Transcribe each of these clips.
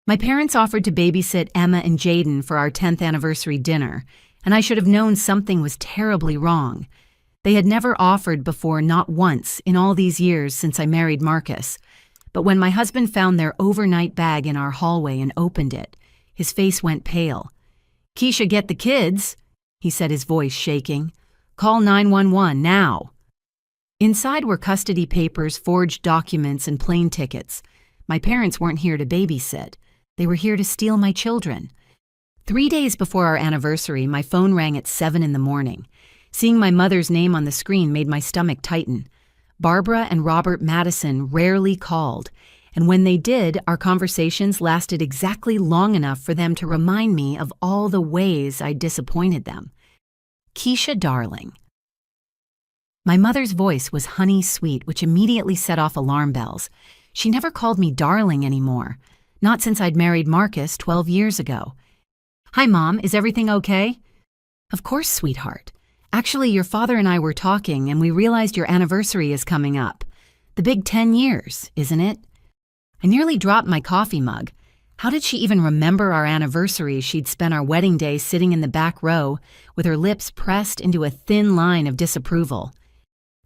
My parents offered to babysit Emma and Jaden for our 10th anniversary dinner, and I should have known something was terribly wrong. They had never offered before, not once, in all these years since I married Marcus. But when my husband found their overnight bag in our hallway and opened it, his face went pale. "Keisha, get the kids," he said, his voice shaking. "Call 911 now." Inside were custody papers, forged documents, and plane tickets. My parents weren't here to babysit. They were here to steal my children. 3 days before our anniversary, my phone rang at 7 in the morning. Seeing my mother's name on the screen made my stomach tighten. Barbara and Robert Madison rarely called, and when they did, our conversations lasted exactly long enough for them to remind me of all the ways I disappointed them. "Keisha, darling." My mother's voice was honey sweet, which immediately set off alarm bells. She never called me darling anymore, not since I'd married Marcus 12 years ago. "Hi, Mom, is everything okay?" "Of course, sweetheart. Actually, your father and I were talking, and we realized your anniversary is coming up. The big 10 years, isn't it?" I nearly dropped my coffee mug. How did she even remember our anniversary? She'd spent our wedding day sitting in the back row, with her lips pressed into a thin line of disapproval.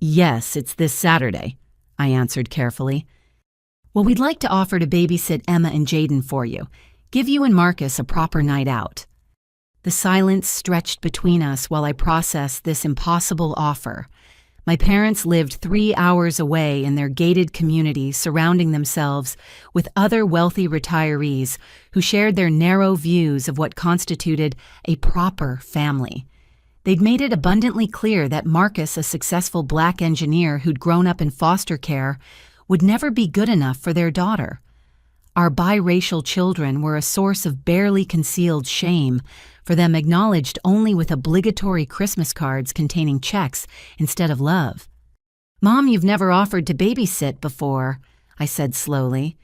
"Yes, it's this Saturday," I answered carefully. "Well, we'd like to offer to babysit Emma and Jaden for you. Give you and Marcus a proper night out." The silence stretched between us while I processed this impossible offer. My parents lived 3 hours away in their gated community, surrounding themselves with other wealthy retirees who shared their narrow views of what constituted a proper family. They'd made it abundantly clear that Marcus, a successful black engineer who'd grown up in foster care, would never be good enough for their daughter. Our biracial children were a source of barely concealed shame, for them acknowledged only with obligatory Christmas cards containing checks instead of love. "Mom, you've never offered to babysit before," I said slowly.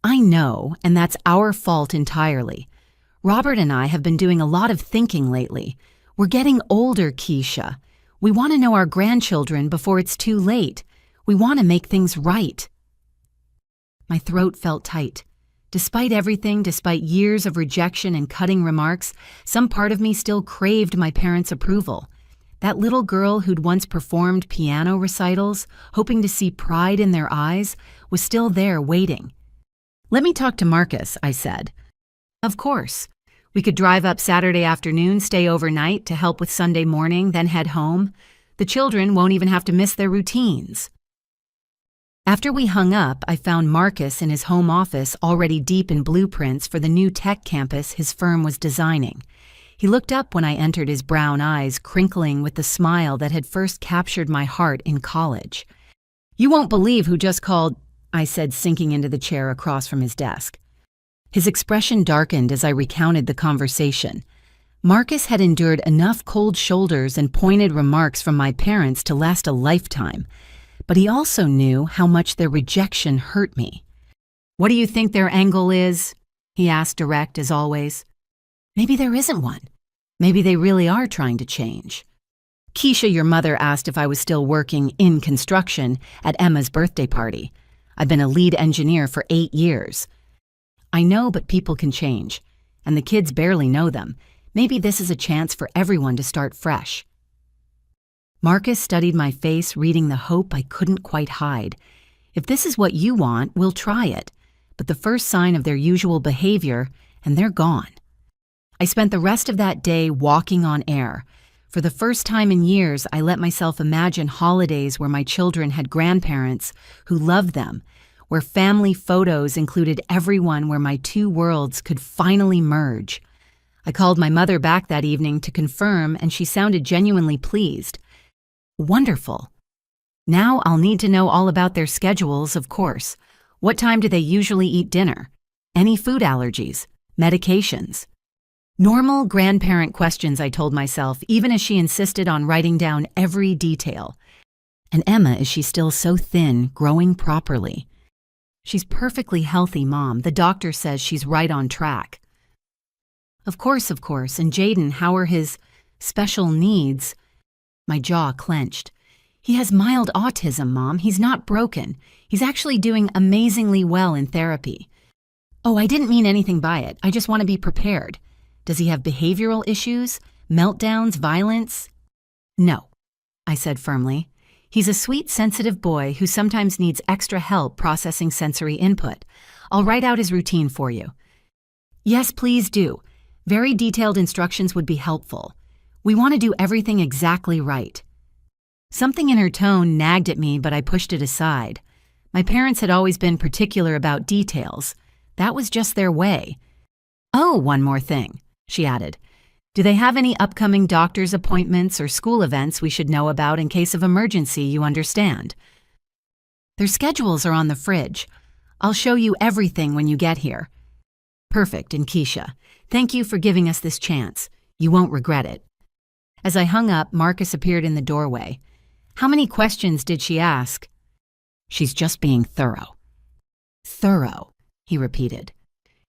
"I know, and that's our fault entirely. Robert and I have been doing a lot of thinking lately. We're getting older, Keisha. We want to know our grandchildren before it's too late. We want to make things right." My throat felt tight. Despite everything, despite years of rejection and cutting remarks, some part of me still craved my parents' approval. That little girl who'd once performed piano recitals, hoping to see pride in their eyes, was still there waiting. "Let me talk to Marcus," I said. "Of course. We could drive up Saturday afternoon, stay overnight to help with Sunday morning, then head home. The children won't even have to miss their routines." After we hung up, I found Marcus in his home office already deep in blueprints for the new tech campus his firm was designing. He looked up when I entered, his brown eyes crinkling with the smile that had first captured my heart in college. "You won't believe who just called," I said, sinking into the chair across from his desk. His expression darkened as I recounted the conversation. Marcus had endured enough cold shoulders and pointed remarks from my parents to last a lifetime. But he also knew how much their rejection hurt me. "What do you think their angle is?" he asked, direct as always. Maybe there isn't one. Maybe they really are trying to change. "Keisha, your mother asked if I was still working in construction at Emma's birthday party. I've been a lead engineer for 8 years. I know, but people can change, and the kids barely know them. Maybe this is a chance for everyone to start fresh." Marcus studied my face, reading the hope I couldn't quite hide. "If this is what you want, we'll try it. But the first sign of their usual behavior, and they're gone." I spent the rest of that day walking on air. For the first time in years, I let myself imagine holidays where my children had grandparents who loved them, where family photos included everyone, where my two worlds could finally merge. I called my mother back that evening to confirm, and she sounded genuinely pleased. "Wonderful. Now I'll need to know all about their schedules, of course. What time do they usually eat dinner? Any food allergies? Medications?" Normal grandparent questions, I told myself, even as she insisted on writing down every detail. "And Emma, is she still so thin, growing properly?" "She's perfectly healthy, Mom. The doctor says she's right on track." Of course. And Jaden, how are his special needs?" My jaw clenched. "He has mild autism, Mom. He's not broken. He's actually doing amazingly well in therapy." Oh, I didn't mean anything by it. I just want to be prepared. Does he have behavioral issues? Meltdowns? Violence? No, I said firmly. He's a sweet, sensitive boy who sometimes needs extra help processing sensory input. I'll write out his routine for you. Yes, please do. Very detailed instructions would be helpful. We want to do everything exactly right. Something in her tone nagged at me, but I pushed it aside. My parents had always been particular about details. That was just their way. Oh, one more thing, she added. Do they have any upcoming doctor's appointments or school events we should know about in case of emergency, you understand? Their schedules are on the fridge. I'll show you everything when you get here. Perfect, and Keisha, thank you for giving us this chance. You won't regret it. As I hung up, Marcus appeared in the doorway. How many questions did she ask? She's just being thorough. Thorough, he repeated.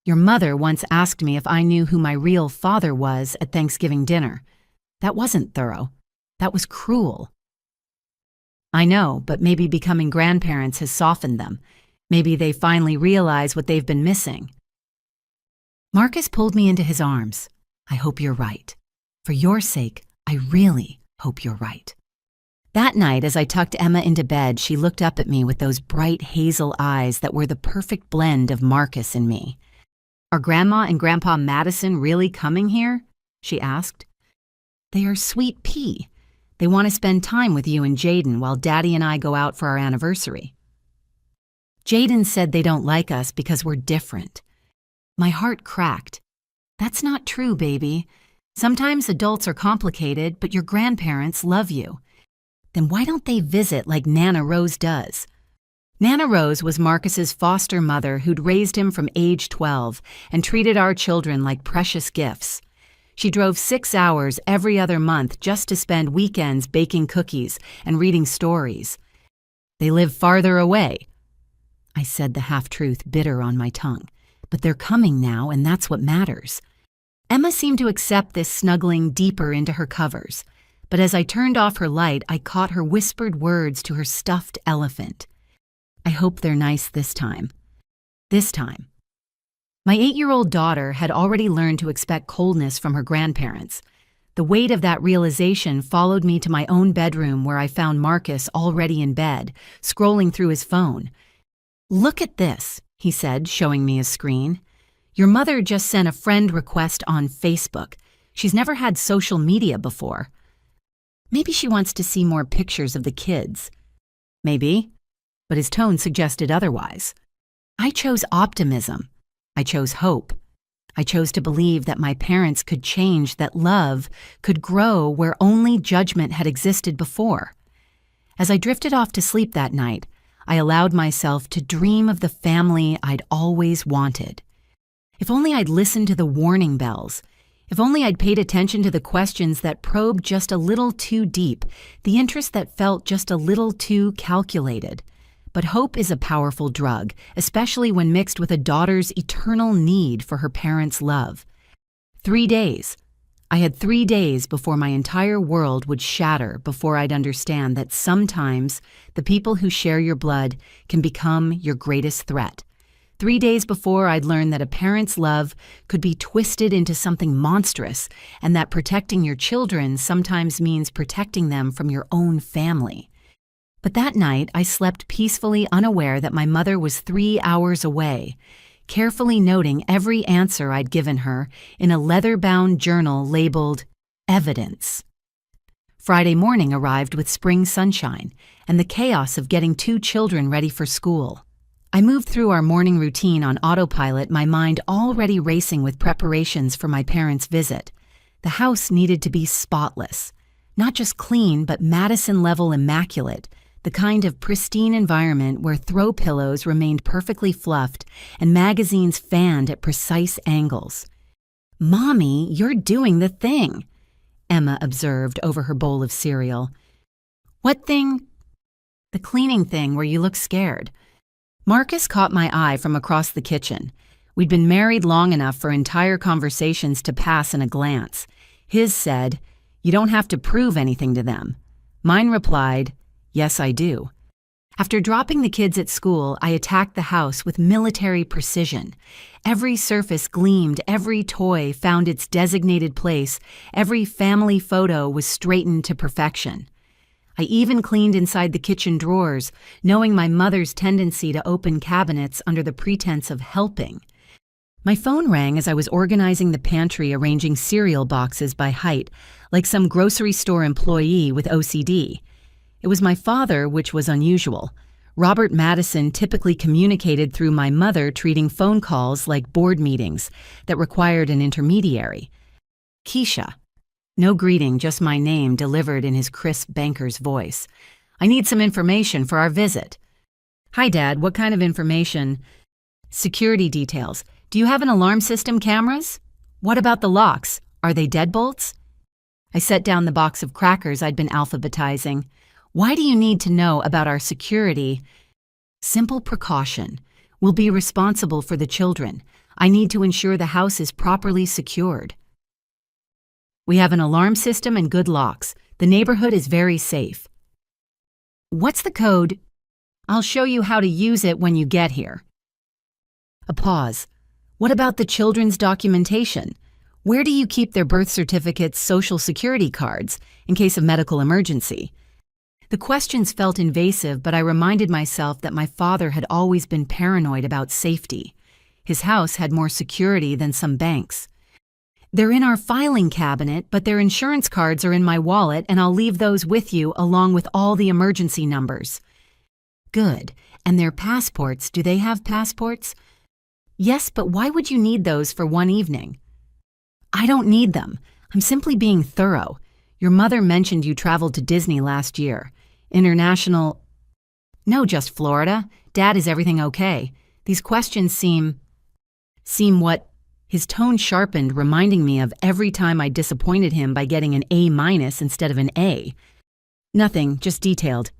Your mother once asked me if I knew who my real father was at Thanksgiving dinner. That wasn't thorough. That was cruel. I know, but maybe becoming grandparents has softened them. Maybe they finally realize what they've been missing. Marcus pulled me into his arms. I hope you're right. For your sake, I really hope you're right. That night, as I tucked Emma into bed, she looked up at me with those bright hazel eyes that were the perfect blend of Marcus and me. Are Grandma and Grandpa Madison really coming here? She asked. They are sweet pea. They want to spend time with you and Jaden while Daddy and I go out for our anniversary. Jaden said they don't like us because we're different. My heart cracked. That's not true, baby. Sometimes adults are complicated, but your grandparents love you. Then why don't they visit like Nana Rose does? Nana Rose was Marcus's foster mother who'd raised him from age 12 and treated our children like precious gifts. She drove 6 hours every other month just to spend weekends baking cookies and reading stories. They live farther away. I said the half-truth bitter on my tongue. But they're coming now, and that's what matters. Emma seemed to accept this snuggling deeper into her covers. But as I turned off her light, I caught her whispered words to her stuffed elephant. I hope they're nice this time. This time. My 8-year-old daughter had already learned to expect coldness from her grandparents. The weight of that realization followed me to my own bedroom where I found Marcus already in bed, scrolling through his phone. Look at this, he said, showing me his screen. Your mother just sent a friend request on Facebook. She's never had social media before. Maybe she wants to see more pictures of the kids. Maybe. But his tone suggested otherwise. I chose optimism. I chose hope. I chose to believe that my parents could change, that love could grow where only judgment had existed before. As I drifted off to sleep that night, I allowed myself to dream of the family I'd always wanted. If only I'd listened to the warning bells. If only I'd paid attention to the questions that probed just a little too deep, the interest that felt just a little too calculated. But hope is a powerful drug, especially when mixed with a daughter's eternal need for her parents' love. 3 days. I had 3 days before my entire world would shatter before I'd understand that sometimes the people who share your blood can become your greatest threat. 3 days before I'd learn that a parent's love could be twisted into something monstrous and that protecting your children sometimes means protecting them from your own family. But that night, I slept peacefully, unaware that my mother was 3 hours away, carefully noting every answer I'd given her in a leather-bound journal labeled Evidence. Friday morning arrived with spring sunshine and the chaos of getting 2 children ready for school. I moved through our morning routine on autopilot, my mind already racing with preparations for my parents' visit. The house needed to be spotless. Not just clean, but Madison-level immaculate, the kind of pristine environment where throw pillows remained perfectly fluffed and magazines fanned at precise angles. "Mommy, you're doing the thing," Emma observed over her bowl of cereal. "What thing?" "The cleaning thing where you look scared." Marcus caught my eye from across the kitchen. We'd been married long enough for entire conversations to pass in a glance. His said, "You don't have to prove anything to them." Mine replied, "Yes, I do." After dropping the kids at school, I attacked the house with military precision. Every surface gleamed, every toy found its designated place, every family photo was straightened to perfection. I even cleaned inside the kitchen drawers, knowing my mother's tendency to open cabinets under the pretense of helping. My phone rang as I was organizing the pantry, arranging cereal boxes by height, like some grocery store employee with OCD. It was my father, which was unusual. Robert Madison typically communicated through my mother, treating phone calls like board meetings that required an intermediary. Keisha. No greeting, just my name delivered in his crisp banker's voice. I need some information for our visit. Hi, Dad. What kind of information? Security details. Do you have an alarm system, cameras? What about the locks? Are they deadbolts? I set down the box of crackers I'd been alphabetizing. Why do you need to know about our security? Simple precaution. We'll be responsible for the children. I need to ensure the house is properly secured. We have an alarm system and good locks. The neighborhood is very safe. What's the code? I'll show you how to use it when you get here. A pause. What about the children's documentation? Where do you keep their birth certificates, social security cards, in case of medical emergency? The questions felt invasive, but I reminded myself that my father had always been paranoid about safety. His house had more security than some banks. They're in our filing cabinet, but their insurance cards are in my wallet, and I'll leave those with you along with all the emergency numbers. Good. And their passports, do they have passports? Yes, but why would you need those for one evening? I don't need them. I'm simply being thorough. Your mother mentioned you traveled to Disney last year. International... No, just Florida. Dad, is everything okay? These questions seem what? His tone sharpened, reminding me of every time I disappointed him by getting an A- instead of an A. Nothing, just detailed.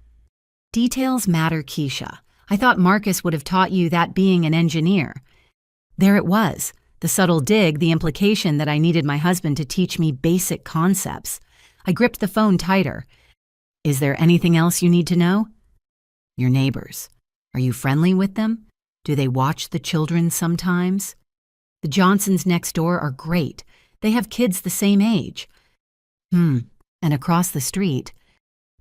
Details matter, Keisha. I thought Marcus would have taught you that being an engineer. There it was, the subtle dig, the implication that I needed my husband to teach me basic concepts. I gripped the phone tighter. Is there anything else you need to know? Your neighbors. Are you friendly with them? Do they watch the children sometimes? The Johnsons next door are great. They have kids the same age. And across the street.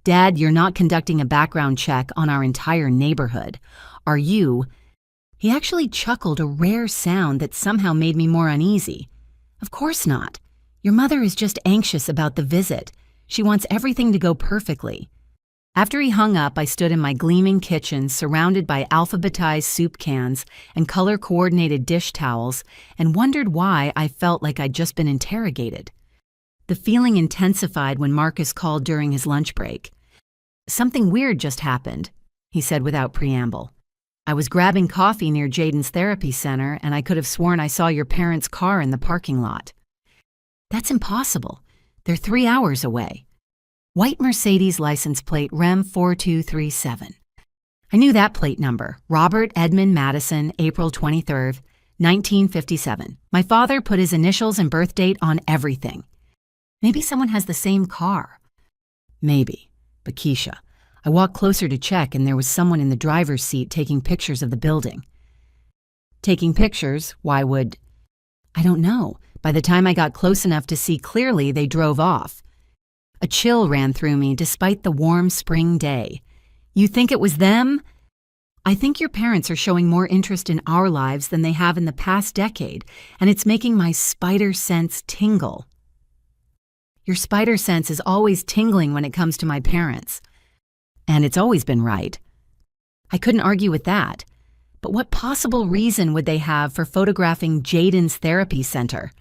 Dad, you're not conducting a background check on our entire neighborhood. Are you? He actually chuckled, a rare sound that somehow made me more uneasy. Of course not. Your mother is just anxious about the visit. She wants everything to go perfectly. After he hung up, I stood in my gleaming kitchen, surrounded by alphabetized soup cans and color-coordinated dish towels, and wondered why I felt like I'd just been interrogated. The feeling intensified when Marcus called during his lunch break. Something weird just happened, he said without preamble. I was grabbing coffee near Jaden's therapy center, and I could have sworn I saw your parents' car in the parking lot. That's impossible. They're 3 hours away. White Mercedes license plate REM 4237. I knew that plate number. Robert Edmund Madison, April 23rd, 1957. My father put his initials and birth date on everything. Maybe someone has the same car. Maybe. But Keisha, I walked closer to check, and there was someone in the driver's seat taking pictures of the building. Taking pictures? Why would... I don't know. By the time I got close enough to see clearly, they drove off. A chill ran through me despite the warm spring day. You think it was them? I think your parents are showing more interest in our lives than they have in the past decade, and it's making my spider sense tingle. Your spider sense is always tingling when it comes to my parents. And it's always been right. I couldn't argue with that. But what possible reason would they have for photographing Jaden's therapy center?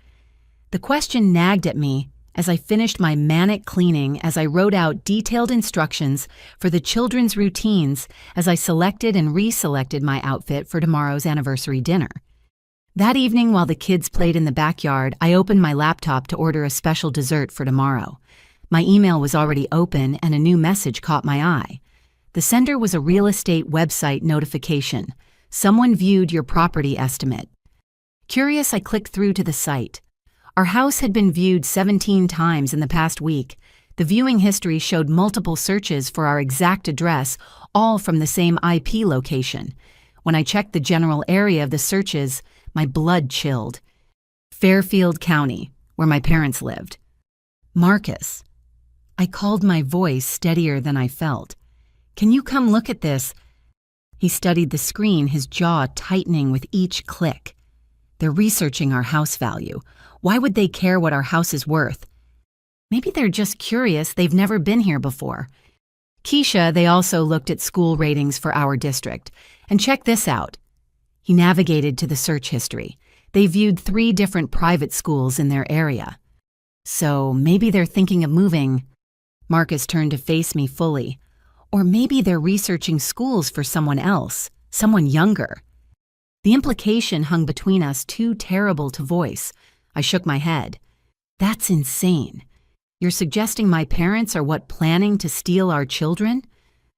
The question nagged at me as I finished my manic cleaning, as I wrote out detailed instructions for the children's routines as I selected and reselected my outfit for tomorrow's anniversary dinner. That evening, while the kids played in the backyard, I opened my laptop to order a special dessert for tomorrow. My email was already open, and a new message caught my eye. The sender was a real estate website notification. Someone viewed your property estimate. Curious, I clicked through to the site. Our house had been viewed 17 times in the past week. The viewing history showed multiple searches for our exact address, all from the same IP location. When I checked the general area of the searches, my blood chilled. Fairfield County, where my parents lived. Marcus. I called, my voice steadier than I felt. Can you come look at this? He studied the screen, his jaw tightening with each click. They're researching our house value. Why would they care what our house is worth? Maybe they're just curious, they've never been here before. Keisha, they also looked at school ratings for our district. And check this out. He navigated to the search history. They viewed 3 different private schools in their area. So maybe they're thinking of moving. Marcus turned to face me fully. Or maybe they're researching schools for someone else, someone younger. The implication hung between us too terrible to voice. I shook my head. That's insane. You're suggesting my parents are planning to steal our children?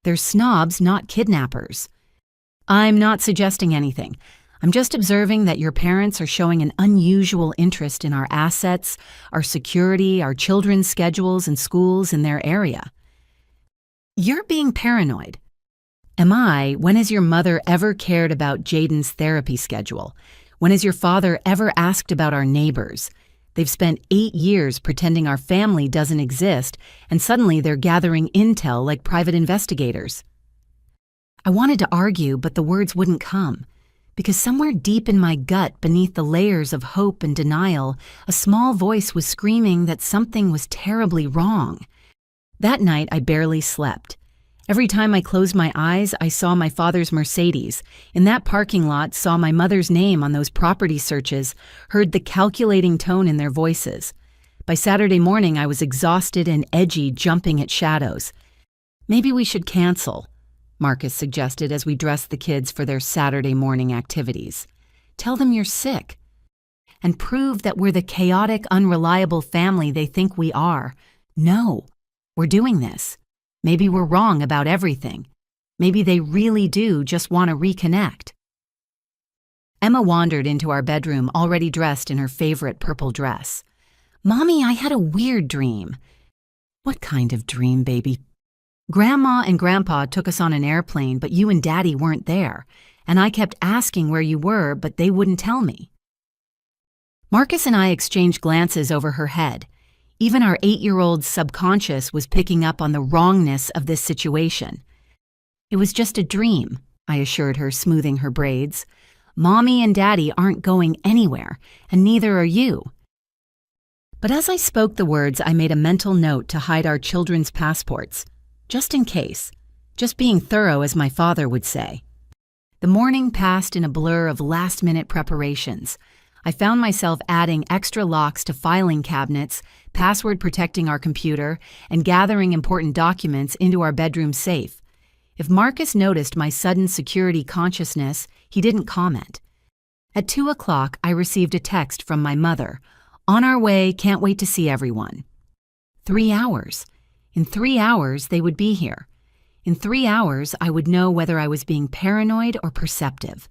They're snobs, not kidnappers. I'm not suggesting anything. I'm just observing that your parents are showing an unusual interest in our assets, our security, our children's schedules and schools in their area. You're being paranoid. Am I? When has your mother ever cared about Jaden's therapy schedule? When has your father ever asked about our neighbors? They've spent 8 years pretending our family doesn't exist, and suddenly they're gathering intel like private investigators. I wanted to argue, but the words wouldn't come. Because somewhere deep in my gut, beneath the layers of hope and denial, a small voice was screaming that something was terribly wrong. That night, I barely slept. Every time I closed my eyes, I saw my father's Mercedes. In that parking lot, saw my mother's name on those property searches, heard the calculating tone in their voices. By Saturday morning, I was exhausted and edgy, jumping at shadows. Maybe we should cancel, Marcus suggested as we dressed the kids for their Saturday morning activities. Tell them you're sick. And prove that we're the chaotic, unreliable family they think we are. No, we're doing this. Maybe we're wrong about everything. Maybe they really do just want to reconnect. Emma wandered into our bedroom, already dressed in her favorite purple dress. Mommy, I had a weird dream. What kind of dream, baby? Grandma and Grandpa took us on an airplane, but you and Daddy weren't there, and I kept asking where you were, but they wouldn't tell me. Marcus and I exchanged glances over her head. Even our 8-year-old's subconscious was picking up on the wrongness of this situation. It was just a dream, I assured her, smoothing her braids. Mommy and Daddy aren't going anywhere, and neither are you. But as I spoke the words, I made a mental note to hide our children's passports, just in case, just being thorough, as my father would say. The morning passed in a blur of last-minute preparations. I found myself adding extra locks to filing cabinets, password protecting our computer, and gathering important documents into our bedroom safe. If Marcus noticed my sudden security consciousness, he didn't comment. At 2 o'clock, I received a text from my mother. On our way, can't wait to see everyone. 3 hours. In 3 hours, they would be here. In 3 hours, I would know whether I was being paranoid or perceptive.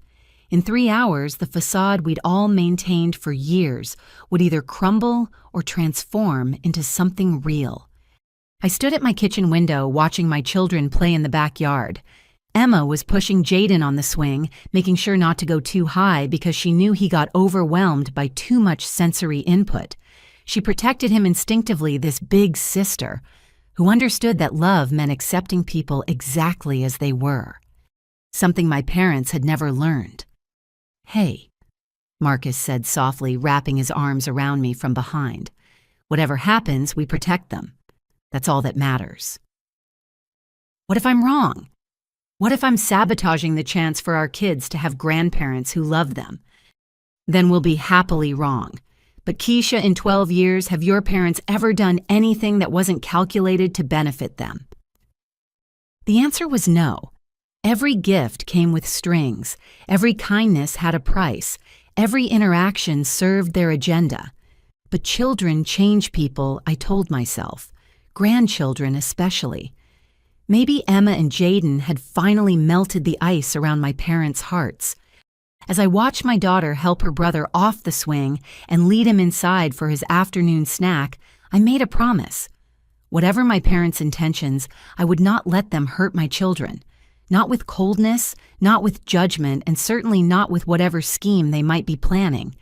In 3 hours, the facade we'd all maintained for years would either crumble or transform into something real. I stood at my kitchen window watching my children play in the backyard. Emma was pushing Jaden on the swing, making sure not to go too high because she knew he got overwhelmed by too much sensory input. She protected him instinctively, this big sister, who understood that love meant accepting people exactly as they were. Something my parents had never learned. Hey, Marcus said softly, wrapping his arms around me from behind. Whatever happens, we protect them. That's all that matters. What if I'm wrong? What if I'm sabotaging the chance for our kids to have grandparents who love them? Then we'll be happily wrong. But Keisha, in 12 years, have your parents ever done anything that wasn't calculated to benefit them? The answer was no. Every gift came with strings. Every kindness had a price. Every interaction served their agenda. But children change people, I told myself. Grandchildren especially. Maybe Emma and Jaden had finally melted the ice around my parents' hearts. As I watched my daughter help her brother off the swing and lead him inside for his afternoon snack, I made a promise. Whatever my parents' intentions, I would not let them hurt my children. Not with coldness, not with judgment, and certainly not with whatever scheme they might be planning.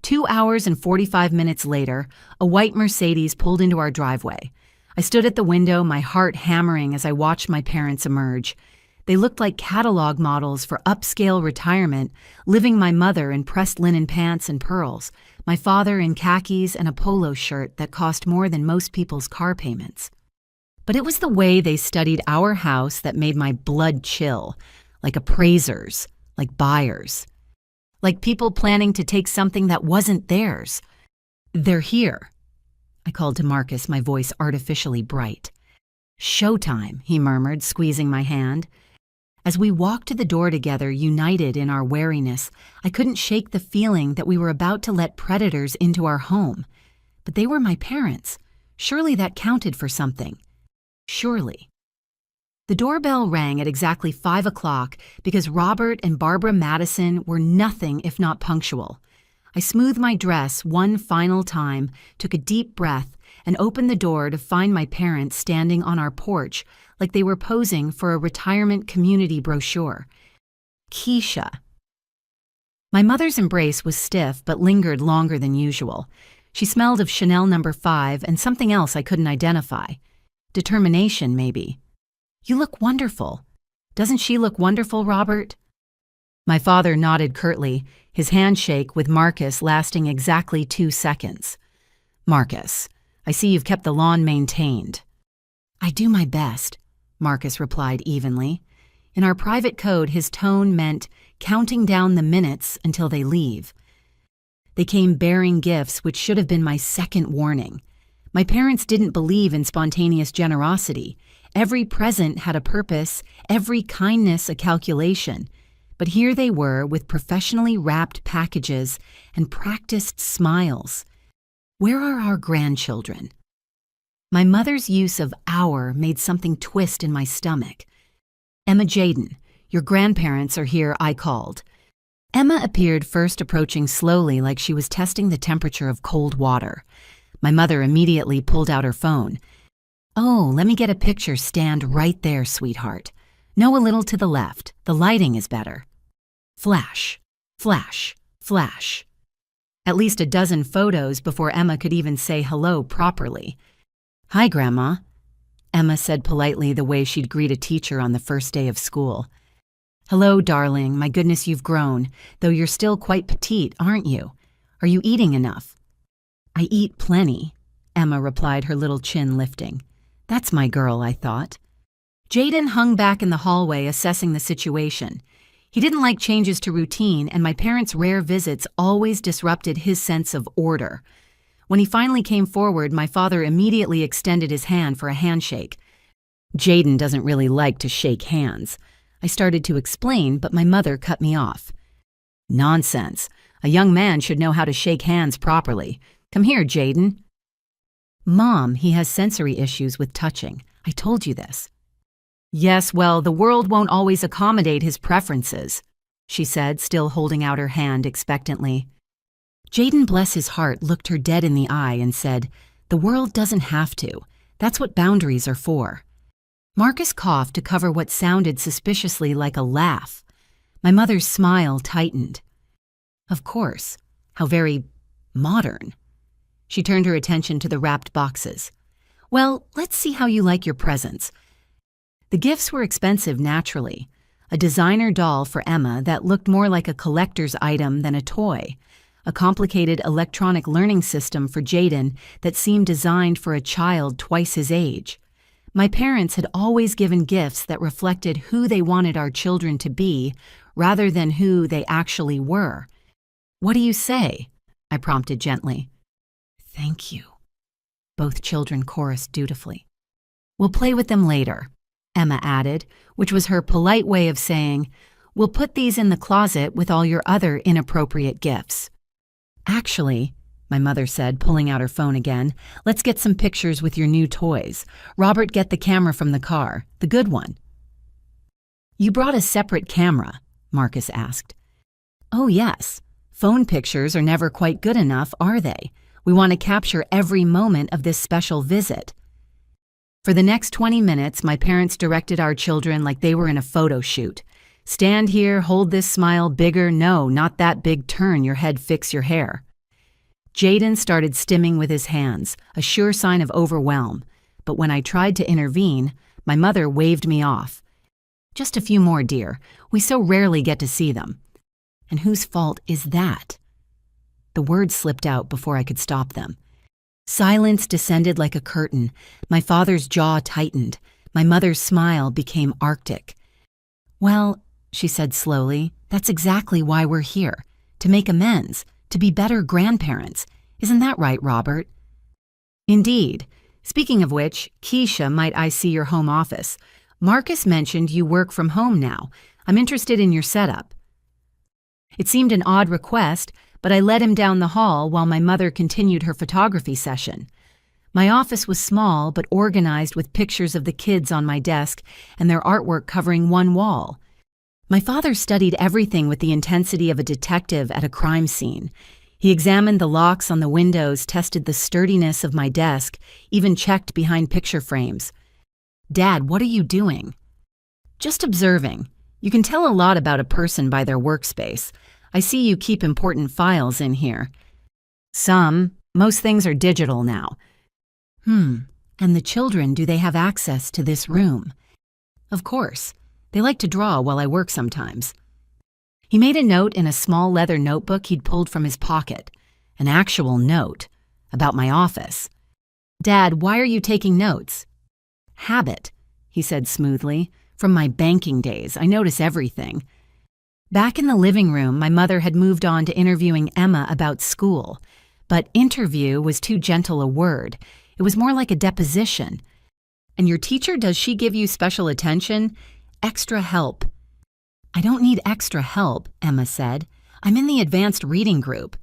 2 hours and 45 minutes later, a white Mercedes pulled into our driveway. I stood at the window, my heart hammering as I watched my parents emerge. They looked like catalog models for upscale retirement, living my mother in pressed linen pants and pearls, my father in khakis and a polo shirt that cost more than most people's car payments. But it was the way they studied our house that made my blood chill, like appraisers, like buyers, like people planning to take something that wasn't theirs. "They're here," I called to Marcus, my voice artificially bright. "Showtime," he murmured, squeezing my hand. As we walked to the door together, united in our wariness, I couldn't shake the feeling that we were about to let predators into our home. But they were my parents. Surely that counted for something. Surely. The doorbell rang at exactly 5 o'clock because Robert and Barbara Madison were nothing if not punctual. I smoothed my dress one final time, took a deep breath, and opened the door to find my parents standing on our porch like they were posing for a retirement community brochure. Keisha. My mother's embrace was stiff but lingered longer than usual. She smelled of Chanel No. 5 and something else I couldn't identify. Determination, maybe. "You look wonderful. Doesn't she look wonderful, Robert?" My father nodded curtly, his handshake with Marcus lasting exactly 2 seconds. "Marcus, I see you've kept the lawn maintained." "I do my best," Marcus replied evenly. In our private code, his tone meant counting down the minutes until they leave. They came bearing gifts, which should have been my second warning. My parents didn't believe in spontaneous generosity. Every present had a purpose, every kindness a calculation. But here they were with professionally wrapped packages and practiced smiles. Where are our grandchildren? My mother's use of "our" made something twist in my stomach. "Emma Jaden, your grandparents are here," I called. Emma appeared first, approaching slowly like she was testing the temperature of cold water. My mother immediately pulled out her phone. "Oh, let me get a picture. Stand right there, sweetheart. No, a little to the left. The lighting is better." Flash, flash, flash. At least a dozen photos before Emma could even say hello properly. "Hi, Grandma," Emma said politely, the way she'd greet a teacher on the first day of school. "Hello, darling. My goodness, you've grown, though you're still quite petite, aren't you? Are you eating enough?" "I eat plenty," Emma replied, her little chin lifting. That's my girl, I thought. Jaden hung back in the hallway assessing the situation. He didn't like changes to routine, and my parents' rare visits always disrupted his sense of order. When he finally came forward, my father immediately extended his hand for a handshake. Jaden doesn't really like to shake hands. I started to explain, but my mother cut me off. Nonsense. A young man should know how to shake hands properly. Come here, Jaden. Mom, he has sensory issues with touching. I told you this. Yes, well, the world won't always accommodate his preferences, she said, still holding out her hand expectantly. Jaden, bless his heart, looked her dead in the eye and said, "The world doesn't have to. That's what boundaries are for." Marcus coughed to cover what sounded suspiciously like a laugh. My mother's smile tightened. Of course. How very modern. She turned her attention to the wrapped boxes. Well, let's see how you like your presents. The gifts were expensive, naturally. A designer doll for Emma that looked more like a collector's item than a toy. A complicated electronic learning system for Jaden that seemed designed for a child twice his age. My parents had always given gifts that reflected who they wanted our children to be rather than who they actually were. What do you say? I prompted gently. Thank you. Both children chorused dutifully. We'll play with them later, Emma added, which was her polite way of saying, we'll put these in the closet with all your other inappropriate gifts. Actually, my mother said, pulling out her phone again, let's get some pictures with your new toys. Robert, get the camera from the car, the good one. You brought a separate camera, Marcus asked. Oh, yes. Phone pictures are never quite good enough, are they? We want to capture every moment of this special visit. For the next 20 minutes, my parents directed our children like they were in a photo shoot. Stand here, hold this smile bigger, no, not that big, turn your head, fix your hair. Jaden started stimming with his hands, a sure sign of overwhelm, but when I tried to intervene, my mother waved me off. Just a few more, dear. We so rarely get to see them. And whose fault is that? The words slipped out before I could stop them. Silence descended like a curtain. My father's jaw tightened. My mother's smile became arctic. Well, she said slowly, that's exactly why we're here. To make amends, to be better grandparents. Isn't that right, Robert? Indeed. Speaking of which, Keisha, might I see your home office? Marcus mentioned you work from home now. I'm interested in your setup. It seemed an odd request, but I led him down the hall while my mother continued her photography session. My office was small but organized with pictures of the kids on my desk and their artwork covering one wall. My father studied everything with the intensity of a detective at a crime scene. He examined the locks on the windows, tested the sturdiness of my desk, even checked behind picture frames. Dad, what are you doing? Just observing. You can tell a lot about a person by their workspace. I see you keep important files in here. Most things are digital now. And the children, do they have access to this room? Of course. They like to draw while I work sometimes. He made a note in a small leather notebook he'd pulled from his pocket. An actual note. About my office. Dad, why are you taking notes? Habit, he said smoothly. From my banking days, I notice everything. Back in the living room, my mother had moved on to interviewing Emma about school. But interview was too gentle a word. It was more like a deposition. And your teacher, does she give you special attention? Extra help. I don't need extra help, Emma said. I'm in the advanced reading group.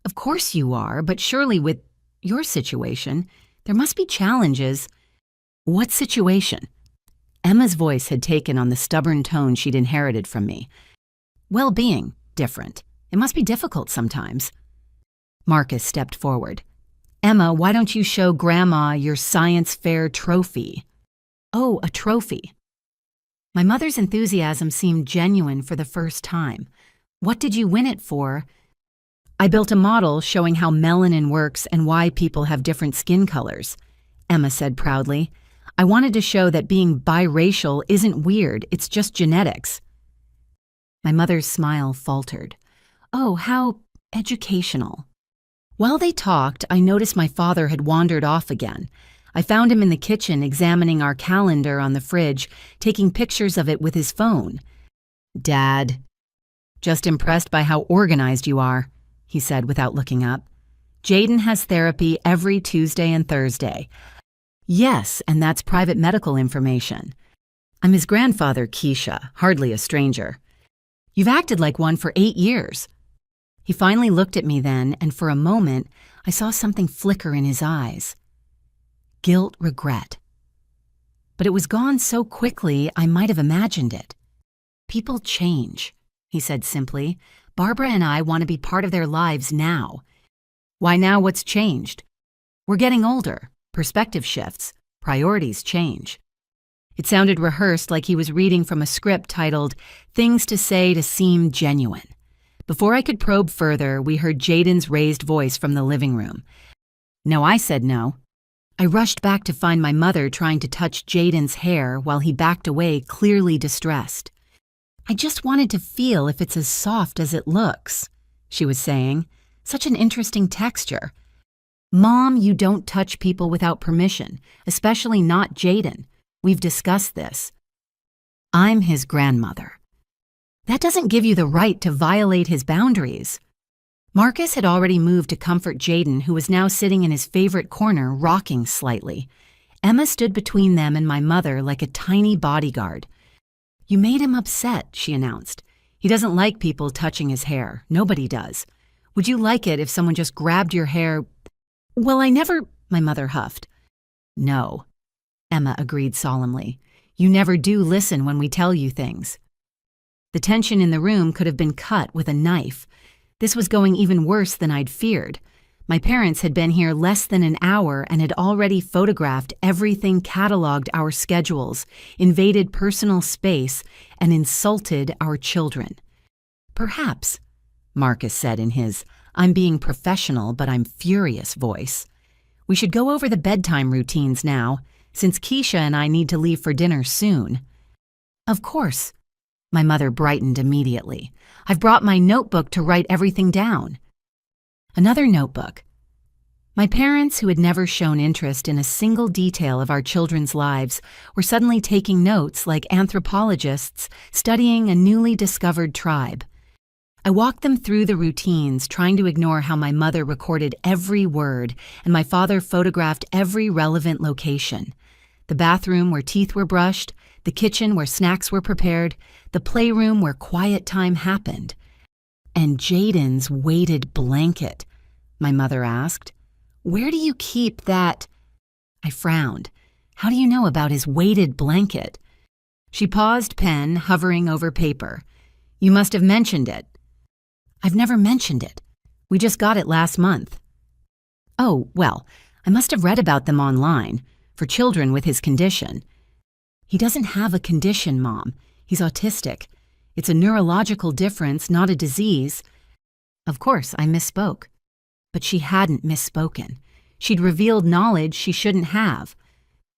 Of course you are, but surely with your situation, there must be challenges. What situation? Emma's voice had taken on the stubborn tone she'd inherited from me. Well-being, different. It must be difficult sometimes. Marcus stepped forward. Emma, why don't you show Grandma your science fair trophy? Oh, a trophy. My mother's enthusiasm seemed genuine for the first time. What did you win it for? I built a model showing how melanin works and why people have different skin colors, Emma said proudly. I wanted to show that being biracial isn't weird, it's just genetics. My mother's smile faltered. Oh, how educational. While they talked, I noticed my father had wandered off again. I found him in the kitchen examining our calendar on the fridge, taking pictures of it with his phone. Dad, just impressed by how organized you are, he said without looking up. Jaden has therapy every Tuesday and Thursday. Yes, and that's private medical information. I'm his grandfather, Keisha, hardly a stranger. You've acted like one for 8 years. He finally looked at me then, and for a moment, I saw something flicker in his eyes. Guilt, regret. But it was gone so quickly, I might have imagined it. People change, he said simply. Barbara and I want to be part of their lives now. Why now? What's changed? We're getting older. Perspective shifts. Priorities change. It sounded rehearsed, like he was reading from a script titled Things to Say to Seem Genuine. Before I could probe further, we heard Jaden's raised voice from the living room. No, I said no. I rushed back to find my mother trying to touch Jaden's hair while he backed away, clearly distressed. I just wanted to feel if it's as soft as it looks, she was saying. Such an interesting texture. Mom, you don't touch people without permission, especially not Jaden. We've discussed this. I'm his grandmother. That doesn't give you the right to violate his boundaries. Marcus had already moved to comfort Jaden, who was now sitting in his favorite corner, rocking slightly. Emma stood between them and my mother like a tiny bodyguard. You made him upset, she announced. He doesn't like people touching his hair. Nobody does. Would you like it if someone just grabbed your hair? Well, I never, my mother huffed. No, Emma agreed solemnly. You never do listen when we tell you things. The tension in the room could have been cut with a knife. This was going even worse than I'd feared. My parents had been here less than an hour and had already photographed everything, cataloged our schedules, invaded personal space, and insulted our children. "Perhaps," Marcus said in his "I'm being professional but I'm furious" voice, "we should go over the bedtime routines now, since Keisha and I need to leave for dinner soon." "Of course." My mother brightened immediately. "I've brought my notebook to write everything down." Another notebook. My parents, who had never shown interest in a single detail of our children's lives, were suddenly taking notes like anthropologists studying a newly discovered tribe. I walked them through the routines, trying to ignore how my mother recorded every word and my father photographed every relevant location. The bathroom where teeth were brushed, the kitchen where snacks were prepared, the playroom where quiet time happened. "And Jaden's weighted blanket," my mother asked. "Where do you keep that?" I frowned. "How do you know about his weighted blanket?" She paused, pen hovering over paper. "You must have mentioned it." "I've never mentioned it. We just got it last month." "Oh, well, I must have read about them online, for children with his condition." "He doesn't have a condition, Mom. He's autistic. It's a neurological difference, not a disease." Of course, I misspoke. But she hadn't misspoken. She'd revealed knowledge she shouldn't have.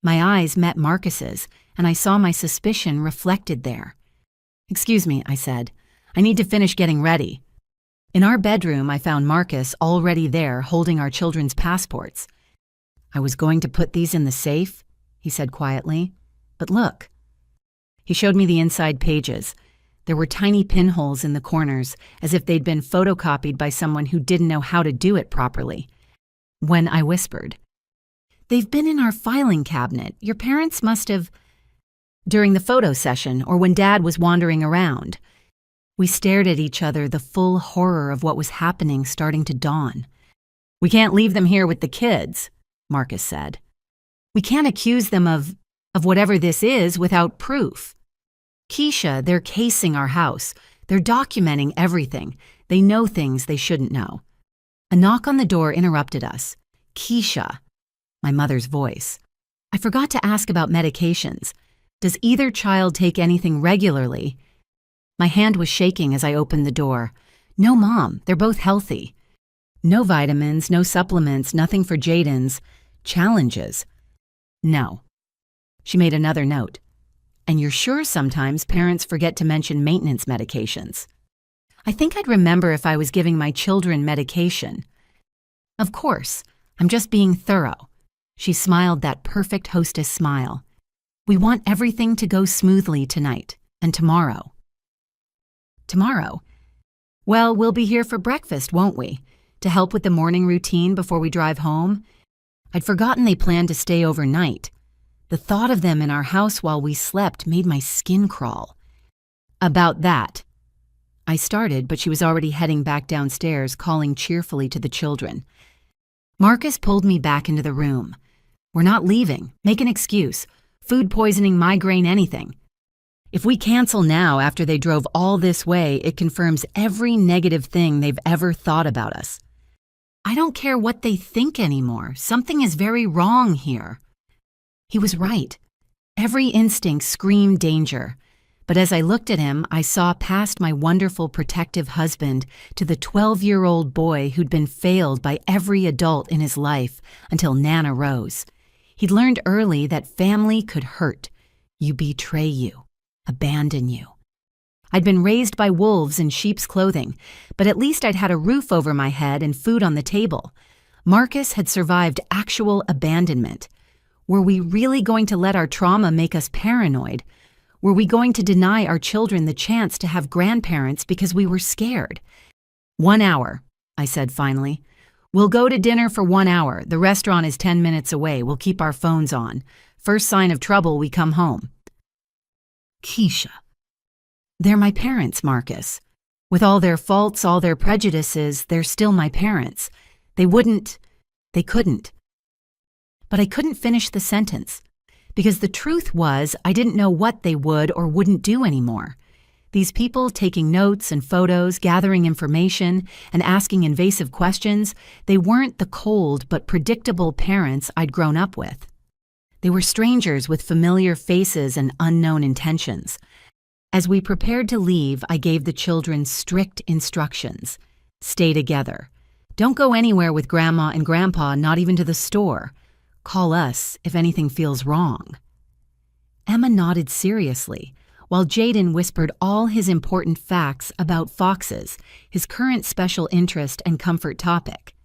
My eyes met Marcus's, and I saw my suspicion reflected there. "Excuse me," I said. "I need to finish getting ready." In our bedroom, I found Marcus already there, holding our children's passports. "I was going to put these in the safe," he said quietly. "But look." He showed me the inside pages. There were tiny pinholes in the corners, as if they'd been photocopied by someone who didn't know how to do it properly. When I whispered, "They've been in our filing cabinet. Your parents must have—" "During the photo session, or when Dad was wandering around." We stared at each other, the full horror of what was happening starting to dawn. "We can't leave them here with the kids," Marcus said. "We can't accuse them of whatever this is without proof. Keisha, they're casing our house. They're documenting everything. They know things they shouldn't know." A knock on the door interrupted us. "Keisha," my mother's voice. "I forgot to ask about medications. Does either child take anything regularly?" My hand was shaking as I opened the door. "No, Mom, they're both healthy." "No vitamins, no supplements, nothing for Jaden's challenges." "No." She made another note. "And you're sure sometimes parents forget to mention maintenance medications?" I think I'd remember if I was giving my children medication. "Of course, I'm just being thorough." She smiled that perfect hostess smile. "We want everything to go smoothly tonight and tomorrow." "Tomorrow? Well, we'll be here for breakfast, won't we? To help with the morning routine before we drive home?" I'd forgotten they planned to stay overnight. The thought of them in our house while we slept made my skin crawl. "About that." I started, but she was already heading back downstairs, calling cheerfully to the children. Marcus pulled me back into the room. "We're not leaving. Make an excuse. Food poisoning, migraine, anything. If we cancel now after they drove all this way, it confirms every negative thing they've ever thought about us." "I don't care what they think anymore. Something is very wrong here." He was right. Every instinct screamed danger. But as I looked at him, I saw past my wonderful protective husband to the 12-year-old boy who'd been failed by every adult in his life until Nana rose. He'd learned early that family could hurt. You betray you. Abandon you. I'd been raised by wolves in sheep's clothing, but at least I'd had a roof over my head and food on the table. Marcus had survived actual abandonment. Were we really going to let our trauma make us paranoid? Were we going to deny our children the chance to have grandparents because we were scared? 1 hour, I said finally. "We'll go to dinner for 1 hour. The restaurant is 10 minutes away. We'll keep our phones on. First sign of trouble, we come home." Keisha. They're my parents, Marcus. With all their faults, all their prejudices, they're still my parents. They couldn't. But I couldn't finish the sentence, because the truth was I didn't know what they would or wouldn't do anymore. These people taking notes and photos, gathering information, and asking invasive questions, they weren't the cold but predictable parents I'd grown up with. They were strangers with familiar faces and unknown intentions. As we prepared to leave, I gave the children strict instructions. Stay together. Don't go anywhere with Grandma and Grandpa, not even to the store. Call us if anything feels wrong. Emma nodded seriously, while Jaden whispered all his important facts about foxes, his current special interest and comfort topic.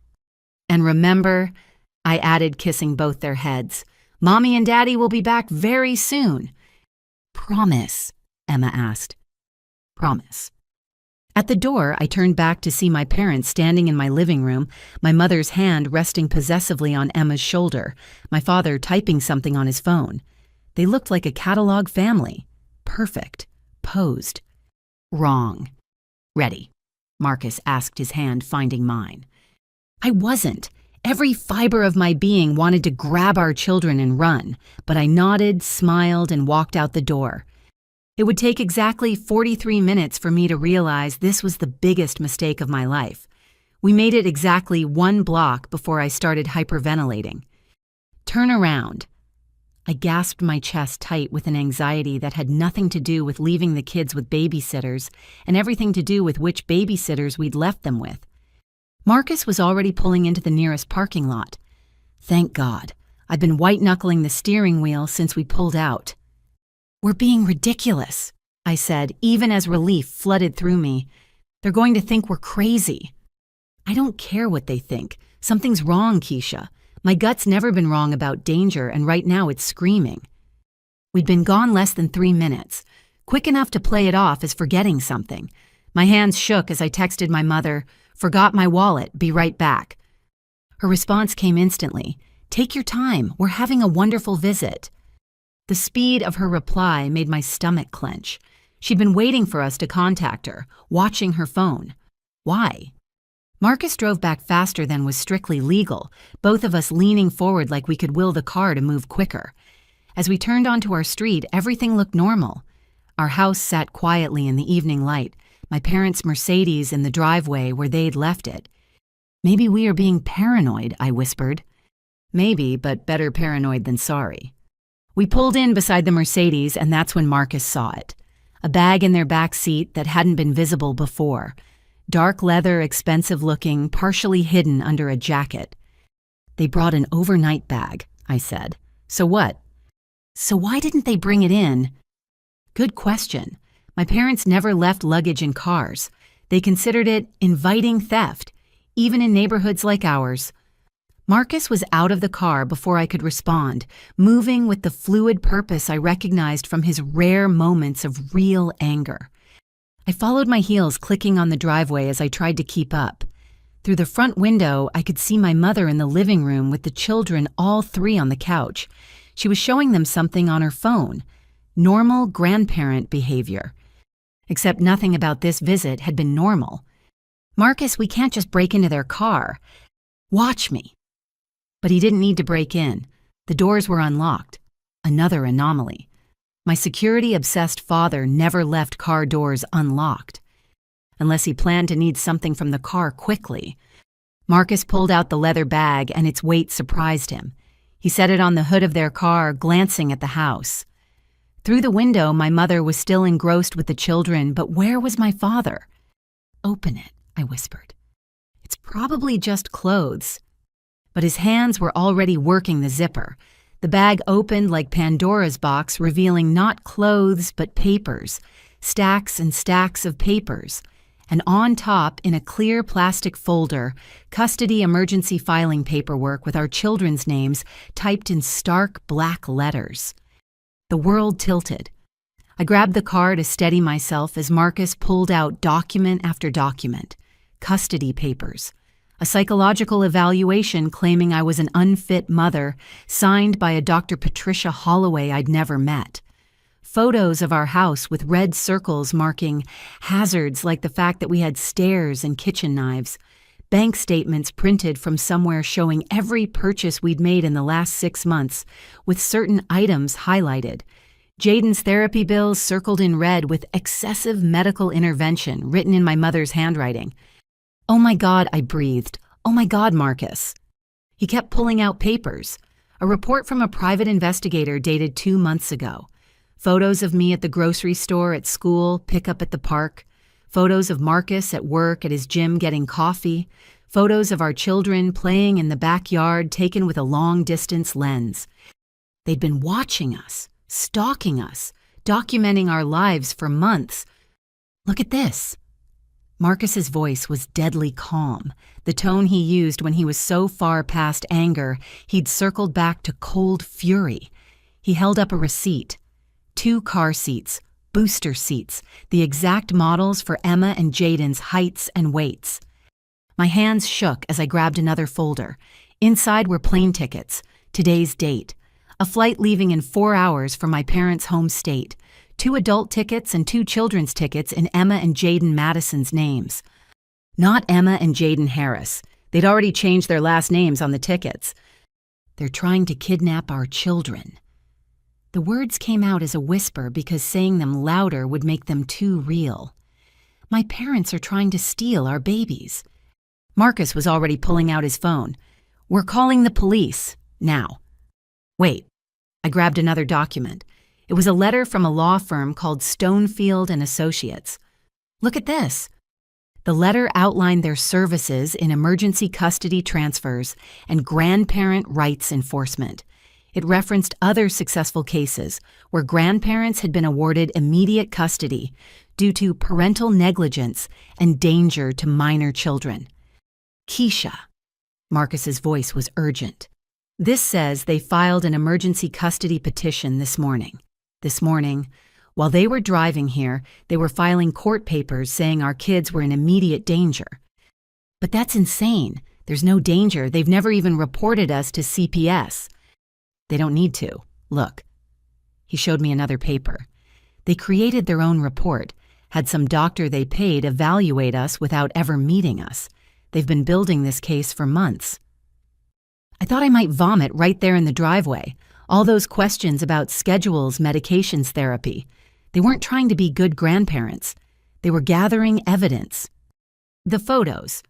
And remember, I added, kissing both their heads, Mommy and Daddy will be back very soon. Promise, Emma asked. Promise. At the door, I turned back to see my parents standing in my living room, my mother's hand resting possessively on Emma's shoulder, my father typing something on his phone. They looked like a catalog family. Perfect. Posed. Wrong. Ready, Marcus asked, his hand finding mine. I wasn't. Every fiber of my being wanted to grab our children and run, but I nodded, smiled, and walked out the door. It would take exactly 43 minutes for me to realize this was the biggest mistake of my life. We made it exactly 1 block before I started hyperventilating. Turn around. I gasped my chest tight with an anxiety that had nothing to do with leaving the kids with babysitters and everything to do with which babysitters we'd left them with. Marcus was already pulling into the nearest parking lot. Thank God. I'd been white-knuckling the steering wheel since we pulled out. We're being ridiculous, I said, even as relief flooded through me. They're going to think we're crazy. I don't care what they think. Something's wrong, Keisha. My gut's never been wrong about danger, and right now it's screaming. We'd been gone less than 3 minutes, quick enough to play it off as forgetting something. My hands shook as I texted my mother, "Forgot my wallet, be right back." Her response came instantly. "Take your time, we're having a wonderful visit." The speed of her reply made my stomach clench. She'd been waiting for us to contact her, watching her phone. Why? Marcus drove back faster than was strictly legal, both of us leaning forward like we could will the car to move quicker. As we turned onto our street, everything looked normal. Our house sat quietly in the evening light, my parents' Mercedes in the driveway where they'd left it. Maybe we are being paranoid, I whispered. Maybe, but better paranoid than sorry. We pulled in beside the Mercedes, and that's when Marcus saw it. A bag in their back seat that hadn't been visible before. Dark leather, expensive looking, partially hidden under a jacket. They brought an overnight bag, I said. So what? So why didn't they bring it in? Good question. My parents never left luggage in cars. They considered it inviting theft, even in neighborhoods like ours. Marcus was out of the car before I could respond, moving with the fluid purpose I recognized from his rare moments of real anger. I followed my heels clicking on the driveway as I tried to keep up. Through the front window, I could see my mother in the living room with the children, all 3 on the couch. She was showing them something on her phone. Normal grandparent behavior. Except nothing about this visit had been normal. Marcus, we can't just break into their car. Watch me. But he didn't need to break in. The doors were unlocked. Another anomaly. My security-obsessed father never left car doors unlocked. Unless he planned to need something from the car quickly. Marcus pulled out the leather bag, and its weight surprised him. He set it on the hood of their car, glancing at the house. Through the window, my mother was still engrossed with the children, but where was my father? Open it, I whispered. It's probably just clothes. But his hands were already working the zipper. The bag opened like Pandora's box, revealing not clothes but papers, stacks and stacks of papers. And on top, in a clear plastic folder, custody emergency filing paperwork with our children's names typed in stark black letters. The world tilted. I grabbed the car to steady myself as Marcus pulled out document after document. Custody papers. A psychological evaluation claiming I was an unfit mother, signed by a Dr. Patricia Holloway I'd never met. Photos of our house with red circles marking hazards like the fact that we had stairs and kitchen knives. Bank statements printed from somewhere showing every purchase we'd made in the last 6 months, with certain items highlighted. Jaden's therapy bills circled in red with excessive medical intervention written in my mother's handwriting. "Oh my God," I breathed. "Oh my God, Marcus." He kept pulling out papers. A report from a private investigator dated 2 months ago. Photos of me at the grocery store, at school, pickup at the park. Photos of Marcus at work, at his gym getting coffee. Photos of our children playing in the backyard taken with a long-distance lens. They'd been watching us, stalking us, documenting our lives for months. "Look at this." Marcus's voice was deadly calm, the tone he used when he was so far past anger he'd circled back to cold fury. He held up a receipt. 2 car seats, booster seats, the exact models for Emma and Jaden's heights and weights. My hands shook as I grabbed another folder. Inside were plane tickets, today's date, a flight leaving in 4 hours from my parents' home state, 2 adult tickets and 2 children's tickets in Emma and Jaden Madison's names. Not Emma and Jaden Harris. They'd already changed their last names on the tickets. "They're trying to kidnap our children." The words came out as a whisper because saying them louder would make them too real. "My parents are trying to steal our babies." Marcus was already pulling out his phone. "We're calling the police, now." "Wait." I grabbed another document. It was a letter from a law firm called Stonefield and Associates. "Look at this." The letter outlined their services in emergency custody transfers and grandparent rights enforcement. It referenced other successful cases where grandparents had been awarded immediate custody due to parental negligence and danger to minor children. "Keisha." Marcus's voice was urgent. "This says they filed an emergency custody petition this morning. This morning, while they were driving here, they were filing court papers saying our kids were in immediate danger." "But that's insane. There's no danger. They've never even reported us to CPS." "They don't need to. Look." He showed me another paper. They created their own report, had some doctor they paid evaluate us without ever meeting us. They've been building this case for months. I thought I might vomit right there in the driveway. All those questions about schedules, medications, therapy. They weren't trying to be good grandparents. They were gathering evidence. "The photos,"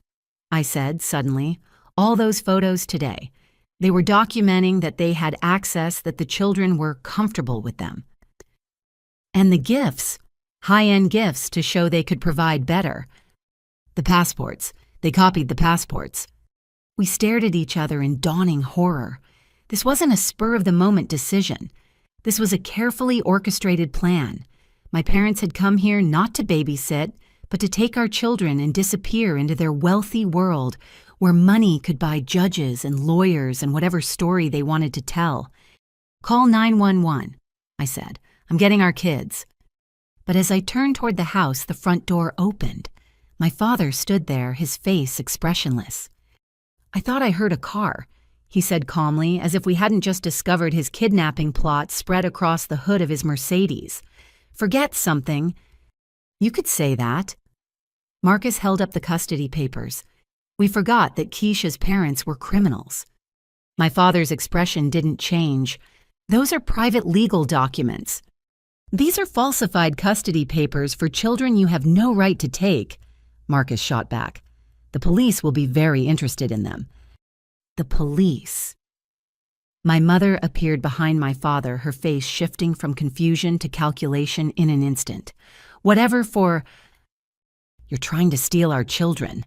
I said suddenly. "All those photos today. They were documenting that they had access, that the children were comfortable with them. And the gifts, high-end gifts to show they could provide better. The passports. They copied the passports." We stared at each other in dawning horror. This wasn't a spur-of-the-moment decision. This was a carefully orchestrated plan. My parents had come here not to babysit, but to take our children and disappear into their wealthy world where money could buy judges and lawyers and whatever story they wanted to tell. "Call 911, I said. "I'm getting our kids." But as I turned toward the house, the front door opened. My father stood there, his face expressionless. "I thought I heard a car," he said calmly, as if we hadn't just discovered his kidnapping plot spread across the hood of his Mercedes. "Forget something." "You could say that." Marcus held up the custody papers. We forgot that Keisha's parents were criminals. My father's expression didn't change. "Those are private legal documents. These are falsified custody papers for children you have no right to take," Marcus shot back. "The police will be very interested in them." The police. My mother appeared behind my father, her face shifting from confusion to calculation in an instant. "Whatever for—" "You're trying to steal our children."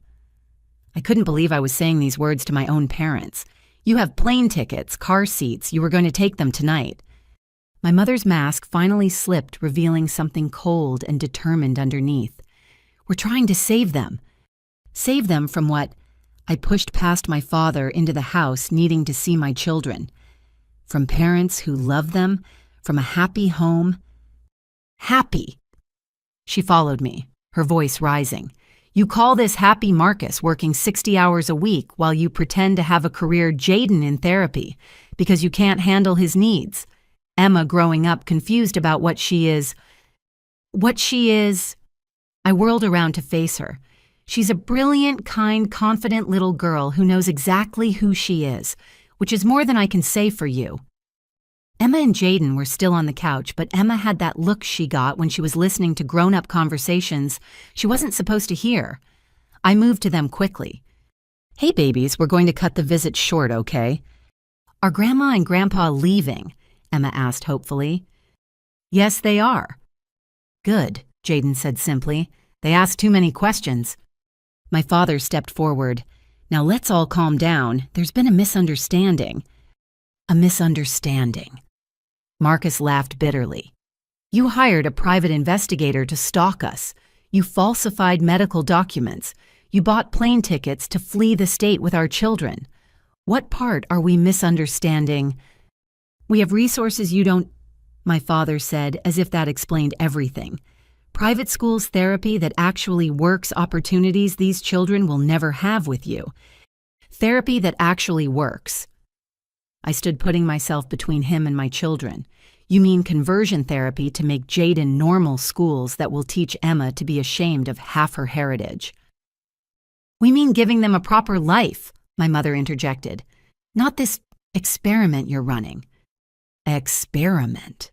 I couldn't believe I was saying these words to my own parents. "You have plane tickets, car seats. You were going to take them tonight." My mother's mask finally slipped, revealing something cold and determined underneath. "We're trying to save them." Save them from what? I pushed past my father into the house, needing to see my children. From parents who love them, from a happy home. Happy. She followed me, her voice rising. "You call this happy Marcus working 60 hours a week while you pretend to have a career Jaden in therapy because you can't handle his needs. Emma growing up confused about what she is. What she is." I whirled around to face her. "She's a brilliant, kind, confident little girl who knows exactly who she is, which is more than I can say for you." Emma and Jaden were still on the couch, but Emma had that look she got when she was listening to grown-up conversations she wasn't supposed to hear. I moved to them quickly. "Hey, babies, we're going to cut the visit short, okay?" "Are Grandma and Grandpa leaving?" Emma asked hopefully. "Yes, they are." "Good," Jaden said simply. "They asked too many questions." My father stepped forward. "Now let's all calm down. There's been a misunderstanding." "A misunderstanding." Marcus laughed bitterly. "You hired a private investigator to stalk us. You falsified medical documents. You bought plane tickets to flee the state with our children. What part are we misunderstanding?" "We have resources you don't," my father said, as if that explained everything. "Private schools therapy that actually works, opportunities these children will never have with you. Therapy that actually works." I stood putting myself between him and my children. "You mean conversion therapy to make Jaden normal schools that will teach Emma to be ashamed of half her heritage?" "We mean giving them a proper life," my mother interjected. "Not this experiment you're running." "Experiment."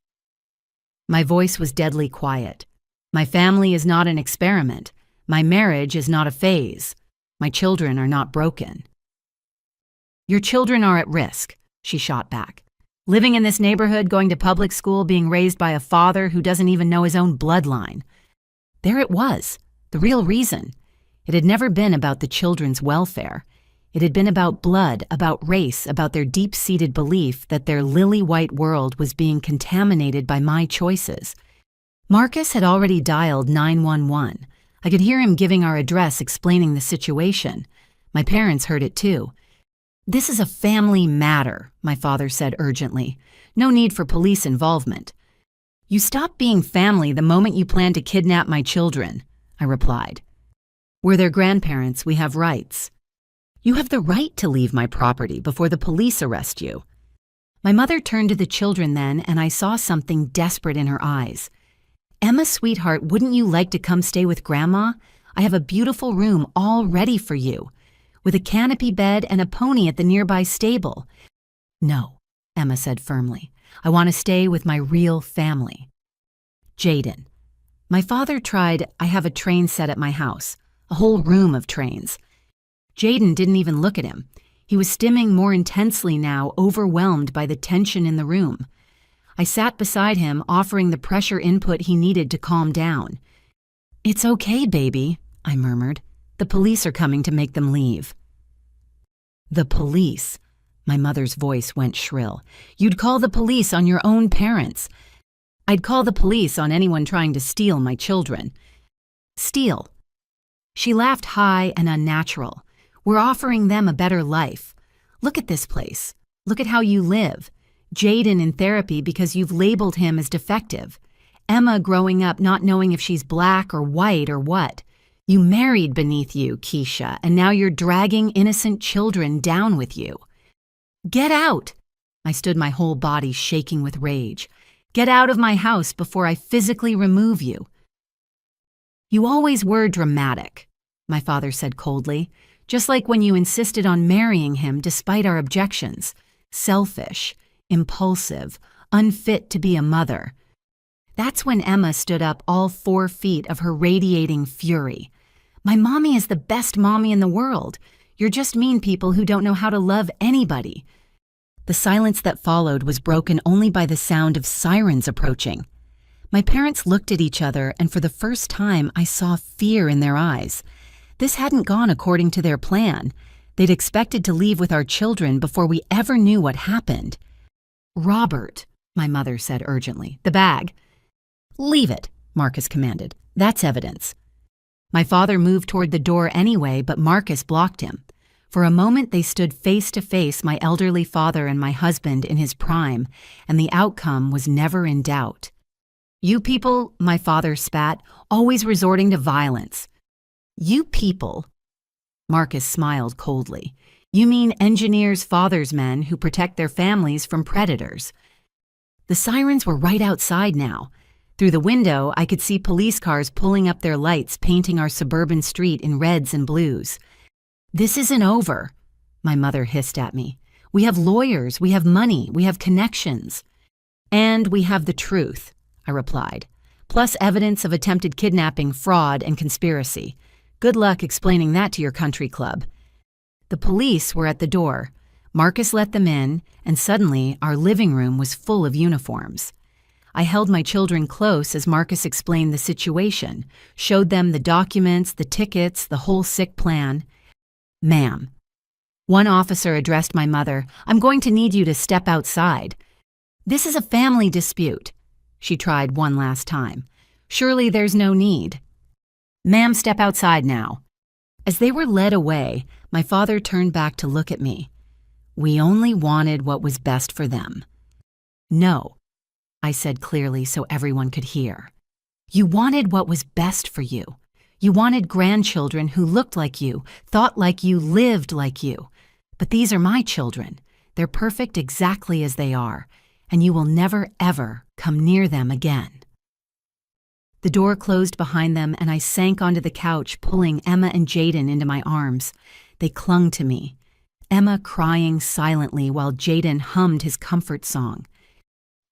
My voice was deadly quiet. "My family is not an experiment. My marriage is not a phase. My children are not broken." "Your children are at risk," she shot back. "Living in this neighborhood, going to public school, being raised by a father who doesn't even know his own bloodline." There it was, the real reason. It had never been about the children's welfare. It had been about blood, about race, about their deep-seated belief that their lily-white world was being contaminated by my choices. Marcus had already dialed 911. I could hear him giving our address, explaining the situation. My parents heard it too. "This is a family matter," my father said urgently. "No need for police involvement." "You stop being family the moment you plan to kidnap my children," I replied. "We're their grandparents. We have rights." "You have the right to leave my property before the police arrest you." My mother turned to the children then, and I saw something desperate in her eyes. "Emma, sweetheart, wouldn't you like to come stay with Grandma? I have a beautiful room all ready for you, with a canopy bed and a pony at the nearby stable." "No," Emma said firmly. "I want to stay with my real family." "Jaden." My father tried. "I have a train set at my house, a whole room of trains." Jaden didn't even look at him. He was stimming more intensely now, overwhelmed by the tension in the room. I sat beside him, offering the pressure input he needed to calm down. "It's okay, baby," I murmured. "The police are coming to make them leave." "The police?" My mother's voice went shrill. "You'd call the police on your own parents." "I'd call the police on anyone trying to steal my children." "Steal?" She laughed high and unnatural. "We're offering them a better life. Look at this place. Look at how you live. Jaden in therapy because you've labeled him as defective. Emma growing up not knowing if she's black or white or what. You married beneath you, Keisha, and now you're dragging innocent children down with you. Get out!" I stood, my whole body shaking with rage. "Get out of my house before I physically remove you." "You always were dramatic," my father said coldly, "just like when you insisted on marrying him despite our objections. Selfish, impulsive, unfit to be a mother." That's when Emma stood up, all 4 feet of her radiating fury. "My mommy is the best mommy in the world. You're just mean people who don't know how to love anybody." The silence that followed was broken only by the sound of sirens approaching. My parents looked at each other, and for the first time I saw fear in their eyes. This hadn't gone according to their plan. They'd expected to leave with our children before we ever knew what happened. "Robert," my mother said urgently, "the bag." "Leave it," Marcus commanded. "That's evidence." My father moved toward the door anyway, but Marcus blocked him. For a moment they stood face to face, my elderly father and my husband in his prime, and the outcome was never in doubt. "You people," my father spat, "always resorting to violence." "You people?" Marcus smiled coldly. "You mean engineers' fathers' men who protect their families from predators." The sirens were right outside now. Through the window, I could see police cars pulling up their lights, painting our suburban street in reds and blues. "This isn't over," my mother hissed at me. "We have lawyers, we have money, we have connections." And we have the truth, I replied, plus evidence of attempted kidnapping, fraud, and conspiracy. Good luck explaining that to your country club. The police were at the door. Marcus let them in, and suddenly our living room was full of uniforms. I held my children close as Marcus explained the situation, showed them the documents, the tickets, the whole sick plan. "Ma'am." One officer addressed my mother, "I'm going to need you to step outside." "This is a family dispute." She tried one last time. "Surely there's no need." "Ma'am, step outside now." As they were led away, my father turned back to look at me. "We only wanted what was best for them." "No," I said clearly so everyone could hear. "You wanted what was best for you. You wanted grandchildren who looked like you, thought like you, lived like you. But these are my children. They're perfect exactly as they are, and you will never, ever come near them again." The door closed behind them, and I sank onto the couch, pulling Emma and Jaden into my arms. They clung to me, Emma crying silently while Jaden hummed his comfort song.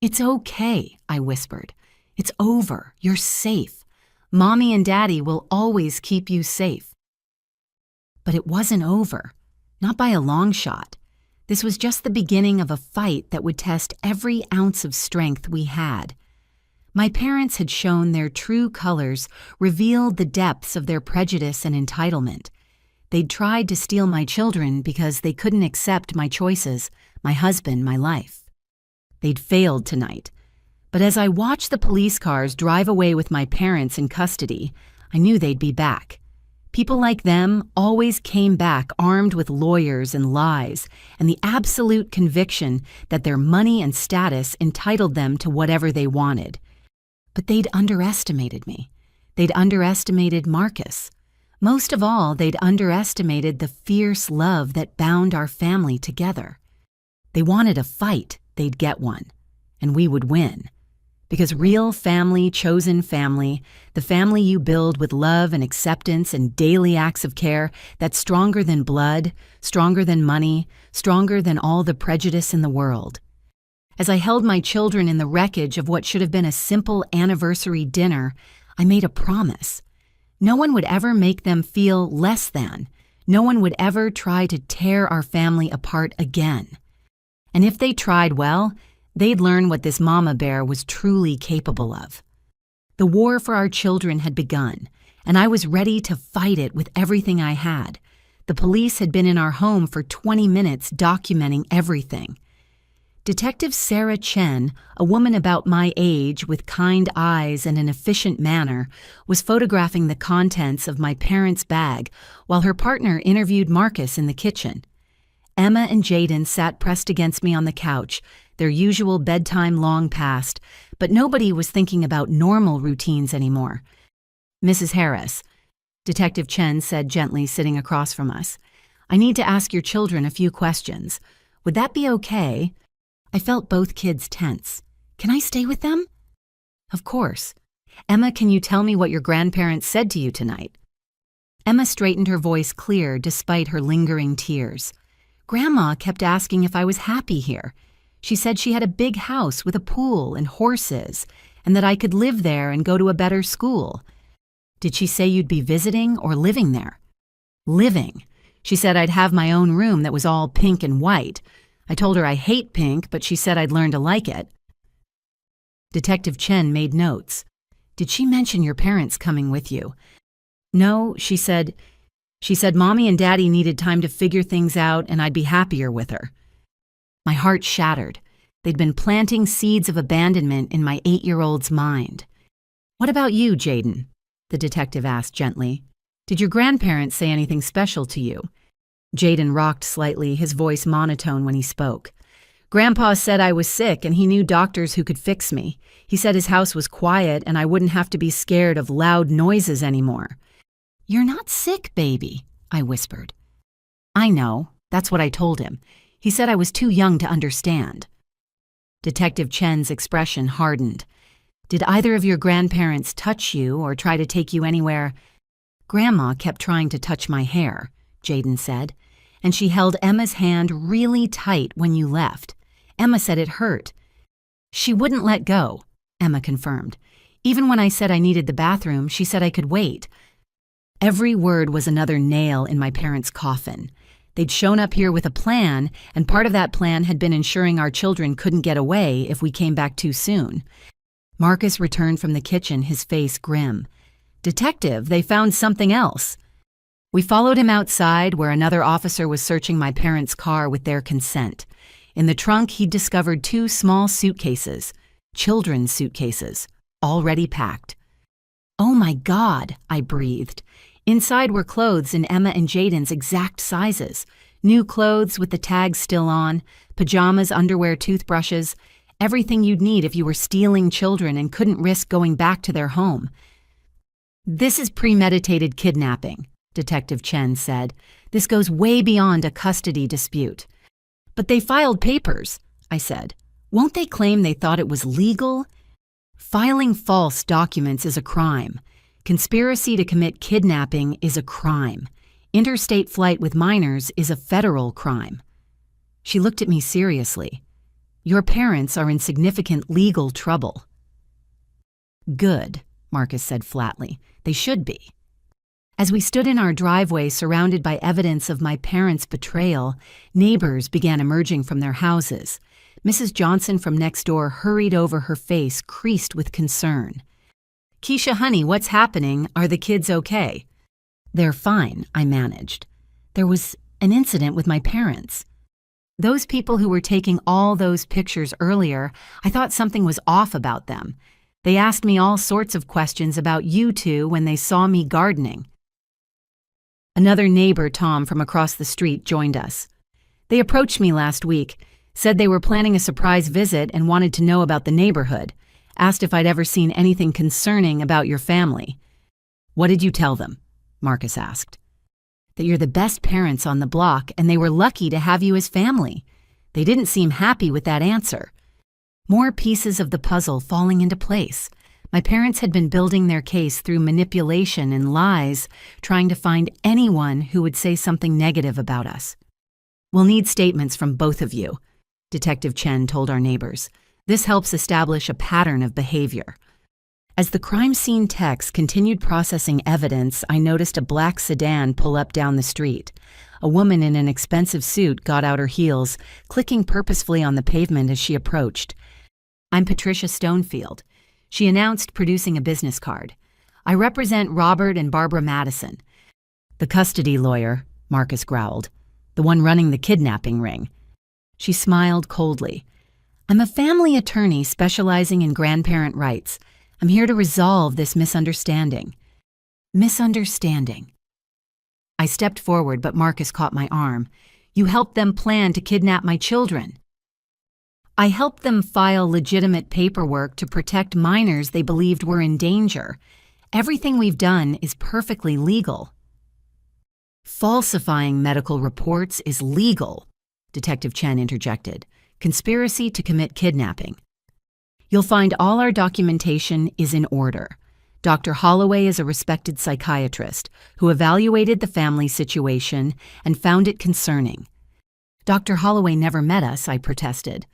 "It's okay," I whispered. "It's over. You're safe. Mommy and Daddy will always keep you safe." But it wasn't over. Not by a long shot. This was just the beginning of a fight that would test every ounce of strength we had. My parents had shown their true colors, revealed the depths of their prejudice and entitlement. They'd tried to steal my children because they couldn't accept my choices, my husband, my life. They'd failed tonight. But as I watched the police cars drive away with my parents in custody, I knew they'd be back. People like them always came back armed with lawyers and lies and the absolute conviction that their money and status entitled them to whatever they wanted. But they'd underestimated me. They'd underestimated Marcus. Most of all, they'd underestimated the fierce love that bound our family together. They wanted a fight, they'd get one, and we would win. Because real family, chosen family, the family you build with love and acceptance and daily acts of care, that's stronger than blood, stronger than money, stronger than all the prejudice in the world. As I held my children in the wreckage of what should have been a simple anniversary dinner, I made a promise. No one would ever make them feel less than. No one would ever try to tear our family apart again. And if they tried, well, they'd learn what this mama bear was truly capable of. The war for our children had begun, and I was ready to fight it with everything I had. The police had been in our home for 20 minutes documenting everything. Detective Sarah Chen, a woman about my age with kind eyes and an efficient manner, was photographing the contents of my parents' bag while her partner interviewed Marcus in the kitchen. Emma and Jaden sat pressed against me on the couch, their usual bedtime long past, but nobody was thinking about normal routines anymore. "Mrs. Harris," Detective Chen said gently, sitting across from us, "I need to ask your children a few questions. Would that be okay?" I felt both kids tense. "Can I stay with them?" "Of course. Emma, can you tell me what your grandparents said to you tonight?" Emma straightened her voice clear despite her lingering tears. "Grandma kept asking if I was happy here. She said she had a big house with a pool and horses, and that I could live there and go to a better school." "Did she say you'd be visiting or living there?" "Living. She said I'd have my own room that was all pink and white. I told her I hate pink, but she said I'd learn to like it." Detective Chen made notes. "Did she mention your parents coming with you?" "No, she said Mommy and Daddy needed time to figure things out and I'd be happier with her." My heart shattered. They'd been planting seeds of abandonment in my 8-year-old's mind. "What about you, Jaden?" the detective asked gently. "Did your grandparents say anything special to you?" Jaden rocked slightly, his voice monotone when he spoke. "Grandpa said I was sick and he knew doctors who could fix me. He said his house was quiet and I wouldn't have to be scared of loud noises anymore." "You're not sick, baby," I whispered. "I know. That's what I told him. He said I was too young to understand." Detective Chen's expression hardened. "Did either of your grandparents touch you or try to take you anywhere?" "Grandma kept trying to touch my hair," Jaden said, "and she held Emma's hand really tight when you left. Emma said it hurt." She wouldn't let go, Emma confirmed. Even when I said I needed the bathroom, she said I could wait. Every word was another nail in my parents' coffin. They'd shown up here with a plan, and part of that plan had been ensuring our children couldn't get away if we came back too soon. Marcus returned from the kitchen, his face grim. "Detective, they found something else." We followed him outside, where another officer was searching my parents' car with their consent. In the trunk, he'd discovered 2 small suitcases, children's suitcases, already packed. "Oh my God," I breathed. Inside were clothes in Emma and Jaden's exact sizes. New clothes with the tags still on, pajamas, underwear, toothbrushes, everything you'd need if you were stealing children and couldn't risk going back to their home. "This is premeditated kidnapping," Detective Chen said. "This goes way beyond a custody dispute." "But they filed papers," I said. "Won't they claim they thought it was legal?" "Filing false documents is a crime. Conspiracy to commit kidnapping is a crime. Interstate flight with minors is a federal crime." She looked at me seriously. "Your parents are in significant legal trouble." "Good," Marcus said flatly. "They should be." As we stood in our driveway surrounded by evidence of my parents' betrayal, neighbors began emerging from their houses. Mrs. Johnson from next door hurried over, her face creased with concern. "Keisha, honey, what's happening? Are the kids okay?" "They're fine," I managed. "There was an incident with my parents. Those people who were taking all those pictures earlier, I thought something was off about them. They asked me all sorts of questions about you two when they saw me gardening." Another neighbor, Tom, from across the street, joined us. "They approached me last week, said they were planning a surprise visit and wanted to know about the neighborhood. Asked if I'd ever seen anything concerning about your family." "What did you tell them?" Marcus asked. "That you're the best parents on the block and they were lucky to have you as family." They didn't seem happy with that answer. More pieces of the puzzle falling into place. My parents had been building their case through manipulation and lies, trying to find anyone who would say something negative about us. "We'll need statements from both of you," Detective Chen told our neighbors. "This helps establish a pattern of behavior." As the crime scene techs continued processing evidence, I noticed a black sedan pull up down the street. A woman in an expensive suit got out her heels, clicking purposefully on the pavement as she approached. "I'm Patricia Stonefield," she announced, producing a business card. "I represent Robert and Barbara Madison." "The custody lawyer," Marcus growled. "The one running the kidnapping ring." She smiled coldly. "I'm a family attorney specializing in grandparent rights. I'm here to resolve this misunderstanding." Misunderstanding. I stepped forward, but Marcus caught my arm. "You helped them plan to kidnap my children." "I helped them file legitimate paperwork to protect minors they believed were in danger. Everything we've done is perfectly legal." "Falsifying medical reports is legal," Detective Chen interjected. "Conspiracy to commit kidnapping. You'll find all our documentation is in order. Dr. Holloway is a respected psychiatrist who evaluated the family situation and found it concerning." "Dr. Holloway never met us," I protested.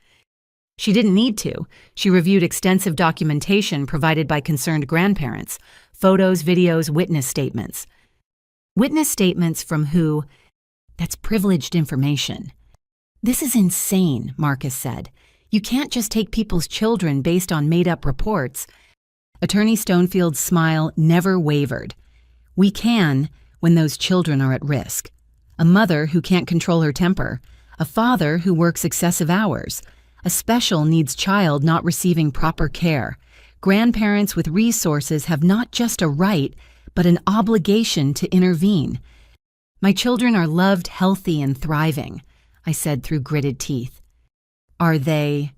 "She didn't need to. She reviewed extensive documentation provided by concerned grandparents, photos, videos, witness statements." "Witness statements from who?" "That's privileged information." "This is insane," Marcus said. "You can't just take people's children based on made-up reports." Attorney Stonefield's smile never wavered. "We can when those children are at risk. A mother who can't control her temper, a father who works excessive hours, a special needs child not receiving proper care. Grandparents with resources have not just a right, but an obligation to intervene. My children are loved, healthy, and thriving," I said through gritted teeth. "Are they?"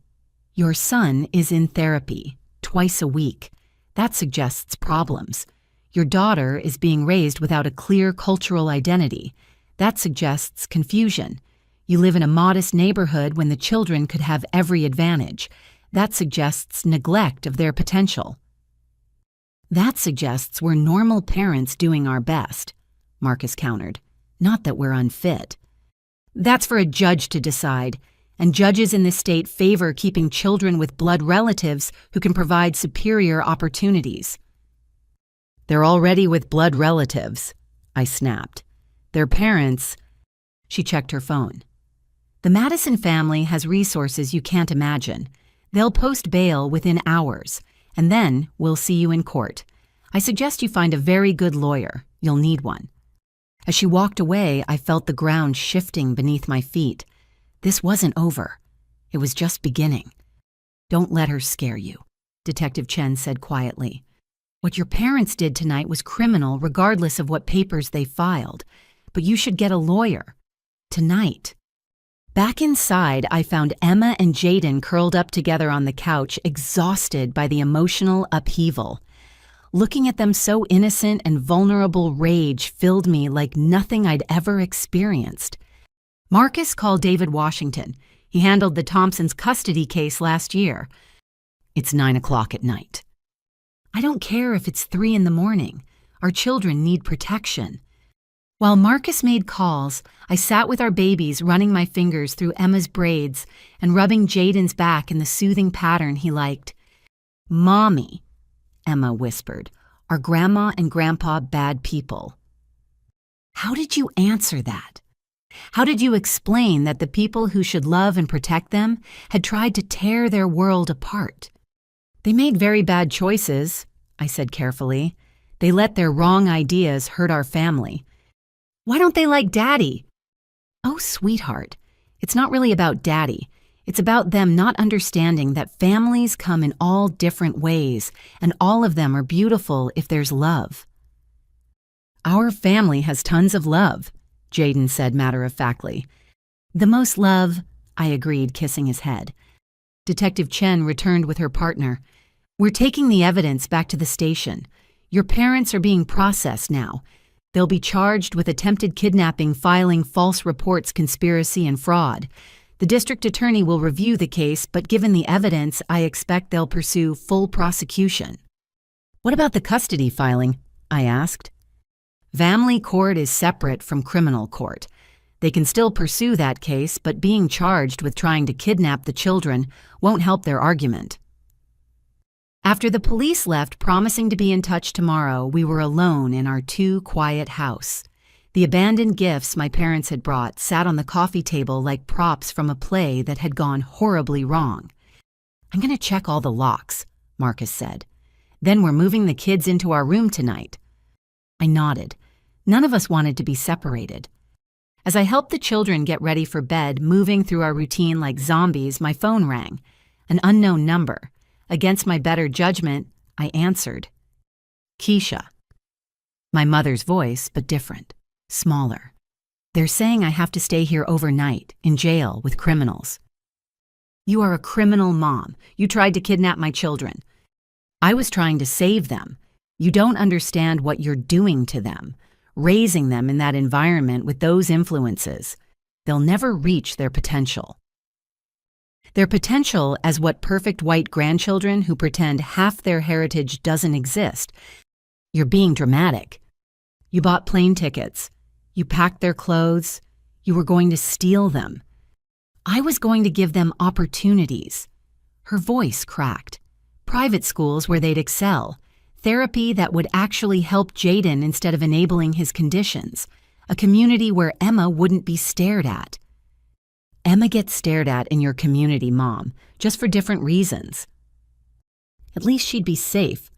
"Your son is in therapy, twice a week. That suggests problems. Your daughter is being raised without a clear cultural identity. That suggests confusion. You live in a modest neighborhood when the children could have every advantage. That suggests neglect of their potential." "That suggests we're normal parents doing our best," Marcus countered. "Not that we're unfit." "That's for a judge to decide. and judges in this state favor keeping children with blood relatives who can provide superior opportunities. They're already with blood relatives, I snapped. Their parents. She checked her phone. The Madison family has resources you can't imagine. They'll post bail within hours, and then we'll see you in court. I suggest you find a very good lawyer. You'll need one. As she walked away, I felt the ground shifting beneath my feet. This wasn't over. It was just beginning. Don't let her scare you, Detective Chen said quietly. What your parents did tonight was criminal regardless of what papers they filed, but you should get a lawyer. Tonight. Back inside, I found Emma and Jaden curled up together on the couch, exhausted by the emotional upheaval. Looking at them so innocent and vulnerable, rage filled me like nothing I'd ever experienced. Marcus called David Washington. He handled the Thompsons' custody case last year. It's 9 o'clock at night. I don't care if it's 3 in the morning. Our children need protection. While Marcus made calls, I sat with our babies, running my fingers through Emma's braids and rubbing Jaden's back in the soothing pattern he liked. "Mommy," Emma whispered, "are Grandma and Grandpa bad people?" How did you answer that? How did you explain that the people who should love and protect them had tried to tear their world apart? They made very bad choices, I said carefully. They let their wrong ideas hurt our family. Why don't they like Daddy? Oh, sweetheart, it's not really about Daddy. It's about them not understanding that families come in all different ways, and all of them are beautiful if there's love. Our family has tons of love, Jaden said matter-of-factly. The most love, I agreed, kissing his head. Detective Chen returned with her partner. We're taking the evidence back to the station. Your parents are being processed now. They'll be charged with attempted kidnapping, filing false reports, conspiracy, and fraud. The district attorney will review the case, but given the evidence, I expect they'll pursue full prosecution. What about the custody filing? I asked. Family court is separate from criminal court. They can still pursue that case, but being charged with trying to kidnap the children won't help their argument. After the police left, promising to be in touch tomorrow, we were alone in our quiet house. The abandoned gifts my parents had brought sat on the coffee table like props from a play that had gone horribly wrong. I'm going to check all the locks, Marcus said. Then we're moving the kids into our room tonight. I nodded. None of us wanted to be separated. As I helped the children get ready for bed, moving through our routine like zombies, my phone rang. An unknown number. Against my better judgment, I answered. Keisha. My mother's voice, but different. Smaller. They're saying I have to stay here overnight, in jail, with criminals. You are a criminal mom. You tried to kidnap my children. I was trying to save them. You don't understand what you're doing to them, raising them in that environment with those influences. They'll never reach their potential. Their potential as what perfect white grandchildren who pretend half their heritage doesn't exist. You're being dramatic. You bought plane tickets. You packed their clothes. You were going to steal them. I was going to give them opportunities. Her voice cracked. Private schools where they'd excel. Therapy that would actually help Jaden instead of enabling his conditions. A community where Emma wouldn't be stared at. Emma gets stared at in your community, Mom, just for different reasons. At least she'd be safe.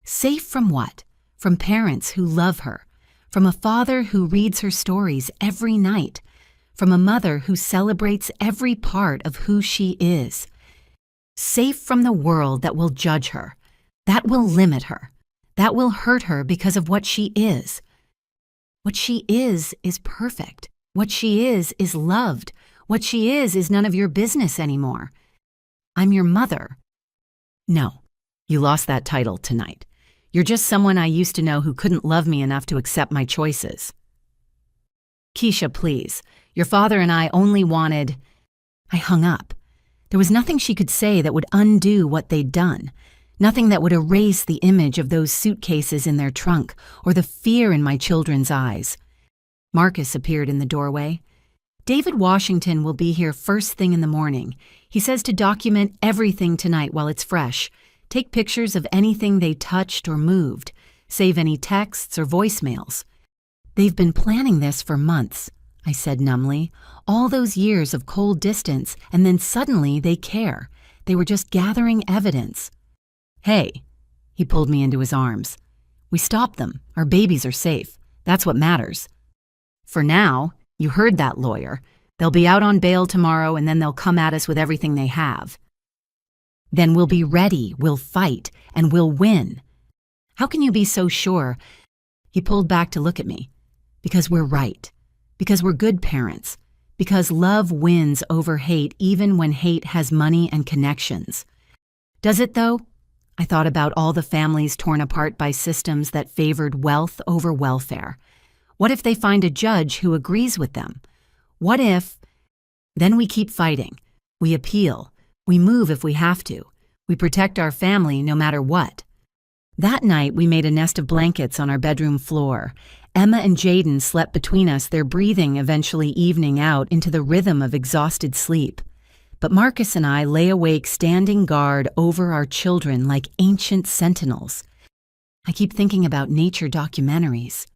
Safe from what? From parents who love her. From a father who reads her stories every night. From a mother who celebrates every part of who she is. Safe from the world that will judge her, that will limit her, that will hurt her because of what she is. What she is perfect. What she is loved. What she is none of your business anymore. I'm your mother. No, you lost that title tonight. You're just someone I used to know who couldn't love me enough to accept my choices. Keisha, please. Your father and I only wanted... I hung up. There was nothing she could say that would undo what they'd done. Nothing that would erase the image of those suitcases in their trunk or the fear in my children's eyes. Marcus appeared in the doorway. David Washington will be here first thing in the morning. He says to document everything tonight while it's fresh. Take pictures of anything they touched or moved. Save any texts or voicemails. They've been planning this for months, I said numbly. All those years of cold distance, and then suddenly they care. They were just gathering evidence. Hey, he pulled me into his arms. We stopped them. Our babies are safe. That's what matters. For now, you heard that lawyer. They'll be out on bail tomorrow, and then they'll come at us with everything they have. Then we'll be ready, we'll fight, and we'll win. How can you be so sure? He pulled back to look at me. Because we're right. Because we're good parents. Because love wins over hate even when hate has money and connections. Does it, though? I thought about all the families torn apart by systems that favored wealth over welfare. What if they find a judge who agrees with them? What if... Then we keep fighting. We appeal. We move if we have to. We protect our family no matter what. That night, we made a nest of blankets on our bedroom floor. Emma and Jaden slept between us, their breathing eventually evening out into the rhythm of exhausted sleep. But Marcus and I lay awake standing guard over our children like ancient sentinels. I keep thinking about nature documentaries.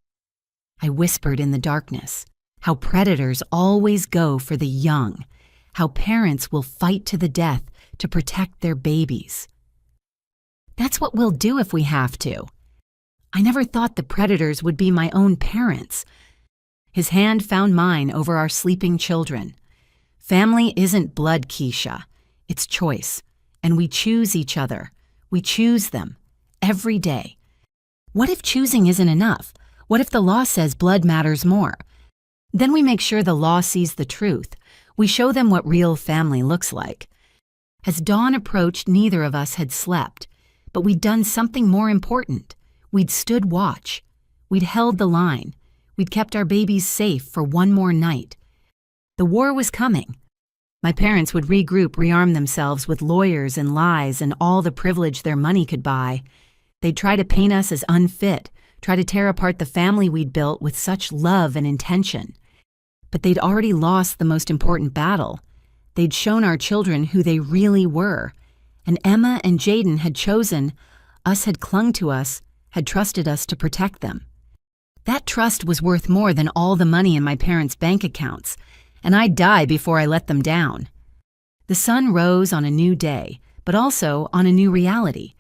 I whispered in the darkness, how predators always go for the young, how parents will fight to the death to protect their babies. That's what we'll do if we have to. I never thought the predators would be my own parents. His hand found mine over our sleeping children. Family isn't blood, Keisha. It's choice. And we choose each other. We choose them. Every day. What if choosing isn't enough? What if the law says blood matters more? Then we make sure the law sees the truth. We show them what real family looks like. As dawn approached, neither of us had slept. But we'd done something more important. We'd stood watch. We'd held the line. We'd kept our babies safe for one more night. The war was coming. My parents would regroup, rearm themselves with lawyers and lies and all the privilege their money could buy. They'd try to paint us as unfit, try to tear apart the family we'd built with such love and intention. But they'd already lost the most important battle. They'd shown our children who they really were. And Emma and Jaden had chosen, us had clung to us, had trusted us to protect them. That trust was worth more than all the money in my parents' bank accounts, and I'd die before I let them down. The sun rose on a new day, but also on a new reality.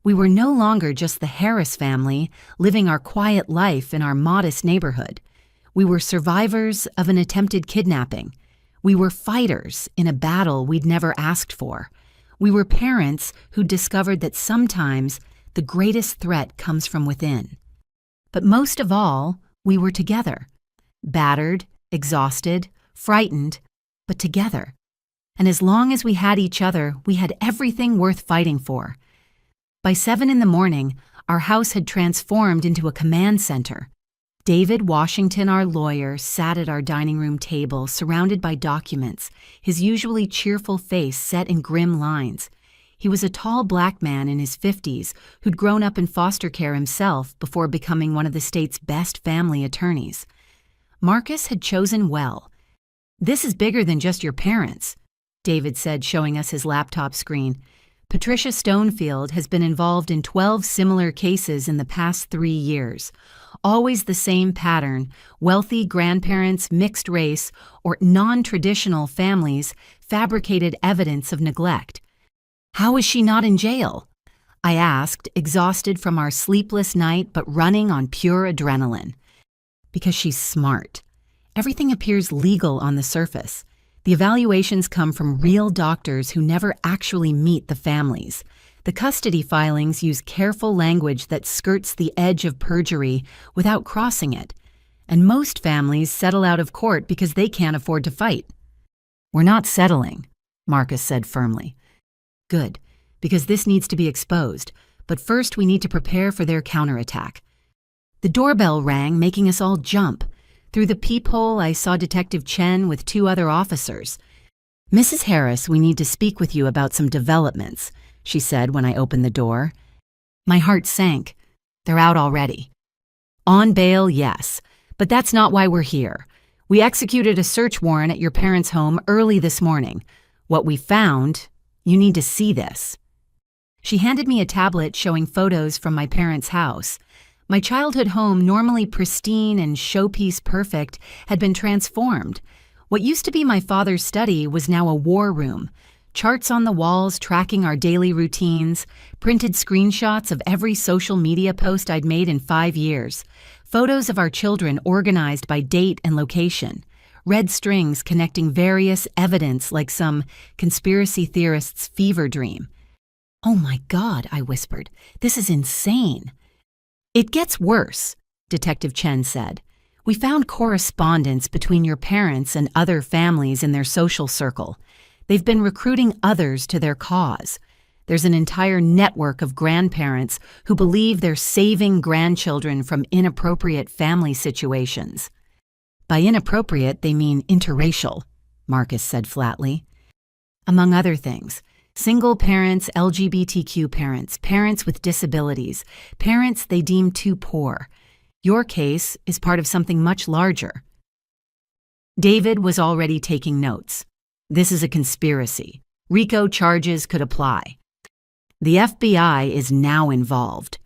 We were no longer just the Harris family living our quiet life in our modest neighborhood. We were survivors of an attempted kidnapping. We were fighters in a battle we'd never asked for. We were parents who discovered that sometimes the greatest threat comes from within. But most of all, we were together. Battered, exhausted, frightened, but together. And as long as we had each other, we had everything worth fighting for. By 7 a.m, our house had transformed into a command center. David Washington, our lawyer, sat at our dining room table, surrounded by documents, his usually cheerful face set in grim lines. He was a tall black man in his 50s who'd grown up in foster care himself before becoming one of the state's best family attorneys. Marcus had chosen well. "This is bigger than just your parents," David said, showing us his laptop screen. "Patricia Stonefield has been involved in 12 similar cases in the past 3 years. Always the same pattern: wealthy grandparents, mixed race, or non-traditional families fabricated evidence of neglect." "How is she not in jail?" I asked, exhausted from our sleepless night but running on pure adrenaline. "Because she's smart. Everything appears legal on the surface. The evaluations come from real doctors who never actually meet the families. The custody filings use careful language that skirts the edge of perjury without crossing it. And most families settle out of court because they can't afford to fight." "We're not settling," Marcus said firmly. "Good, because this needs to be exposed. But first we need to prepare for their counterattack." The doorbell rang, making us all jump. Through the peephole, I saw Detective Chen with 2 other officers. "Mrs. Harris, we need to speak with you about some developments," she said when I opened the door. My heart sank. They're out already. "On bail, yes, but that's not why we're here. We executed a search warrant at your parents' home early this morning. What we found, you need to see this." She handed me a tablet showing photos from my parents' house. My childhood home, normally pristine and showpiece perfect, had been transformed. What used to be my father's study was now a war room. Charts on the walls tracking our daily routines, printed screenshots of every social media post I'd made in 5 years, photos of our children organized by date and location, red strings connecting various evidence like some conspiracy theorist's fever dream. "Oh my God," I whispered, "this is insane." "It gets worse," Detective Chen said. "We found correspondence between your parents and other families in their social circle. They've been recruiting others to their cause. There's an entire network of grandparents who believe they're saving grandchildren from inappropriate family situations." "By inappropriate, they mean interracial," Marcus said flatly. "Among other things, single parents, LGBTQ parents, parents with disabilities, parents they deem too poor. Your case is part of something much larger." David was already taking notes. "This is a conspiracy. RICO charges could apply. The FBI is now involved."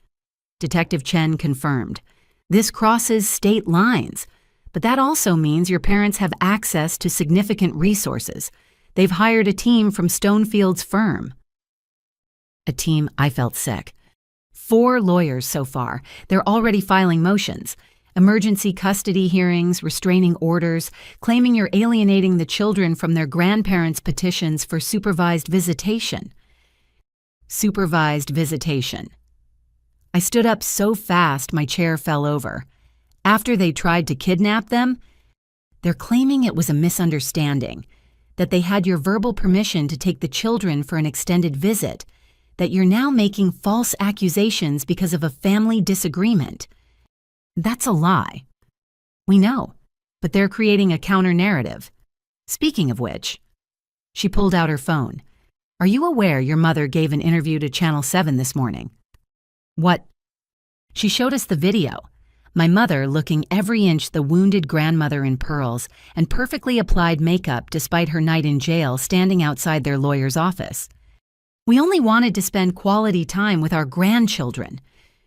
Detective Chen confirmed. "This crosses state lines, but that also means your parents have access to significant resources. They've hired a team from Stonefield's firm." A team. I felt sick. 4 lawyers so far. They're already filing motions. Emergency custody hearings, restraining orders, claiming you're alienating the children from their grandparents' petitions for supervised visitation. Supervised visitation. I stood up so fast my chair fell over. After they tried to kidnap them, they're claiming it was a misunderstanding, that they had your verbal permission to take the children for an extended visit, that you're now making false accusations because of a family disagreement. That's a lie. We know, but they're creating a counter-narrative. Speaking of which, she pulled out her phone. "Are you aware your mother gave an interview to Channel 7 this morning?" "What?" She showed us the video. My mother looking every inch the wounded grandmother in pearls and perfectly applied makeup despite her night in jail standing outside their lawyer's office. "We only wanted to spend quality time with our grandchildren,"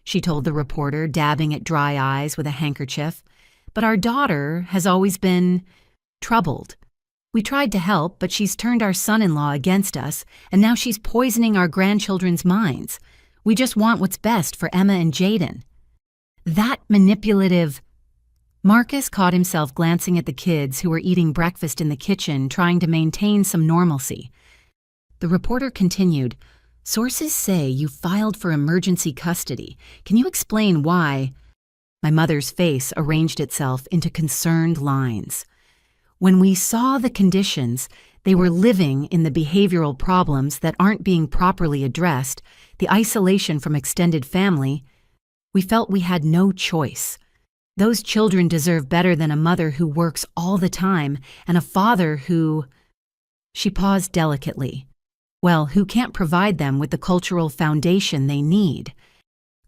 she told the reporter, dabbing at dry eyes with a handkerchief. "But our daughter has always been troubled. We tried to help, but she's turned our son-in-law against us, and now she's poisoning our grandchildren's minds. We just want what's best for Emma and Jaden." That manipulative. Marcus caught himself glancing at the kids who were eating breakfast in the kitchen, trying to maintain some normalcy. The reporter continued, "Sources say you filed for emergency custody. Can you explain why?" My mother's face arranged itself into concerned lines. "When we saw the conditions, they were living in the behavioral problems that aren't being properly addressed, the isolation from extended family, we felt we had no choice. Those children deserve better than a mother who works all the time and a father who..." She paused delicately. "Well, who can't provide them with the cultural foundation they need."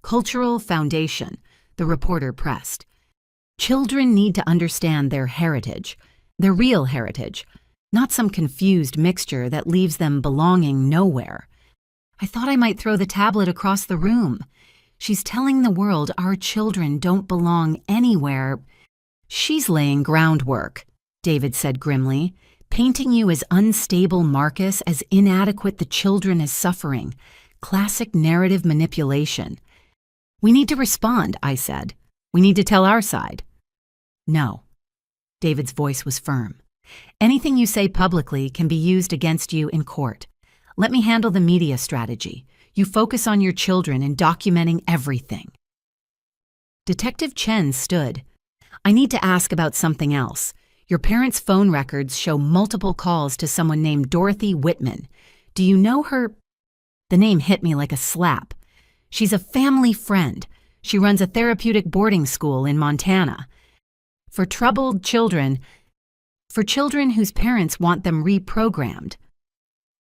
"Cultural foundation," the reporter pressed. "Children need to understand their heritage, their real heritage, not some confused mixture that leaves them belonging nowhere." I thought I might throw the tablet across the room. She's telling the world our children don't belong anywhere. "She's laying groundwork," David said grimly, "painting you as unstable Marcus, as inadequate the children as suffering. Classic narrative manipulation." "We need to respond," I said. "We need to tell our side." "No." David's voice was firm. "Anything you say publicly can be used against you in court. Let me handle the media strategy. You focus on your children and documenting everything." Detective Chen stood. "I need to ask about something else. Your parents' phone records show multiple calls to someone named Dorothy Whitman. Do you know her?" The name hit me like a slap. "She's a family friend. She runs a therapeutic boarding school in Montana. For troubled children, for children whose parents want them reprogrammed."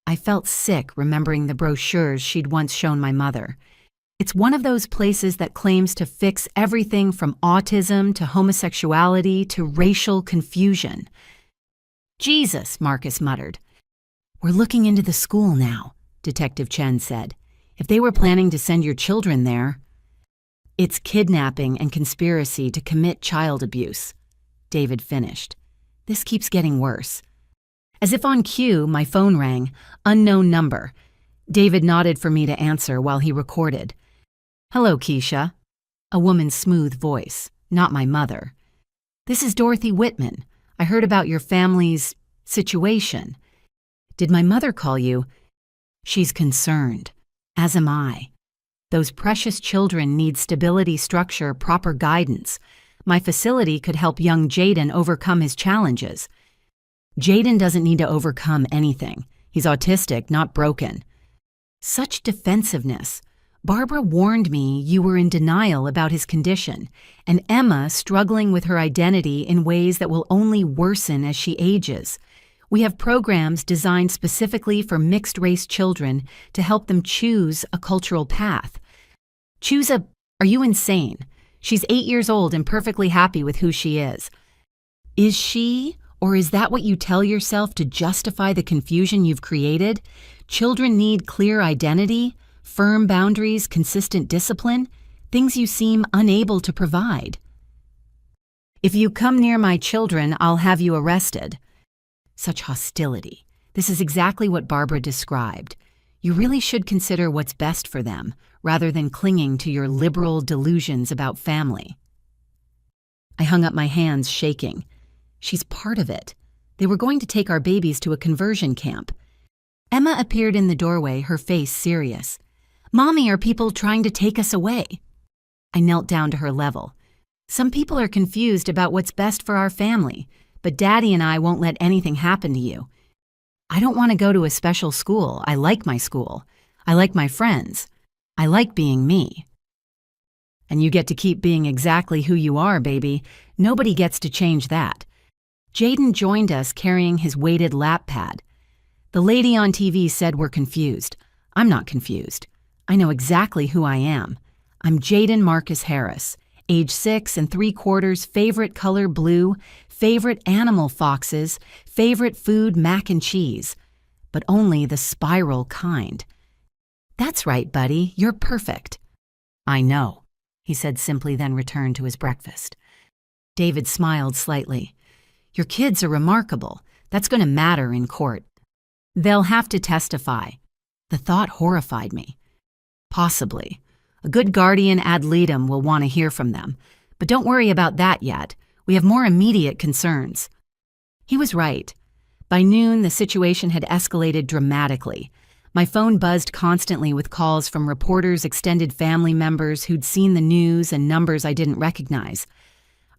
I felt sick remembering the brochures she'd once shown my mother. It's one of those places that claims to fix everything from autism to homosexuality to racial confusion. Jesus, Marcus muttered. We're looking into the school now, Detective Chen said. If they were planning to send your children there, it's kidnapping and conspiracy to commit child abuse, David finished. This keeps getting worse. As if on cue, my phone rang. Unknown number. David nodded for me to answer while he recorded. Hello, Keisha. A woman's smooth voice, not my mother. This is Dorothy Whitman. I heard about your family's situation. Did my mother call you? She's concerned, as am I. Those precious children need stability, structure, proper guidance. My facility could help young Jaden overcome his challenges. Jaden doesn't need to overcome anything. He's autistic, not broken. Such defensiveness. Barbara warned me you were in denial about his condition, and Emma struggling with her identity in ways that will only worsen as she ages. We have programs designed specifically for mixed-race children to help them choose a cultural path. Are you insane? She's 8 years old and perfectly happy with who she is. Is she, or is that what you tell yourself to justify the confusion you've created? Children need clear identity, firm boundaries, consistent discipline, things you seem unable to provide. If you come near my children, I'll have you arrested. Such hostility. This is exactly what Barbara described. You really should consider what's best for them, rather than clinging to your liberal delusions about family. I hung up my hands, shaking. She's part of it. They were going to take our babies to a conversion camp. Emma appeared in the doorway, her face serious. Mommy, are people trying to take us away? I knelt down to her level. Some people are confused about what's best for our family, but Daddy and I won't let anything happen to you. I don't want to go to a special school. I like my school. I like my friends. I like being me. And you get to keep being exactly who you are, baby. Nobody gets to change that. Jaden joined us carrying his weighted lap pad. The lady on TV said we're confused. I'm not confused. I know exactly who I am. I'm Jaden Marcus Harris, age 6 3/4, favorite color blue, favorite animal foxes, favorite food mac and cheese, but only the spiral kind. That's right, buddy, you're perfect. I know, he said simply, then returned to his breakfast. David smiled slightly. Your kids are remarkable. That's going to matter in court. They'll have to testify. The thought horrified me. Possibly. A good guardian ad litem will want to hear from them. But don't worry about that yet. We have more immediate concerns. He was right. By noon, the situation had escalated dramatically. My phone buzzed constantly with calls from reporters, extended family members who'd seen the news, and numbers I didn't recognize.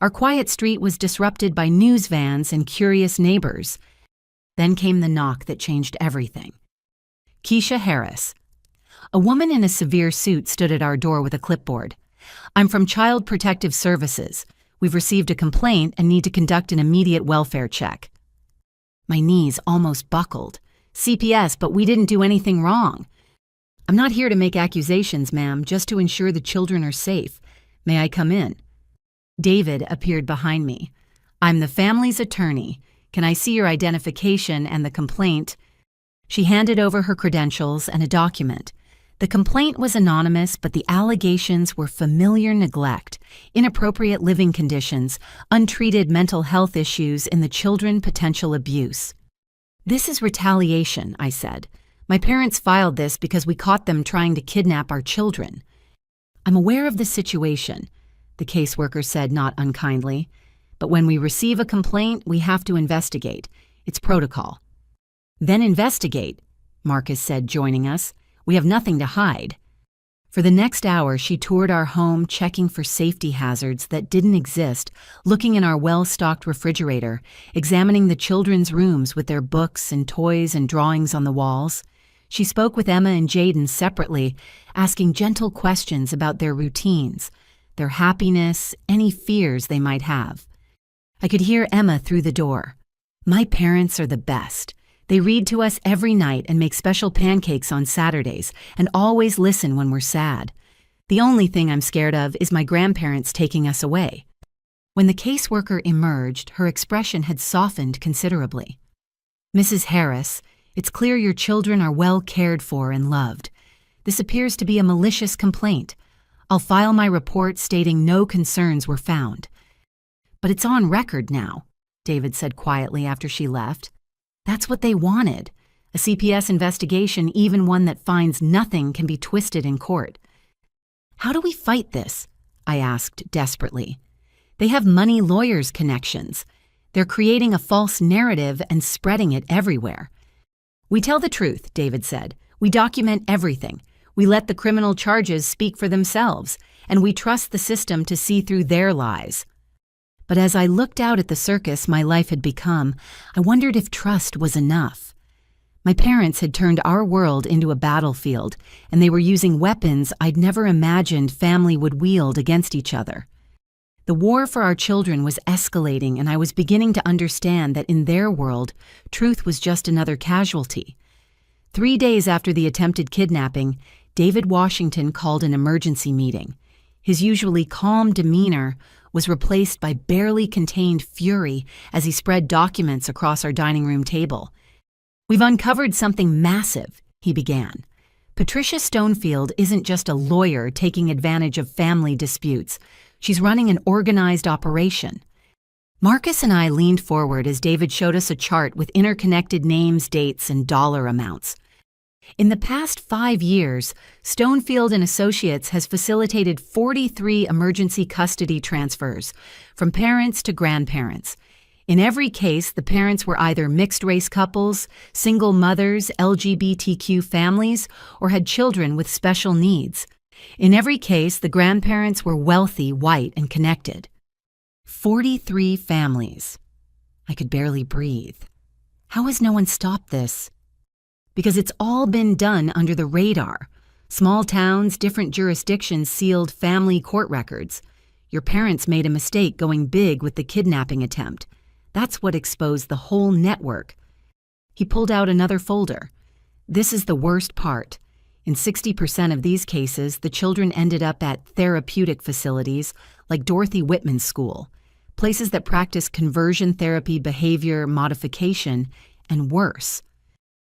Our quiet street was disrupted by news vans and curious neighbors. Then came the knock that changed everything. Keisha Harris. A woman in a severe suit stood at our door with a clipboard. I'm from Child Protective Services. We've received a complaint and need to conduct an immediate welfare check. My knees almost buckled. CPS, but we didn't do anything wrong. I'm not here to make accusations, ma'am, just to ensure the children are safe. May I come in? David appeared behind me. I'm the family's attorney. Can I see your identification and the complaint? She handed over her credentials and a document. The complaint was anonymous, but the allegations were familiar neglect, inappropriate living conditions, untreated mental health issues in the children, potential abuse. This is retaliation, I said. My parents filed this because we caught them trying to kidnap our children. I'm aware of the situation, the caseworker said not unkindly. But when we receive a complaint, we have to investigate. It's protocol. Then investigate, Marcus said, joining us. We have nothing to hide. For the next hour, she toured our home, checking for safety hazards that didn't exist, looking in our well-stocked refrigerator, examining the children's rooms with their books and toys and drawings on the walls. She spoke with Emma and Jaden separately, asking gentle questions about their routines, their happiness, any fears they might have. I could hear Emma through the door. My parents are the best. They read to us every night and make special pancakes on Saturdays and always listen when we're sad. The only thing I'm scared of is my grandparents taking us away." When the caseworker emerged, her expression had softened considerably. "Mrs. Harris, it's clear your children are well cared for and loved. This appears to be a malicious complaint. I'll file my report stating no concerns were found." "But it's on record now," David said quietly after she left. "That's what they wanted. A CPS investigation, even one that finds nothing, can be twisted in court." "How do we fight this?" I asked desperately. "They have money lawyers' connections. They're creating a false narrative and spreading it everywhere." "We tell the truth," David said. "We document everything. We let the criminal charges speak for themselves, and we trust the system to see through their lies." But as I looked out at the circus my life had become, I wondered if trust was enough. My parents had turned our world into a battlefield, and they were using weapons I'd never imagined family would wield against each other. The war for our children was escalating, and I was beginning to understand that in their world, truth was just another casualty. 3 days after the attempted kidnapping, David Washington called an emergency meeting. His usually calm demeanor was replaced by barely contained fury as he spread documents across our dining room table. "We've uncovered something massive," he began. "Patricia Stonefield isn't just a lawyer taking advantage of family disputes. She's running an organized operation." Marcus and I leaned forward as David showed us a chart with interconnected names, dates, and dollar amounts. In the past 5 years, Stonefield and Associates has facilitated 43 emergency custody transfers from parents to grandparents. In every case, the parents were either mixed-race couples, single mothers, LGBTQ families, or had children with special needs. In every case, the grandparents were wealthy, white, and connected. 43 families. I could barely breathe. How has no one stopped this? Because it's all been done under the radar. Small towns, different jurisdictions sealed family court records. Your parents made a mistake going big with the kidnapping attempt. That's what exposed the whole network. He pulled out another folder. This is the worst part. In 60% of these cases, the children ended up at therapeutic facilities like Dorothy Whitman's school, places that practice conversion therapy, behavior modification, and worse.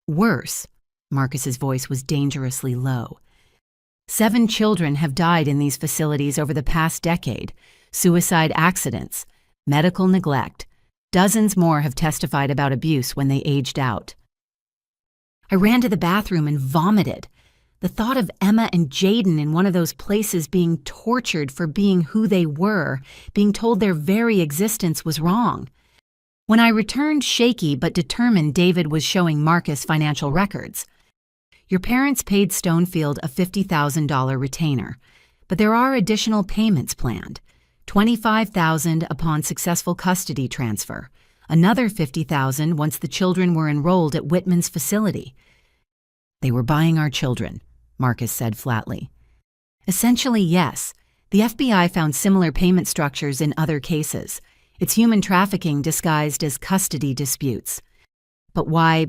Worse, Marcus's voice was dangerously low. 7 children have died in these facilities over the past decade. Suicide accidents, medical neglect. Dozens more have testified about abuse when they aged out. I ran to the bathroom and vomited. The thought of Emma and Jaden in one of those places being tortured for being who they were, being told their very existence was wrong. When I returned shaky but determined, David was showing Marcus financial records. "Your parents paid Stonefield a $50,000 retainer, but there are additional payments planned. $25,000 upon successful custody transfer, another $50,000 once the children were enrolled at Whitman's facility." "They were buying our children," Marcus said flatly. "Essentially, yes. The FBI found similar payment structures in other cases. It's human trafficking disguised as custody disputes." "But why?"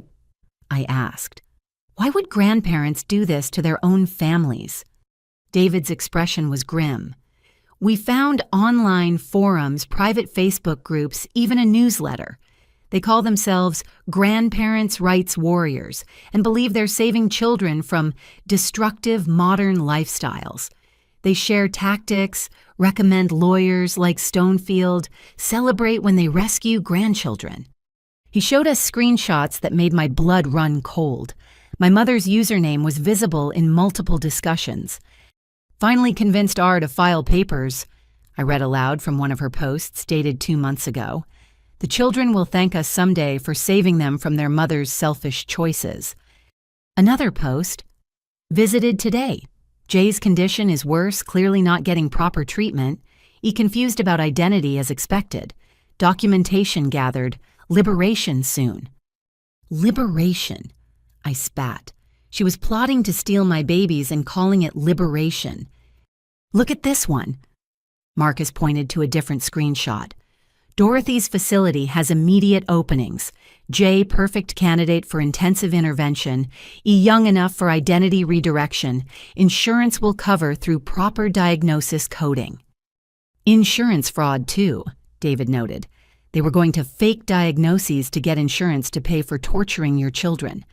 I asked. "Why would grandparents do this to their own families?" David's expression was grim. "We found online forums, private Facebook groups, even a newsletter. They call themselves Grandparents' Rights Warriors and believe they're saving children from destructive modern lifestyles. They share tactics, recommend lawyers like Stonefield, celebrate when they rescue grandchildren." He showed us screenshots that made my blood run cold. My mother's username was visible in multiple discussions. "Finally convinced R to file papers," I read aloud from one of her posts dated 2 months ago. "The children will thank us someday for saving them from their mother's selfish choices." Another post, "Visited today. Jay's condition is worse, clearly not getting proper treatment. He confused about identity as expected. Documentation gathered. Liberation soon." Liberation. I spat. She was plotting to steal my babies and calling it liberation. "Look at this one." Marcus pointed to a different screenshot. Dorothy's facility has immediate openings. J, perfect candidate for intensive intervention. E, young enough for identity redirection. Insurance will cover through proper diagnosis coding. Insurance fraud, too, David noted. They were going to fake diagnoses to get insurance to pay for torturing your children.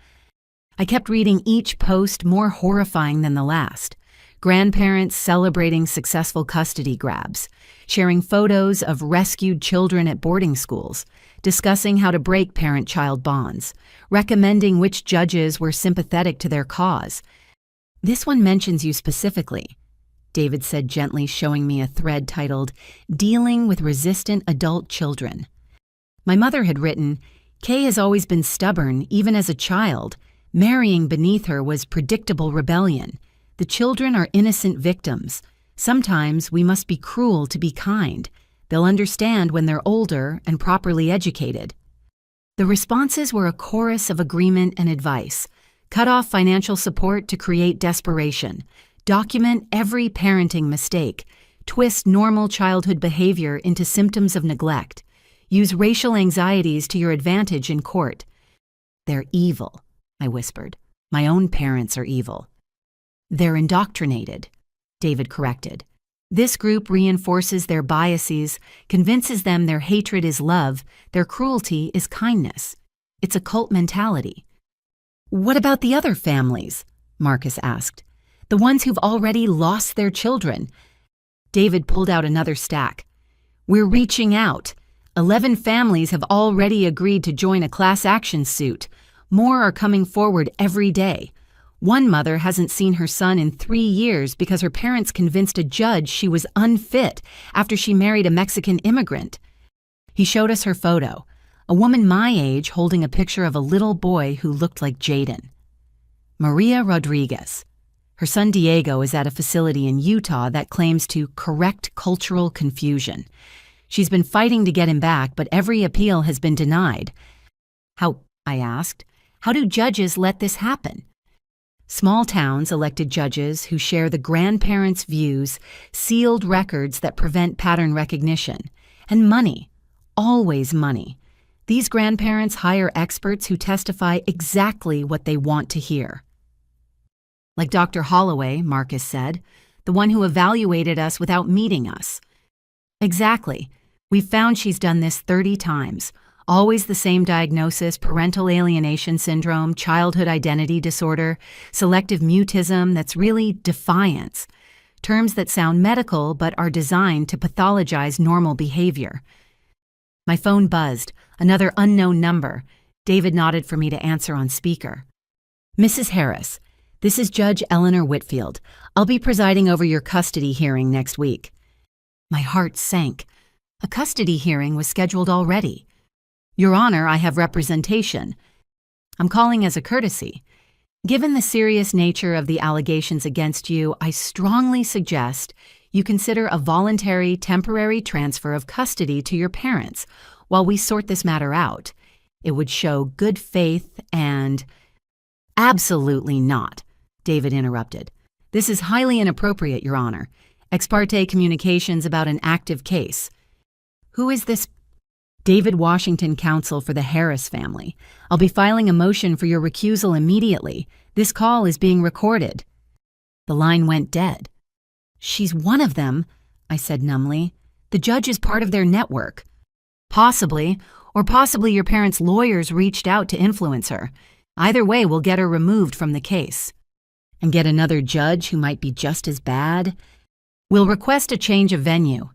I kept reading each post, more horrifying than the last. Grandparents celebrating successful custody grabs, sharing photos of rescued children at boarding schools, discussing how to break parent-child bonds, recommending which judges were sympathetic to their cause. "This one mentions you specifically," David said gently, showing me a thread titled, "Dealing with Resistant Adult Children." My mother had written, "Kay has always been stubborn, even as a child. Marrying beneath her was predictable rebellion. The children are innocent victims. Sometimes we must be cruel to be kind. They'll understand when they're older and properly educated." The responses were a chorus of agreement and advice. Cut off financial support to create desperation. Document every parenting mistake. Twist normal childhood behavior into symptoms of neglect. Use racial anxieties to your advantage in court. "They're evil," I whispered. "My own parents are evil." "They're indoctrinated," David corrected. "This group reinforces their biases, convinces them their hatred is love, their cruelty is kindness. It's a cult mentality." "What about the other families?" Marcus asked. "The ones who've already lost their children?" David pulled out another stack. "We're reaching out. 11 families have already agreed to join a class action suit. More are coming forward every day. One mother hasn't seen her son in 3 years because her parents convinced a judge she was unfit after she married a Mexican immigrant." He showed us her photo, a woman my age holding a picture of a little boy who looked like Jaden. "Maria Rodriguez. Her son Diego is at a facility in Utah that claims to correct cultural confusion. She's been fighting to get him back, but every appeal has been denied." "How," I asked, "how do judges let this happen?" "Small towns elected judges who share the grandparents' views, sealed records that prevent pattern recognition. And money. Always money. These grandparents hire experts who testify exactly what they want to hear." "Like Dr. Holloway," Marcus said, "the one who evaluated us without meeting us." "Exactly. We've found she's done this 30 times. Always the same diagnosis: parental alienation syndrome, childhood identity disorder, selective mutism that's really defiance. Terms that sound medical but are designed to pathologize normal behavior." My phone buzzed. Another unknown number. David nodded for me to answer on speaker. "Mrs. Harris, this is Judge Eleanor Whitfield. I'll be presiding over your custody hearing next week." My heart sank. A custody hearing was scheduled already. "Your Honor, I have representation. I'm calling as a courtesy. Given the serious nature of the allegations against you, I strongly suggest you consider a voluntary temporary transfer of custody to your parents while we sort this matter out. It would show good faith and—" "Absolutely not," David interrupted. "This is highly inappropriate, Your Honor. Ex parte communications about an active case." "Who is this?" "David Washington, counsel for the Harris family. I'll be filing a motion for your recusal immediately. This call is being recorded." The line went dead. "She's one of them," I said numbly. "The judge is part of their network." "Possibly, or possibly your parents' lawyers reached out to influence her. Either way, we'll get her removed from the case." "And get another judge who might be just as bad?" "We'll request a change of venue.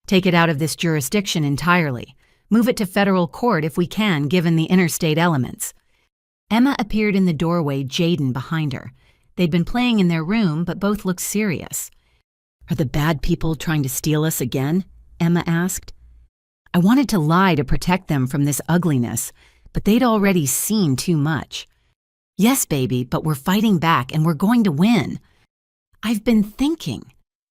Take it out of this jurisdiction entirely. Move it to federal court if we can, given the interstate elements." Emma appeared in the doorway, Jaden behind her. They'd been playing in their room, but both looked serious. "Are the bad people trying to steal us again?" Emma asked. I wanted to lie to protect them from this ugliness, but they'd already seen too much. "Yes, baby, but we're fighting back and we're going to win." "I've been thinking,"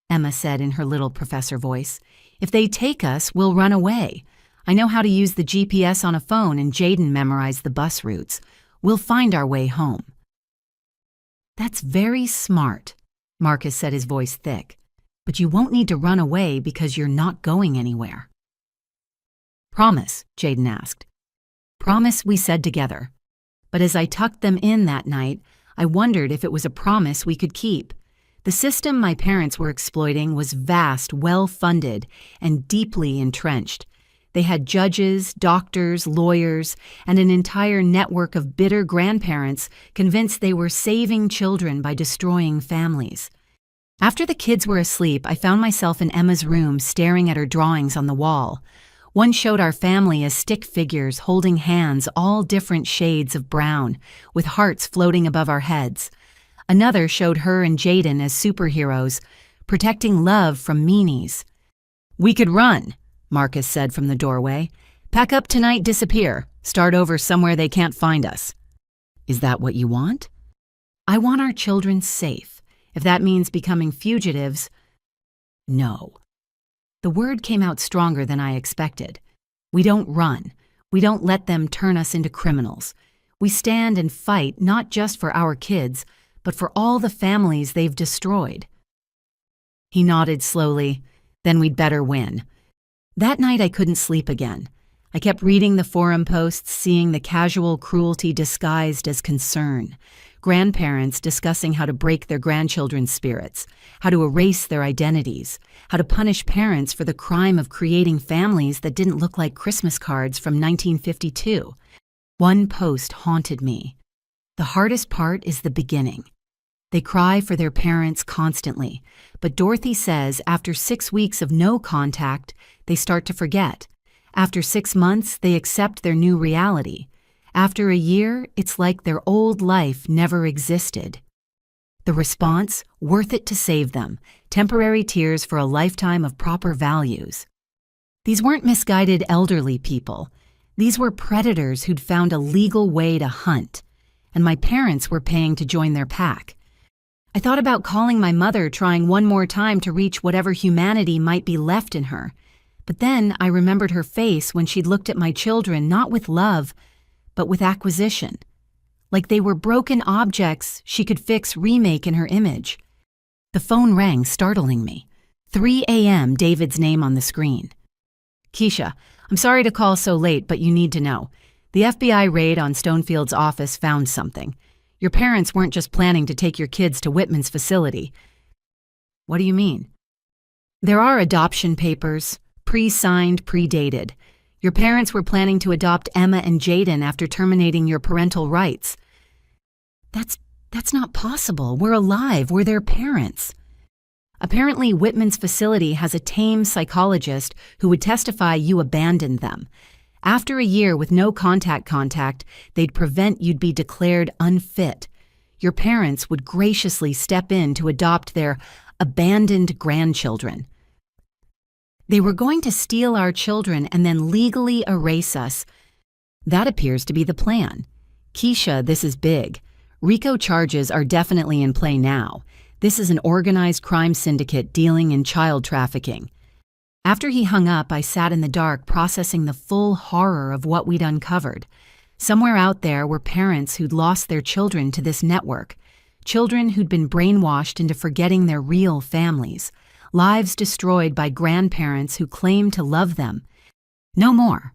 Emma said in her little professor voice. "If they take us, we'll run away. I know how to use the GPS on a phone, and Jaden memorized the bus routes. We'll find our way home." "That's very smart," Marcus said, his voice thick. "But you won't need to run away because you're not going anywhere." "Promise," Jaden asked. "Promise," we said together. But as I tucked them in that night, I wondered if it was a promise we could keep. The system my parents were exploiting was vast, well-funded, and deeply entrenched. They had judges, doctors, lawyers, and an entire network of bitter grandparents convinced they were saving children by destroying families. After the kids were asleep, I found myself in Emma's room staring at her drawings on the wall. One showed our family as stick figures holding hands, all different shades of brown, with hearts floating above our heads. Another showed her and Jaden as superheroes, protecting love from meanies. "We could run," Marcus said from the doorway. "Pack up tonight, disappear. Start over somewhere they can't find us." "Is that what you want?" "I want our children safe. If that means becoming fugitives, no." The word came out stronger than I expected. We don't run. We don't let them turn us into criminals. We stand and fight not just for our kids, but for all the families they've destroyed. He nodded slowly. "Then we'd better win." That night I couldn't sleep again. I kept reading the forum posts, seeing the casual cruelty disguised as concern. Grandparents discussing how to break their grandchildren's spirits, how to erase their identities, how to punish parents for the crime of creating families that didn't look like Christmas cards from 1952. One post haunted me. "The hardest part is the beginning. They cry for their parents constantly, but Dorothy says after 6 weeks of no contact, they start to forget. After 6 months, they accept their new reality. After a year, it's like their old life never existed." The response, "Worth it to save them. Temporary tears for a lifetime of proper values." These weren't misguided elderly people. These were predators who'd found a legal way to hunt, and my parents were paying to join their pack. I thought about calling my mother, trying one more time to reach whatever humanity might be left in her. But then I remembered her face when she'd looked at my children not with love, but with acquisition. Like they were broken objects she could fix, remake in her image. The phone rang, startling me. 3 a.m., David's name on the screen. "Keisha, I'm sorry to call so late, but you need to know. The FBI raid on Stonefield's office found something. Your parents weren't just planning to take your kids to Whitman's facility." "What do you mean?" "There are adoption papers, pre-signed, pre-dated. Your parents were planning to adopt Emma and Jaden after terminating your parental rights." That's not possible. We're alive. We're their parents." "Apparently, Whitman's facility has a tame psychologist who would testify you abandoned them. After a year with no contact, they'd prevent you'd be declared unfit. Your parents would graciously step in to adopt their abandoned grandchildren. They were going to steal our children and then legally erase us. That appears to be the plan. Keisha, this is big. RICO charges are definitely in play now. This is an organized crime syndicate dealing in child trafficking." After he hung up, I sat in the dark processing the full horror of what we'd uncovered. Somewhere out there were parents who'd lost their children to this network, children who'd been brainwashed into forgetting their real families, lives destroyed by grandparents who claimed to love them. No more.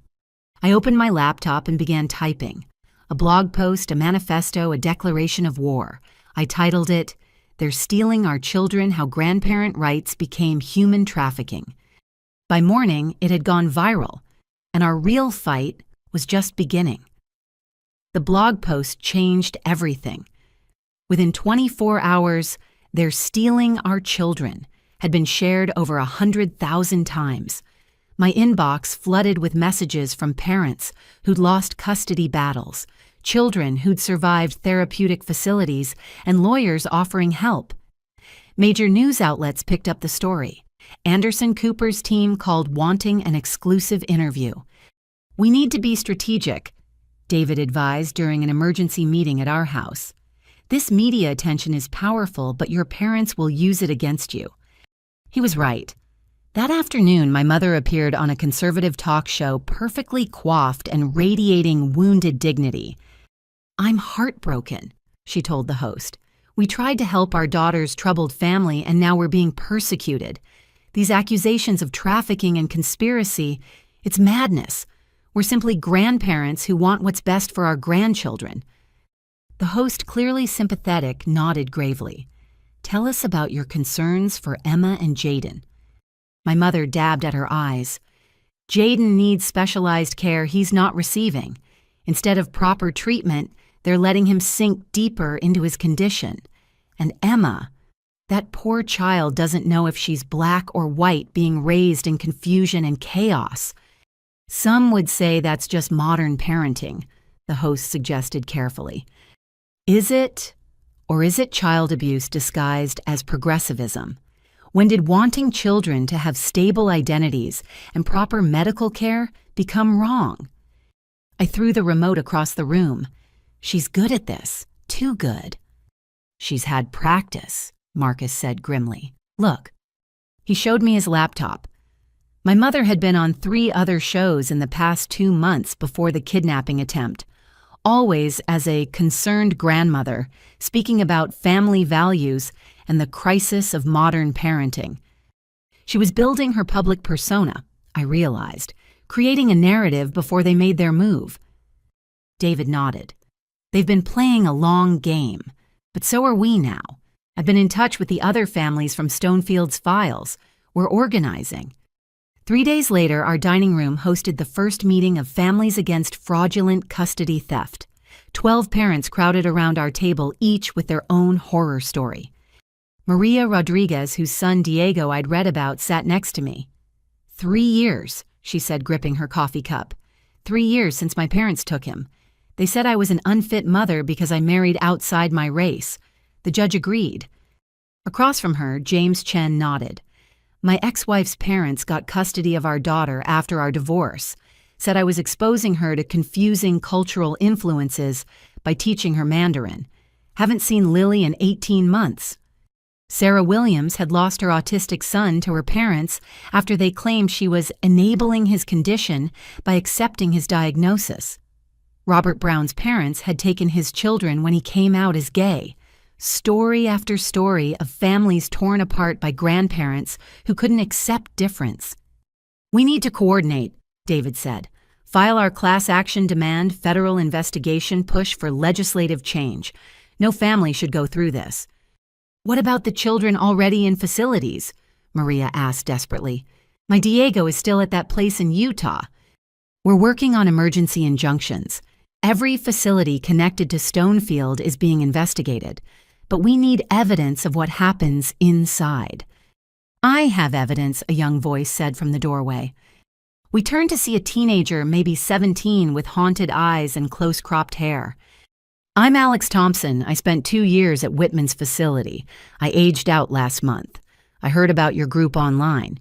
I opened my laptop and began typing. A blog post, a manifesto, a declaration of war. I titled it, "They're Stealing Our Children: How Grandparent Rights Became Human Trafficking." By morning, it had gone viral, and our real fight was just beginning. The blog post changed everything. Within 24 hours, "They're Stealing Our Children" had been shared over 100,000 times. My inbox flooded with messages from parents who'd lost custody battles, children who'd survived therapeutic facilities, and lawyers offering help. Major news outlets picked up the story. Anderson Cooper's team called wanting an exclusive interview. "We need to be strategic," David advised during an emergency meeting at our house. "This media attention is powerful, but your parents will use it against you." He was right. That afternoon, my mother appeared on a conservative talk show, perfectly coiffed and radiating wounded dignity. "I'm heartbroken," she told the host. "We tried to help our daughter's troubled family, and now we're being persecuted. These accusations of trafficking and conspiracy, It's madness. We're simply grandparents who want what's best for our grandchildren." The host, clearly sympathetic, nodded gravely. "Tell us about your concerns for Emma and Jaden." My mother dabbed at her eyes. "Jaden needs specialized care he's not receiving. Instead of proper treatment, they're letting him sink deeper into his condition. And Emma, that poor child doesn't know if she's black or white, being raised in confusion and chaos." "Some would say that's just modern parenting," the host suggested carefully. "Is it, or is it child abuse disguised as progressivism? When did wanting children to have stable identities and proper medical care become wrong?" I threw the remote across the room. "She's good at this, too good." "She's had practice," Marcus said grimly. "Look." He showed me his laptop. My mother had been on 3 other shows in the past 2 months before the kidnapping attempt, always as a concerned grandmother, speaking about family values and the crisis of modern parenting. She was building her public persona, I realized, creating a narrative before they made their move. David nodded. "They've been playing a long game, but so are we now. I've been in touch with the other families from Stonefield's files. We're organizing." 3 days later, our dining room hosted the first meeting of Families Against Fraudulent Custody Theft. 12 parents crowded around our table, each with their own horror story. Maria Rodriguez, whose son Diego I'd read about, sat next to me. 3 years, she said, gripping her coffee cup. 3 years since my parents took him. They said I was an unfit mother because I married outside my race. The judge agreed. Across from her, James Chen nodded. My ex-wife's parents got custody of our daughter after our divorce, said I was exposing her to confusing cultural influences by teaching her Mandarin. Haven't seen Lily in 18 months. Sarah Williams had lost her autistic son to her parents after they claimed she was enabling his condition by accepting his diagnosis. Robert Brown's parents had taken his children when he came out as gay. Story after story of families torn apart by grandparents who couldn't accept difference. "We need to coordinate," David said. "File our class action demand, federal investigation, push for legislative change. No family should go through this." "What about the children already in facilities?" Maria asked desperately. "My Diego is still at that place in Utah." "We're working on emergency injunctions. Every facility connected to Stonefield is being investigated, but we need evidence of what happens inside." "I have evidence," a young voice said from the doorway. We turned to see a teenager, maybe 17, with haunted eyes and close-cropped hair. "I'm Alex Thompson. I spent 2 years at Whitman's facility. I aged out last month. I heard about your group online."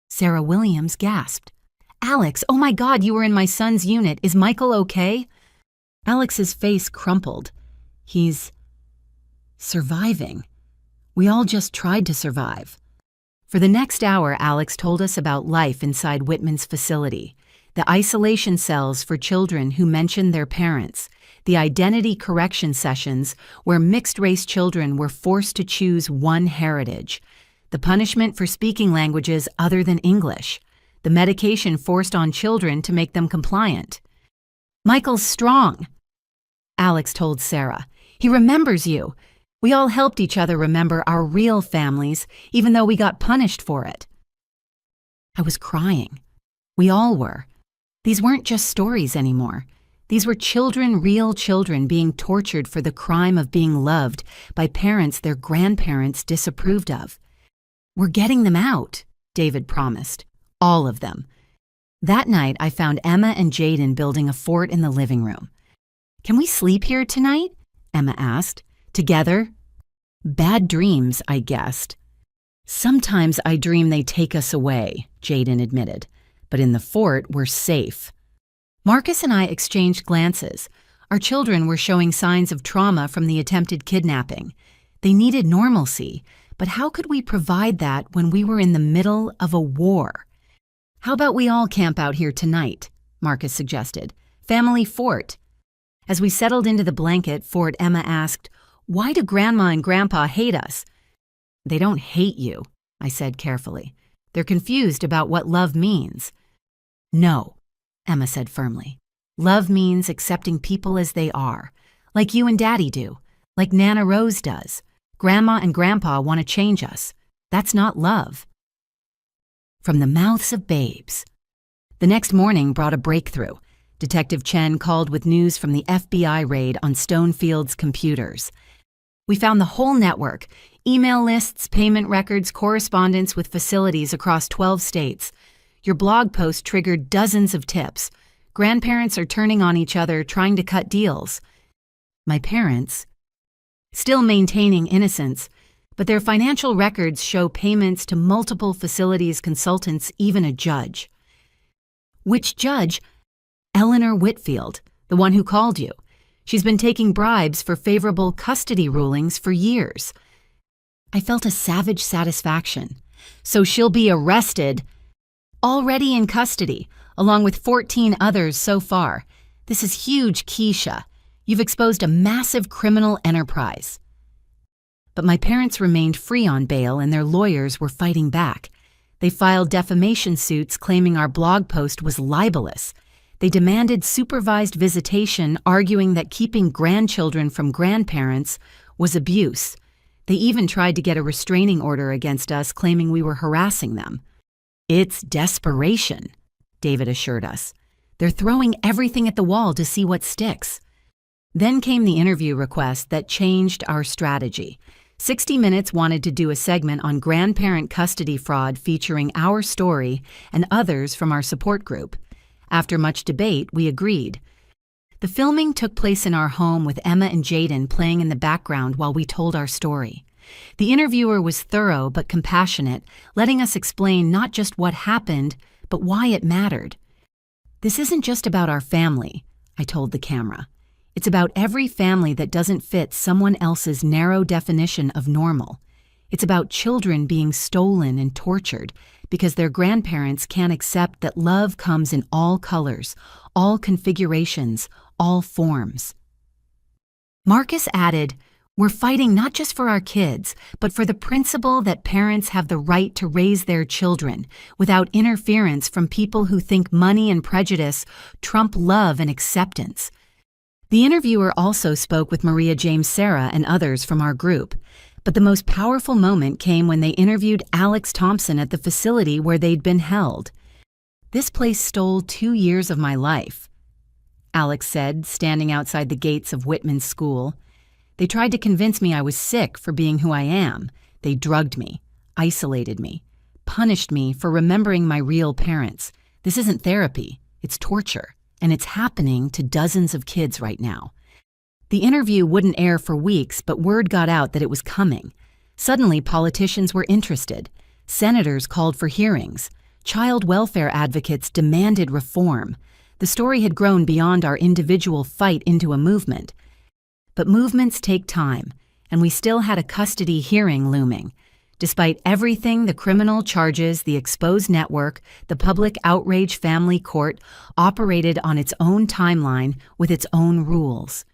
Sarah Williams gasped. "Alex, oh my God, you were in my son's unit. Is Michael okay?" Alex's face crumpled. "He's surviving. We all just tried to survive." For the next hour, Alex told us about life inside Whitman's facility, the isolation cells for children who mentioned their parents, the identity correction sessions where mixed-race children were forced to choose one heritage, the punishment for speaking languages other than English, the medication forced on children to make them compliant. "Michael's strong," Alex told Sarah. "He remembers you. We all helped each other remember our real families, even though we got punished for it." I was crying. We all were. These weren't just stories anymore. These were children, real children, being tortured for the crime of being loved by parents their grandparents disapproved of. "We're getting them out," David promised. All of them. That night, I found Emma and Jaden building a fort in the living room. "Can we sleep here tonight?" Emma asked. "Together?" "Bad dreams," I guessed. "Sometimes I dream they take us away," Jaden admitted. "But in the fort, we're safe." Marcus and I exchanged glances. Our children were showing signs of trauma from the attempted kidnapping. They needed normalcy, but how could we provide that when we were in the middle of a war? "How about we all camp out here tonight?" Marcus suggested. "Family fort." As we settled into the blanket fort, Emma asked, "Why do Grandma and Grandpa hate us?" "They don't hate you," I said carefully. "They're confused about what love means." No, Emma said firmly. Love means accepting people as they are, like you and Daddy do, like Nana Rose does. Grandma and Grandpa want to change us. That's not love. From the mouths of babes. The next morning brought a breakthrough. Detective Chen called with news from the FBI raid on Stonefield's computers. We found the whole network, email lists, payment records, correspondence with facilities across 12 states. Your blog post triggered dozens of tips. Grandparents are turning on each other, trying to cut deals. My parents, still maintaining innocence, but their financial records show payments to multiple facilities, consultants, even a judge. Which judge? Eleanor Whitfield, the one who called you. She's been taking bribes for favorable custody rulings for years. I felt a savage satisfaction. So she'll be arrested, already in custody, along with 14 others so far. This is huge, Keisha. You've exposed a massive criminal enterprise. But my parents remained free on bail and their lawyers were fighting back. They filed defamation suits claiming our blog post was libelous. They demanded supervised visitation, arguing that keeping grandchildren from grandparents was abuse. They even tried to get a restraining order against us, claiming we were harassing them. It's desperation, David assured us. They're throwing everything at the wall to see what sticks. Then came the interview request that changed our strategy. 60 Minutes wanted to do a segment on grandparent custody fraud featuring our story and others from our support group. After much debate, we agreed. The filming took place in our home with Emma and Jaden playing in the background while we told our story. The interviewer was thorough but compassionate, letting us explain not just what happened, but why it mattered. This isn't just about our family, I told the camera. It's about every family that doesn't fit someone else's narrow definition of normal. It's about children being stolen and tortured because their grandparents can't accept that love comes in all colors, all configurations, all forms. Marcus added, "We're fighting not just for our kids, but for the principle that parents have the right to raise their children without interference from people who think money and prejudice trump love and acceptance." The interviewer also spoke with Maria James Sarah and others from our group, but the most powerful moment came when they interviewed Alex Thompson at the facility where they'd been held. "This place stole 2 years of my life," Alex said, standing outside the gates of Whitman's school. "They tried to convince me I was sick for being who I am. They drugged me, isolated me, punished me for remembering my real parents. This isn't therapy, it's torture. And it's happening to dozens of kids right now." The interview wouldn't air for weeks, but word got out that it was coming. Suddenly, politicians were interested. Senators called for hearings. Child welfare advocates demanded reform. The story had grown beyond our individual fight into a movement. But movements take time, and we still had a custody hearing looming. Despite everything, the criminal charges, the exposed network, the public outrage family court operated on its own timeline with its own rules.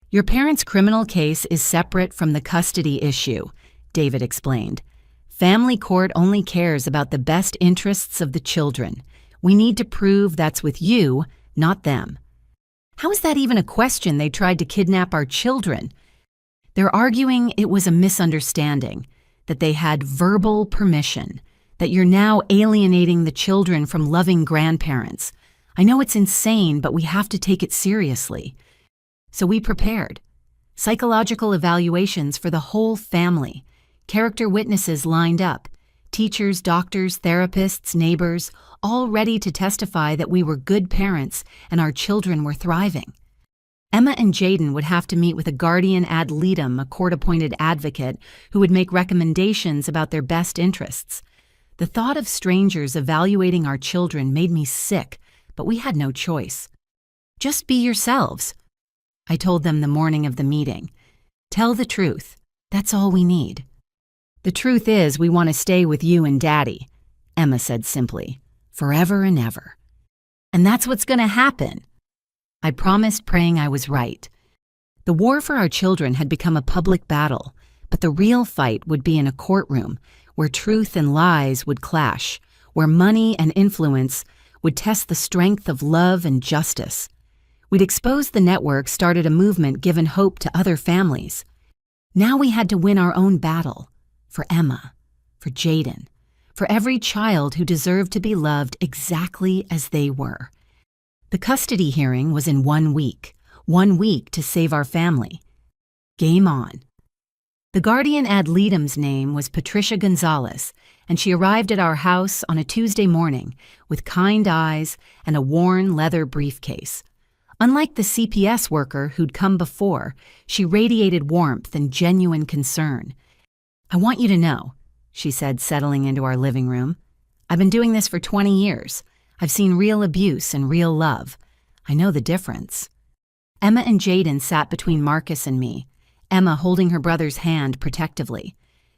"Your parents' criminal case is separate from the custody issue," David explained. "Family court only cares about the best interests of the children. We need to prove that's with you, not them." How is that even a question? They tried to kidnap our children. They're arguing it was a misunderstanding, that they had verbal permission, that you're now alienating the children from loving grandparents. I know it's insane, but we have to take it seriously. So we prepared. Psychological evaluations for the whole family. Character witnesses lined up. Teachers, doctors, therapists, neighbors, all ready to testify that we were good parents and our children were thriving. Emma and Jaden would have to meet with a guardian ad litem, a court-appointed advocate, who would make recommendations about their best interests. The thought of strangers evaluating our children made me sick, but we had no choice. "Just be yourselves," I told them the morning of the meeting. "Tell the truth. That's all we need." "The truth is we want to stay with you and Daddy," Emma said simply, "forever and ever. And that's what's going to happen." I promised, praying I was right. The war for our children had become a public battle, but the real fight would be in a courtroom where truth and lies would clash, where money and influence would test the strength of love and justice. We'd exposed the network, started a movement, given hope to other families. Now we had to win our own battle. For Emma, for Jaden, for every child who deserved to be loved exactly as they were. The custody hearing was in 1 week. 1 week to save our family. Game on. The guardian ad litem's name was Patricia Gonzalez, and she arrived at our house on a Tuesday morning with kind eyes and a worn leather briefcase. Unlike the CPS worker who'd come before, she radiated warmth and genuine concern. "I want you to know," she said, settling into our living room, "I've been doing this for 20 years. I've seen real abuse and real love. I know the difference." Emma and Jaden sat between Marcus and me, Emma holding her brother's hand protectively.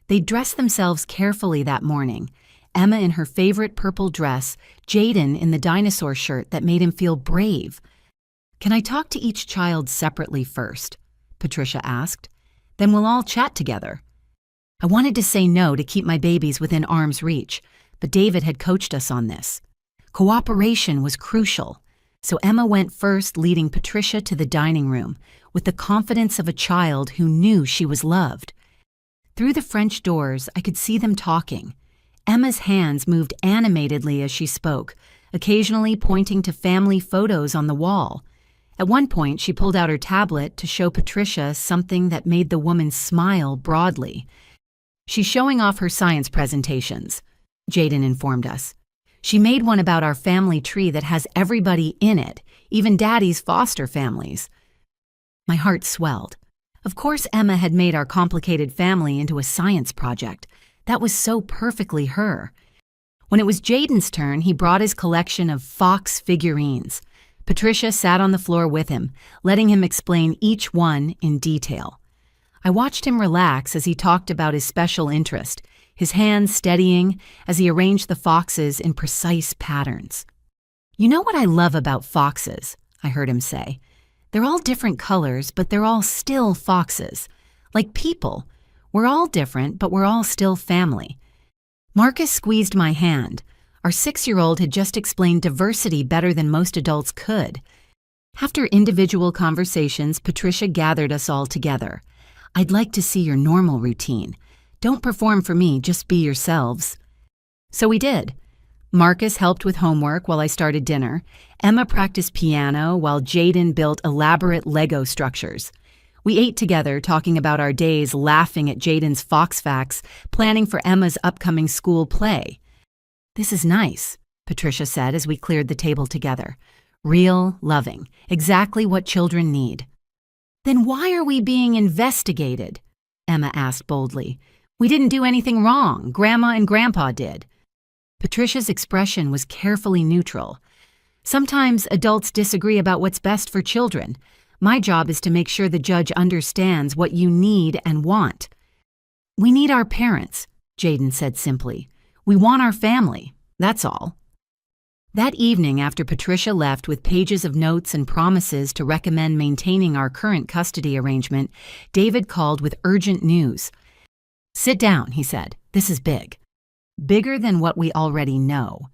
They dressed themselves carefully that morning, Emma in her favorite purple dress, Jaden in the dinosaur shirt that made him feel brave. "Can I talk to each child separately first?" Patricia asked. "Then we'll all chat together." I wanted to say no to keep my babies within arm's reach, but David had coached us on this. Cooperation was crucial, so Emma went first, leading Patricia to the dining room with the confidence of a child who knew she was loved. Through the French doors, I could see them talking. Emma's hands moved animatedly as she spoke, occasionally pointing to family photos on the wall. At one point, she pulled out her tablet to show Patricia something that made the woman smile broadly. "She's showing off her science presentations," Jaden informed us. "She made one about our family tree that has everybody in it, even Daddy's foster families." My heart swelled. Of course Emma had made our complicated family into a science project. That was so perfectly her. When it was Jaden's turn, he brought his collection of fox figurines. Patricia sat on the floor with him, letting him explain each one in detail. I watched him relax as he talked about his special interest, his hands steadying as he arranged the foxes in precise patterns. "You know what I love about foxes?" I heard him say. "They're all different colors, but they're all still foxes. Like people. We're all different, but we're all still family." Marcus squeezed my hand. Our 6-year-old had just explained diversity better than most adults could. After individual conversations, Patricia gathered us all together. "I'd like to see your normal routine. Don't perform for me, just be yourselves." So we did. Marcus helped with homework while I started dinner. Emma practiced piano while Jaden built elaborate Lego structures. We ate together, talking about our days, laughing at Jaden's fox facts, planning for Emma's upcoming school play. "This is nice," Patricia said as we cleared the table together. "Real, loving, exactly what children need." "Then why are we being investigated?" Emma asked boldly. "We didn't do anything wrong. Grandma and Grandpa did." Patricia's expression was carefully neutral. "Sometimes adults disagree about what's best for children. My job is to make sure the judge understands what you need and want." "We need our parents," Jaden said simply. "We want our family. That's all." That evening, after Patricia left with pages of notes and promises to recommend maintaining our current custody arrangement, David called with urgent news. "Sit down," he said. "This is big. Bigger than what we already know."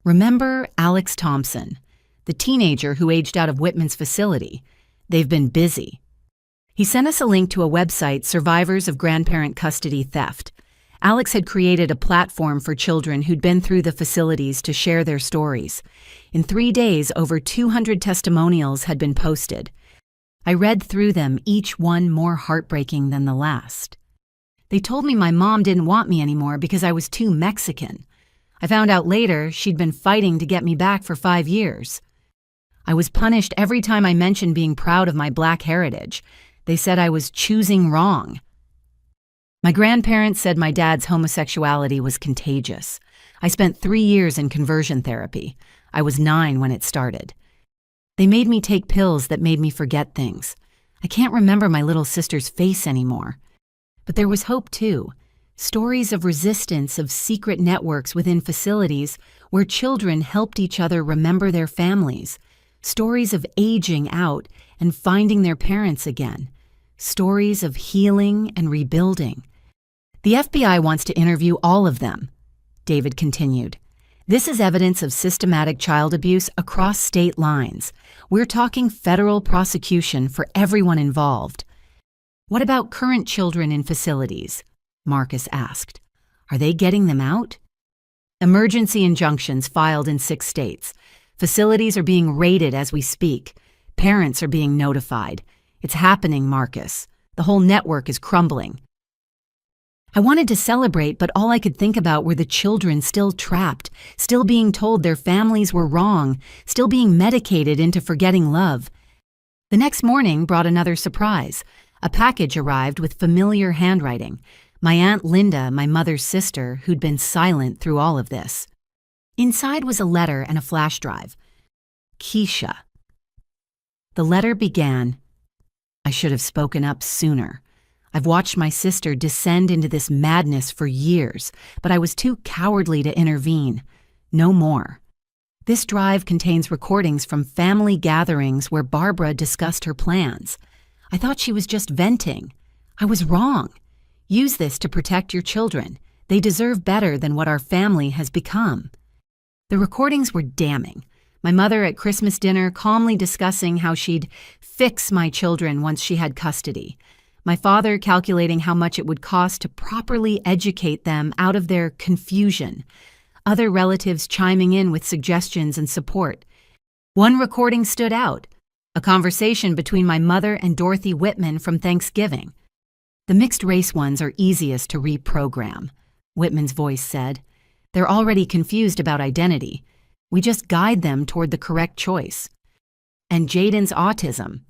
Remember Alex Thompson, the teenager who aged out of Whitman's facility? They've been busy. He sent us a link to a website, Survivors of Grandparent Custody Theft. Alex had created a platform for children who'd been through the facilities to share their stories. In 3 days, over 200 testimonials had been posted. I read through them, each one more heartbreaking than the last. They told me my mom didn't want me anymore because I was too Mexican. I found out later she'd been fighting to get me back for 5 years. I was punished every time I mentioned being proud of my Black heritage. They said I was choosing wrong. My grandparents said my dad's homosexuality was contagious. I spent 3 years in conversion therapy. I was 9 when it started. They made me take pills that made me forget things. I can't remember my little sister's face anymore. But there was hope too. Stories of resistance, of secret networks within facilities where children helped each other remember their families. Stories of aging out and finding their parents again. Stories of healing and rebuilding. "The FBI wants to interview all of them," David continued. This is evidence of systematic child abuse across state lines. We're talking federal prosecution for everyone involved. What about current children in facilities? Marcus asked. Are they getting them out? Emergency injunctions filed in 6 states. Facilities are being raided as we speak. Parents are being notified. It's happening, Marcus. The whole network is crumbling. I wanted to celebrate, but all I could think about were the children still trapped, still being told their families were wrong, still being medicated into forgetting love. The next morning brought another surprise. A package arrived with familiar handwriting. My Aunt Linda, my mother's sister, who'd been silent through all of this. Inside was a letter and a flash drive. Keisha. The letter began, I should have spoken up sooner. I've watched my sister descend into this madness for years, but I was too cowardly to intervene. No more. This drive contains recordings from family gatherings where Barbara discussed her plans. I thought she was just venting. I was wrong. Use this to protect your children. They deserve better than what our family has become. The recordings were damning. My mother at Christmas dinner calmly discussing how she'd fix my children once she had custody. My father calculating how much it would cost to properly educate them out of their confusion. Other relatives chiming in with suggestions and support. One recording stood out, a conversation between my mother and Dorothy Whitman from Thanksgiving. The mixed-race ones are easiest to reprogram, Whitman's voice said. They're already confused about identity. We just guide them toward the correct choice. And Jaden's autism.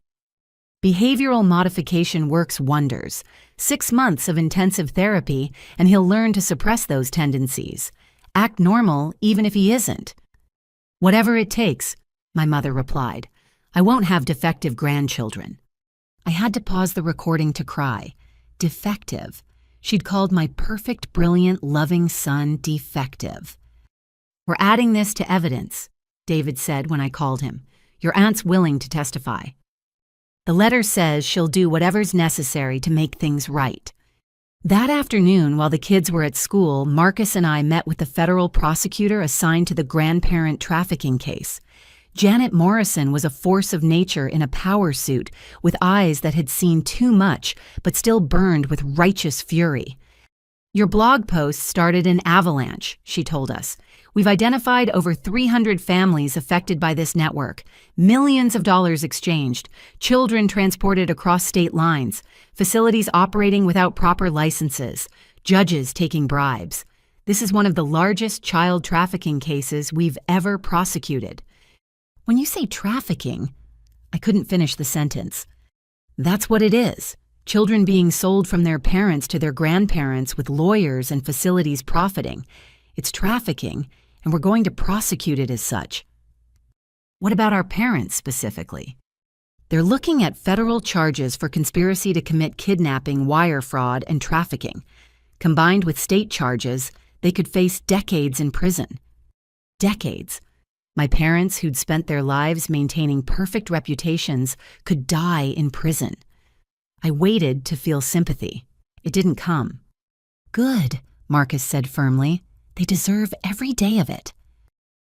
Behavioral modification works wonders. 6 months of intensive therapy, and he'll learn to suppress those tendencies. Act normal even if he isn't. Whatever it takes, my mother replied. I won't have defective grandchildren. I had to pause the recording to cry. Defective. She'd called my perfect, brilliant, loving son defective. We're adding this to evidence, David said when I called him. Your aunt's willing to testify. The letter says she'll do whatever's necessary to make things right. That afternoon, while the kids were at school, Marcus and I met with the federal prosecutor assigned to the grandparent trafficking case. Janet Morrison was a force of nature in a power suit with eyes that had seen too much but still burned with righteous fury. Your blog post started an avalanche, she told us. We've identified over 300 families affected by this network, millions of dollars exchanged, children transported across state lines, facilities operating without proper licenses, judges taking bribes. This is one of the largest child trafficking cases we've ever prosecuted. When you say trafficking, I couldn't finish the sentence. That's what it is. Children being sold from their parents to their grandparents with lawyers and facilities profiting. It's trafficking, and we're going to prosecute it as such. What about our parents specifically? They're looking at federal charges for conspiracy to commit kidnapping, wire fraud, and trafficking. Combined with state charges, they could face decades in prison. Decades. My parents, who'd spent their lives maintaining perfect reputations, could die in prison. I waited to feel sympathy. It didn't come. Good, Marcus said firmly. They deserve every day of it.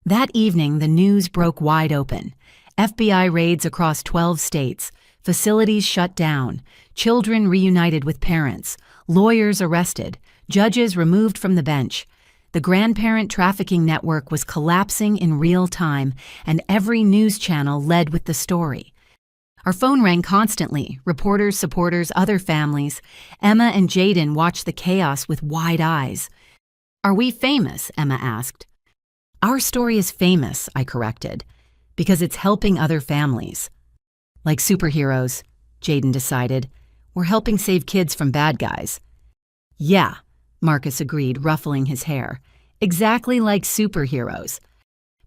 That evening, the news broke wide open. FBI raids across 12 states, facilities shut down, children reunited with parents, lawyers arrested, judges removed from the bench. The grandparent trafficking network was collapsing in real time, and every news channel led with the story. Our phone rang constantly, reporters, supporters, other families. Emma and Jaden watched the chaos with wide eyes. Are we famous? Emma asked. Our story is famous, I corrected, because it's helping other families. Like superheroes, Jaden decided. We're helping save kids from bad guys. Yeah, Marcus agreed, ruffling his hair. Exactly like superheroes.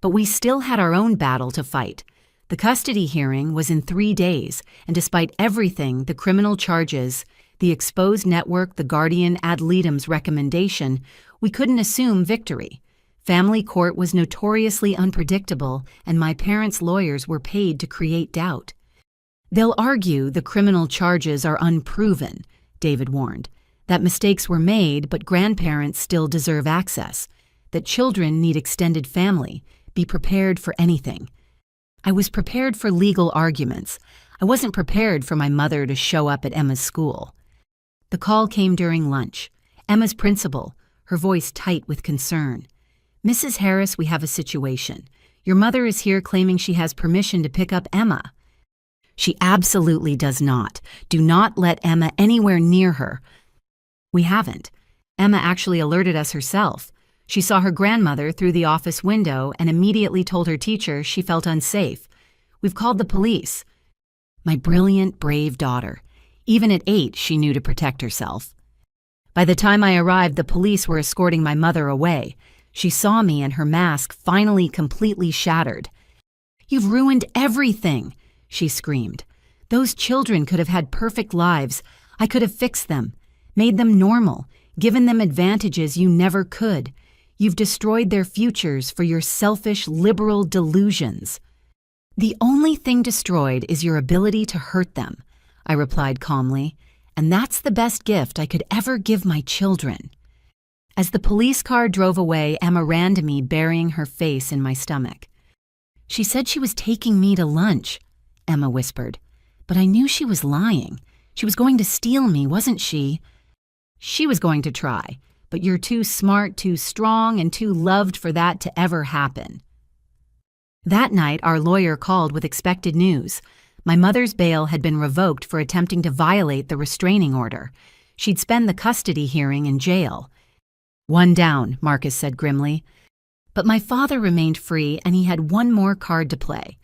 But we still had our own battle to fight. The custody hearing was in 3 days, and despite everything, the criminal charges, the exposed network, the guardian ad litem's recommendation, we couldn't assume victory. Family court was notoriously unpredictable, and my parents' lawyers were paid to create doubt. They'll argue the criminal charges are unproven, David warned, that mistakes were made, but grandparents still deserve access. that children need extended family. Be prepared for anything. I was prepared for legal arguments. I wasn't prepared for my mother to show up at Emma's school. The call came during lunch. Emma's principal, her voice tight with concern. "Mrs. Harris, we have a situation. Your mother is here claiming she has permission to pick up Emma." "She absolutely does not. Do not let Emma anywhere near her." "We haven't. Emma actually alerted us herself. She saw her grandmother through the office window and immediately told her teacher she felt unsafe. We've called the police." My brilliant, brave daughter. Even at 8, she knew to protect herself. By the time I arrived, the police were escorting my mother away. She saw me and her mask finally completely shattered. "You've ruined everything," she screamed. "Those children could have had perfect lives. I could have fixed them, made them normal, given them advantages you never could. You've destroyed their futures for your selfish, liberal delusions." "The only thing destroyed is your ability to hurt them," I replied calmly, "and that's the best gift I could ever give my children." As the police car drove away, Emma ran to me, burying her face in my stomach. "She said she was taking me to lunch," Emma whispered. "But I knew she was lying. She was going to steal me, wasn't she?" "She was going to try, but you're too smart, too strong, and too loved for that to ever happen." That night, our lawyer called with expected news. My mother's bail had been revoked for attempting to violate the restraining order. She'd spend the custody hearing in jail. "One down," Marcus said grimly. But my father remained free, and he had one more card to play.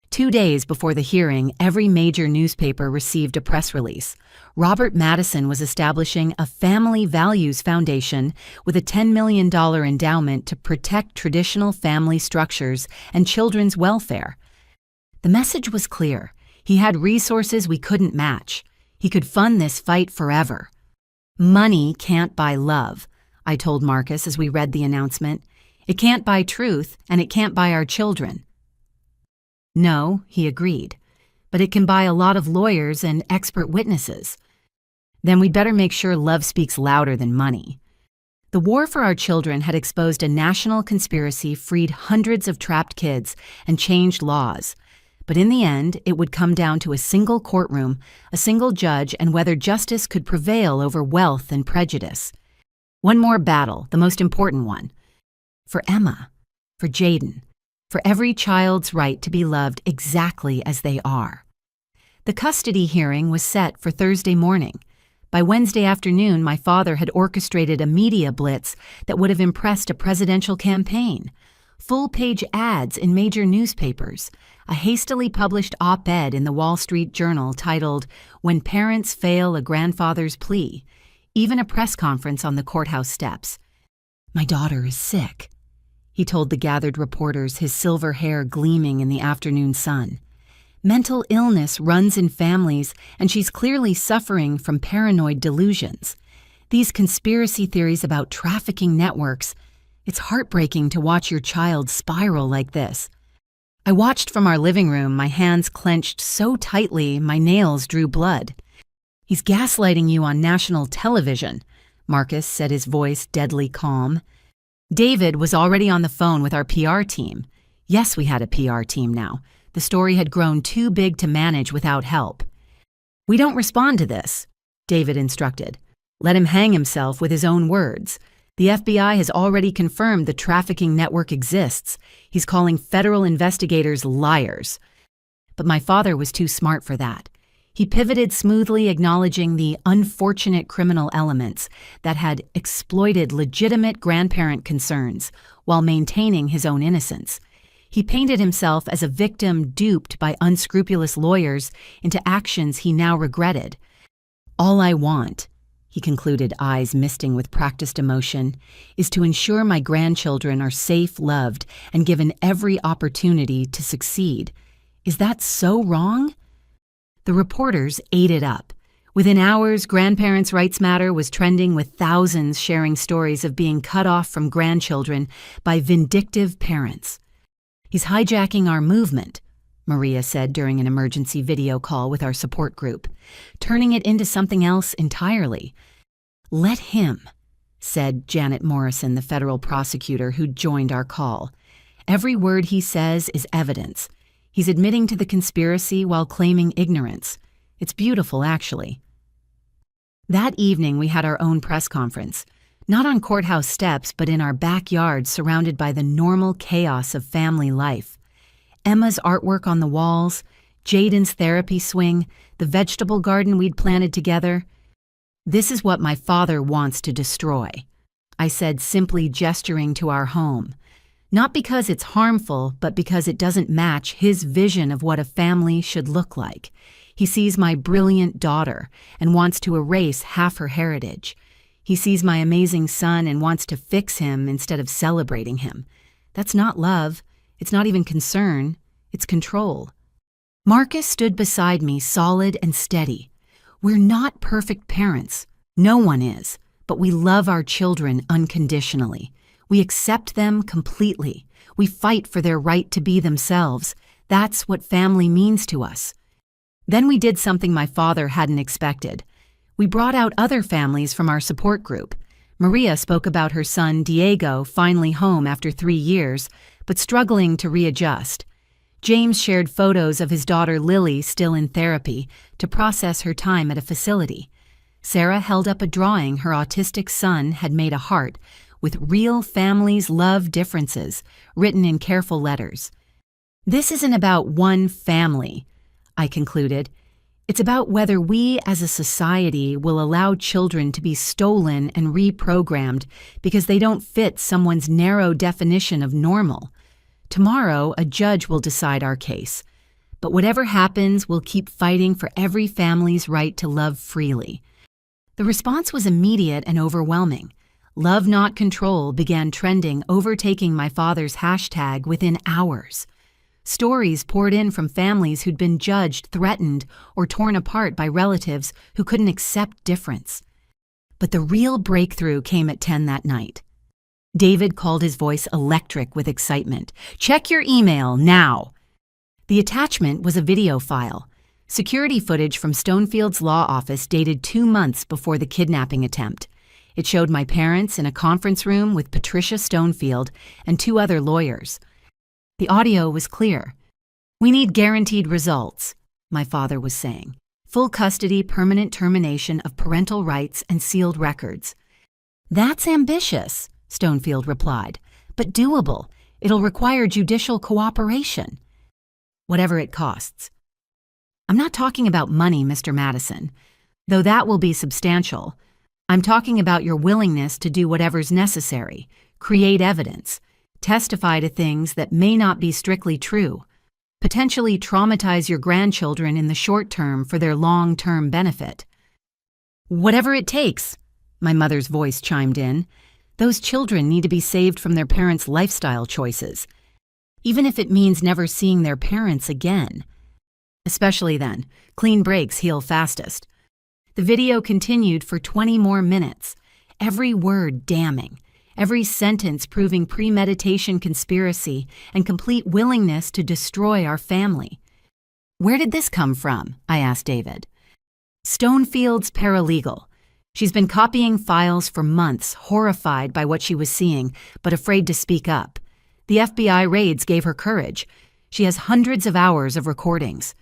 2 days before the hearing, every major newspaper received a press release. Robert Madison was establishing a Family Values Foundation with a $10 million endowment to protect traditional family structures and children's welfare. The message was clear. He had resources we couldn't match. He could fund this fight forever. "Money can't buy love," I told Marcus as we read the announcement. "It can't buy truth, and it can't buy our children." "No," he agreed, "but it can buy a lot of lawyers and expert witnesses." "Then we'd better make sure love speaks louder than money." The war for our children had exposed a national conspiracy, freed hundreds of trapped kids, and changed laws. But in the end, it would come down to a single courtroom, a single judge, and whether justice could prevail over wealth and prejudice. One more battle, the most important one. For Emma, for Jaden, for every child's right to be loved exactly as they are. The custody hearing was set for Thursday morning. By Wednesday afternoon, my father had orchestrated a media blitz that would have impressed a presidential campaign. Full-page ads in major newspapers, a hastily published op-ed in the Wall Street Journal titled, "When Parents Fail a Grandfather's Plea," even a press conference on the courthouse steps. "My daughter is sick," he told the gathered reporters, his silver hair gleaming in the afternoon sun. "Mental illness runs in families, and she's clearly suffering from paranoid delusions. These conspiracy theories about trafficking networks, it's heartbreaking to watch your child spiral like this." I watched from our living room, my hands clenched so tightly my nails drew blood. "He's gaslighting you on national television," Marcus said, his voice deadly calm. David was already on the phone with our PR team. Yes, we had a PR team now. The story had grown too big to manage without help. "We don't respond to this," David instructed. "Let him hang himself with his own words. The FBI has already confirmed the trafficking network exists. He's calling federal investigators liars." But my father was too smart for that. He pivoted smoothly, acknowledging the unfortunate criminal elements that had exploited legitimate grandparent concerns while maintaining his own innocence. He painted himself as a victim duped by unscrupulous lawyers into actions he now regretted. "All I want," he concluded, eyes misting with practiced emotion, "is to ensure my grandchildren are safe, loved, and given every opportunity to succeed. Is that so wrong?" The reporters ate it up. Within hours, Grandparents' Rights Matter was trending with thousands sharing stories of being cut off from grandchildren by vindictive parents. "He's hijacking our movement," Maria said during an emergency video call with our support group, "turning it into something else entirely. Let him," said Janet Morrison, the federal prosecutor who joined our call. "Every word he says is evidence. He's admitting to the conspiracy while claiming ignorance. It's beautiful, actually." That evening, we had our own press conference. Not on courthouse steps, but in our backyard, surrounded by the normal chaos of family life. Emma's artwork on the walls, Jaden's therapy swing, the vegetable garden we'd planted together. "This is what my father wants to destroy," I said, simply gesturing to our home. Not because it's harmful, but because it doesn't match his vision of what a family should look like. He sees my brilliant daughter and wants to erase half her heritage. He sees my amazing son and wants to fix him instead of celebrating him. That's not love. It's not even concern. It's control. Marcus stood beside me, solid and steady. We're not perfect parents. No one is. But we love our children unconditionally. We accept them completely. We fight for their right to be themselves. That's what family means to us. Then we did something my father hadn't expected. We brought out other families from our support group. Maria spoke about her son, Diego, finally home after 3 years, but struggling to readjust. James shared photos of his daughter Lily still in therapy to process her time at a facility. Sarah held up a drawing her autistic son had made a heart with "Real families love differences" written in careful letters. This isn't about one family, I concluded. It's about whether we as a society will allow children to be stolen and reprogrammed because they don't fit someone's narrow definition of normal. Tomorrow, a judge will decide our case. But whatever happens, we'll keep fighting for every family's right to love freely. The response was immediate and overwhelming. "Love Not Control" began trending, overtaking my father's hashtag within hours. Stories poured in from families who'd been judged, threatened, or torn apart by relatives who couldn't accept difference. But the real breakthrough came at 10 that night. David called, his voice electric with excitement. "Check your email now." The attachment was a video file, security footage from Stonefield's law office dated 2 months before the kidnapping attempt. It showed my parents in a conference room with Patricia Stonefield and 2 other lawyers. The audio was clear. "We need guaranteed results," my father was saying. "Full custody, permanent termination of parental rights, and sealed records." "That's ambitious," Stonefield replied, "but doable. It'll require judicial cooperation." "Whatever it costs." "I'm not talking about money, Mr. Madison, though that will be substantial. I'm talking about your willingness to do whatever's necessary, create evidence, testify to things that may not be strictly true, potentially traumatize your grandchildren in the short term for their long-term benefit." "Whatever it takes," my mother's voice chimed in. "Those children need to be saved from their parents' lifestyle choices, even if it means never seeing their parents again. Especially then, clean breaks heal fastest." The video continued for 20 more minutes, every word damning, every sentence proving premeditation, conspiracy, and complete willingness to destroy our family. "Where did this come from?" I asked David. "Stonefield's paralegal. She's been copying files for months, horrified by what she was seeing, but afraid to speak up. The FBI raids gave her courage. She has hundreds of hours of recordings."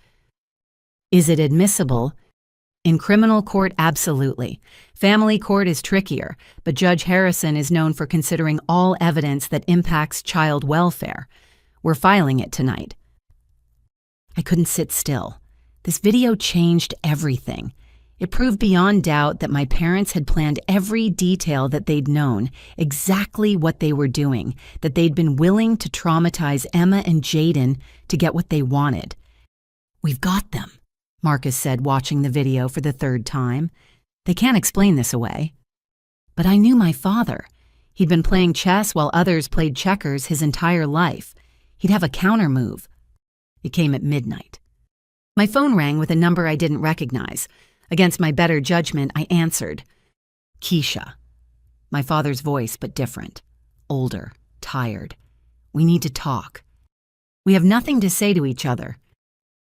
"Is it admissible?" "In criminal court, absolutely. Family court is trickier, but Judge Harrison is known for considering all evidence that impacts child welfare. We're filing it tonight." I couldn't sit still. This video changed everything. It proved beyond doubt that my parents had planned every detail that they'd known, exactly what they were doing, that they'd been willing to traumatize Emma and Jaden to get what they wanted. "We've got them," Marcus said, watching the video for the 3rd time. "They can't explain this away." But I knew my father. He'd been playing chess while others played checkers his entire life. He'd have a counter move. It came at midnight. My phone rang with a number I didn't recognize. Against my better judgment, I answered. "Keisha." My father's voice, but different. Older, tired. "We need to talk." "We have nothing to say to each other."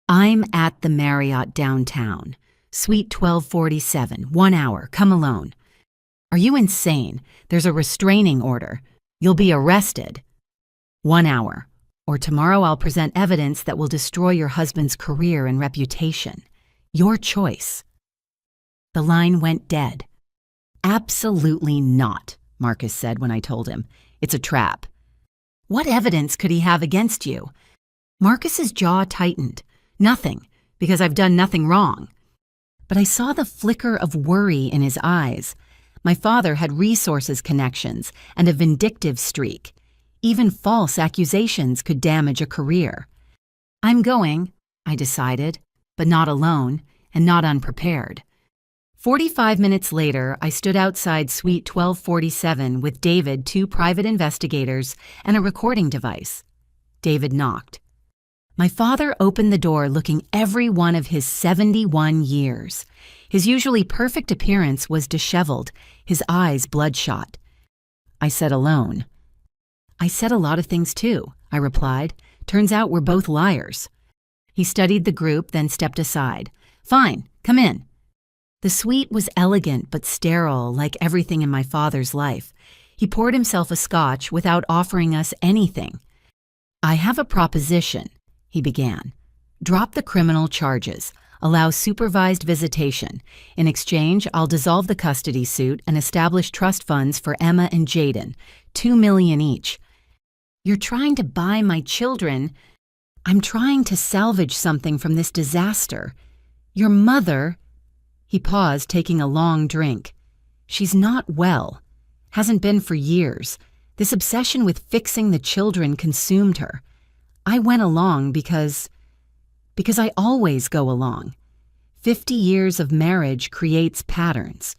"I'm at the Marriott downtown. Suite 1247, 1 hour, come alone." Are you insane? There's a restraining order. You'll be arrested. 1 hour, or tomorrow I'll present evidence that will destroy your husband's career and reputation. Your choice. The line went dead. Absolutely not, Marcus said when I told him. It's a trap. What evidence could he have against you? Marcus's jaw tightened. Nothing, because I've done nothing wrong. But I saw the flicker of worry in his eyes. My father had resources connections and a vindictive streak. Even false accusations could damage a career. I'm going, I decided, but not alone and not unprepared. 45 minutes later, I stood outside Suite 1247 with David, 2 private investigators, and a recording device. David knocked. My father opened the door looking every one of his 71 years. His usually perfect appearance was disheveled, his eyes bloodshot. I said alone. I said a lot of things too, I replied. Turns out we're both liars. He studied the group, then stepped aside. Fine, come in. The suite was elegant but sterile, like everything in my father's life. He poured himself a scotch without offering us anything. I have a proposition, he began. Drop the criminal charges. Allow supervised visitation. In exchange, I'll dissolve the custody suit and establish trust funds for Emma and Jaden, $2 million each. You're trying to buy my children. I'm trying to salvage something from this disaster. Your mother... He paused, taking a long drink. She's not well. Hasn't been for years. This obsession with fixing the children consumed her. I went along because I always go along. 50 years of marriage creates patterns.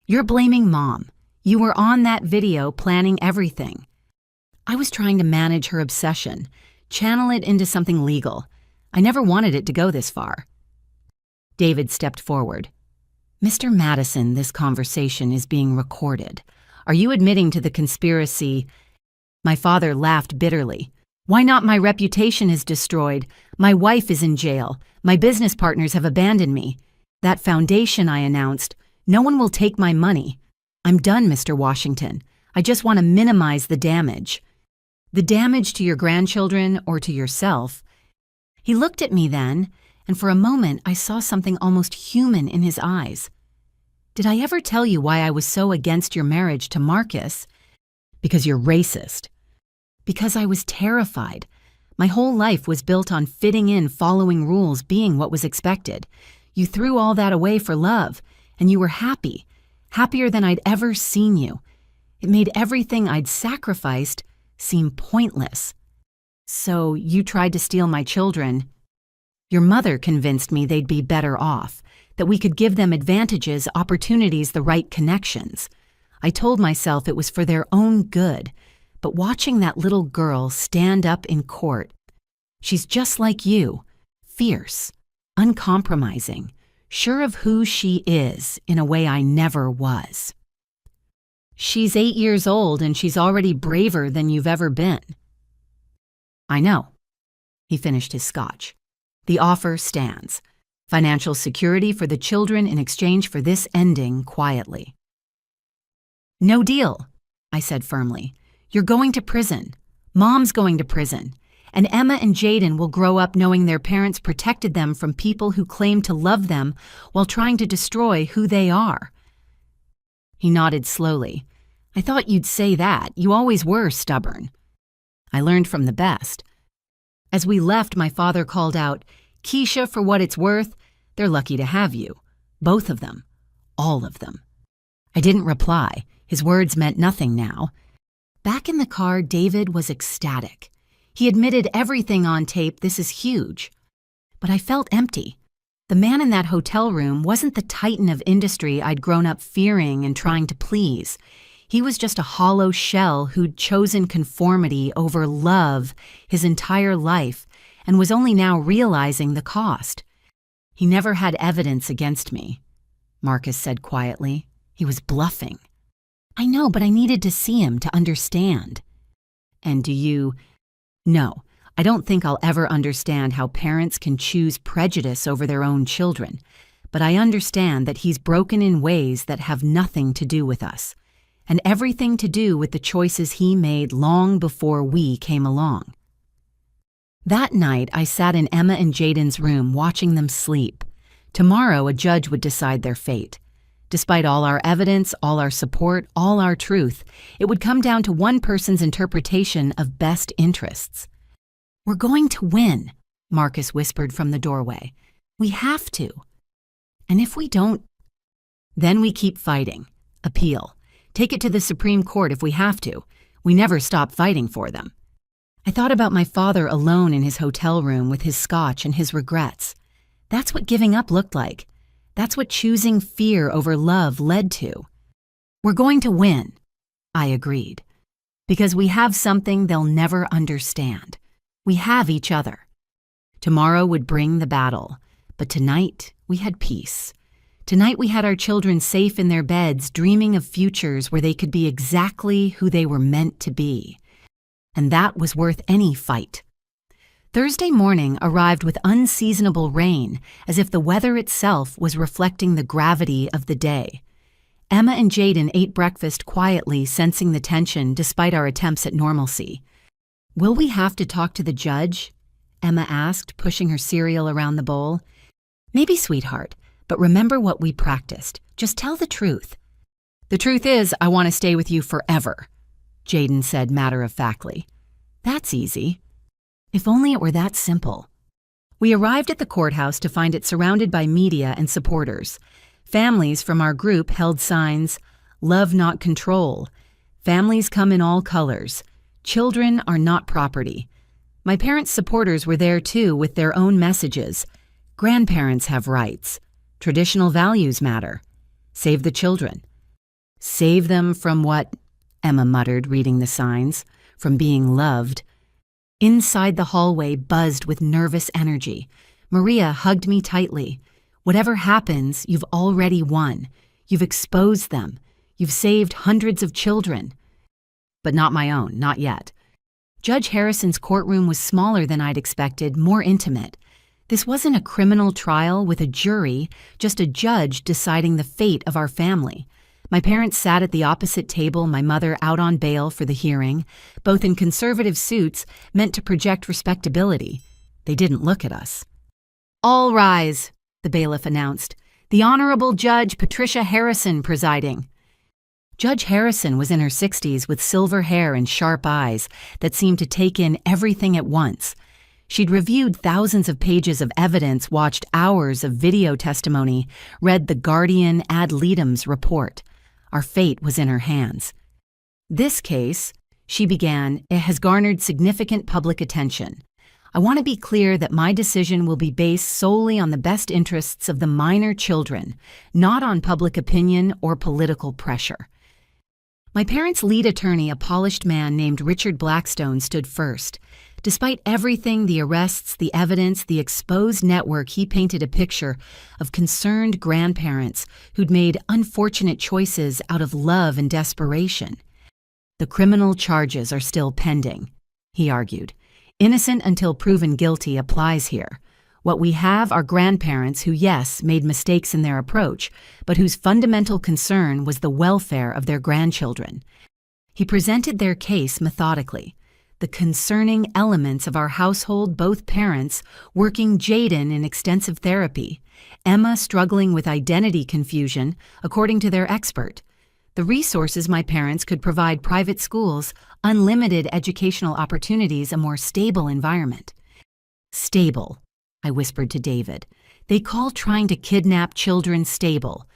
You're blaming Mom. You were on that video planning everything. I was trying to manage her obsession, channel it into something legal. I never wanted it to go this far. David stepped forward. Mr. Madison, this conversation is being recorded. Are you admitting to the conspiracy? My father laughed bitterly. Why not? My reputation is destroyed. My wife is in jail. My business partners have abandoned me. That foundation I announced, no one will take my money. I'm done, Mr. Washington. I just want to minimize the damage. The damage to your grandchildren or to yourself. He looked at me then, and for a moment I saw something almost human in his eyes. Did I ever tell you why I was so against your marriage to Marcus? Because you're racist. Because I was terrified. My whole life was built on fitting in, following rules, being what was expected. You threw all that away for love, and you were happy, happier than I'd ever seen you. It made everything I'd sacrificed seem pointless. So you tried to steal my children. Your mother convinced me they'd be better off, that we could give them advantages, opportunities, the right connections. I told myself it was for their own good, but watching that little girl stand up in court, she's just like you, fierce, uncompromising, sure of who she is in a way I never was. She's 8 years old and she's already braver than you've ever been. I know. He finished his scotch. The offer stands. Financial security for the children in exchange for this ending quietly. No deal, I said firmly. You're going to prison. Mom's going to prison. And Emma and Jaden will grow up knowing their parents protected them from people who claim to love them while trying to destroy who they are. He nodded slowly. I thought you'd say that. You always were stubborn. I learned from the best. As we left, my father called out, Keisha, for what it's worth, they're lucky to have you. Both of them. All of them. I didn't reply. His words meant nothing now. Back in the car, David was ecstatic. He admitted everything on tape. This is huge. But I felt empty. The man in that hotel room wasn't the titan of industry I'd grown up fearing and trying to please. He was just a hollow shell who'd chosen conformity over love his entire life and was only now realizing the cost. He never had evidence against me, Marcus said quietly. He was bluffing. I know, but I needed to see him to understand. And do you... No, I don't think I'll ever understand how parents can choose prejudice over their own children. but I understand that he's broken in ways that have nothing to do with us, and everything to do with the choices he made long before we came along. That night, I sat in Emma and Jaden's room watching them sleep. Tomorrow, a judge would decide their fate. Despite all our evidence, all our support, all our truth, it would come down to one person's interpretation of best interests. "We're going to win," Marcus whispered from the doorway. "We have to. And if we don't, then we keep fighting. Appeal. Take it to the Supreme Court if we have to. We never stop fighting for them." I thought about my father alone in his hotel room with his scotch and his regrets. That's what giving up looked like. That's what choosing fear over love led to. "We're going to win," I agreed. "Because we have something they'll never understand. We have each other." Tomorrow would bring the battle, but tonight we had peace. Tonight we had our children safe in their beds, dreaming of futures where they could be exactly who they were meant to be. And that was worth any fight. Thursday morning arrived with unseasonable rain, as if the weather itself was reflecting the gravity of the day. Emma and Jaden ate breakfast quietly, sensing the tension despite our attempts at normalcy. "Will we have to talk to the judge?" Emma asked, pushing her cereal around the bowl. "Maybe, sweetheart, but remember what we practiced. Just tell the truth." "The truth is, I want to stay with you forever," Jaden said matter-of-factly. "That's easy. If only it were that simple." We arrived at the courthouse to find it surrounded by media and supporters. Families from our group held signs, "Love not control," "Families come in all colors," "Children are not property." My parents' supporters were there too with their own messages. "Grandparents have rights," "Traditional values matter," "Save the children." "Save them from what?" Emma muttered, reading the signs. "From being loved." Inside the hallway buzzed with nervous energy. Maria hugged me tightly. "Whatever happens, you've already won. You've exposed them. You've saved hundreds of children." But not my own, not yet. Judge Harrison's courtroom was smaller than I'd expected, more intimate. This wasn't a criminal trial with a jury, just a judge deciding the fate of our family. My parents sat at the opposite table, my mother out on bail for the hearing, both in conservative suits meant to project respectability. They didn't look at us. "All rise," the bailiff announced. "The Honorable Judge Patricia Harrison presiding." Judge Harrison was in her 60s with silver hair and sharp eyes that seemed to take in everything at once. She'd reviewed thousands of pages of evidence, watched hours of video testimony, read the Guardian ad litem's report. Our fate was in her hands. "This case," she began, "it has garnered significant public attention. I want to be clear that my decision will be based solely on the best interests of the minor children, not on public opinion or political pressure." My parents' lead attorney, a polished man named Richard Blackstone, stood first. Despite everything, the arrests, the evidence, the exposed network, he painted a picture of concerned grandparents who'd made unfortunate choices out of love and desperation. "The criminal charges are still pending," he argued. "Innocent until proven guilty applies here. What we have are grandparents who, yes, made mistakes in their approach, but whose fundamental concern was the welfare of their grandchildren." He presented their case methodically. The concerning elements of our household, both parents working Jaden in extensive therapy, Emma struggling with identity confusion, according to their expert. The resources my parents could provide: private schools, unlimited educational opportunities, a more stable environment. "Stable," I whispered to David. "They call trying to kidnap children stable."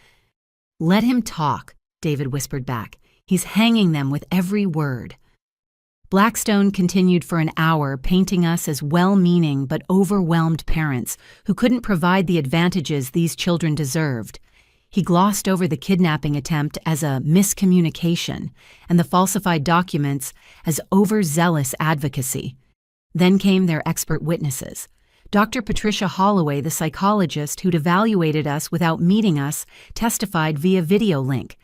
"Let him talk," David whispered back. "He's hanging them with every word." Blackstone continued for an hour, painting us as well-meaning but overwhelmed parents who couldn't provide the advantages these children deserved. He glossed over the kidnapping attempt as a miscommunication and the falsified documents as overzealous advocacy. Then came their expert witnesses. Dr. Patricia Holloway, the psychologist who'd evaluated us without meeting us, testified via video link.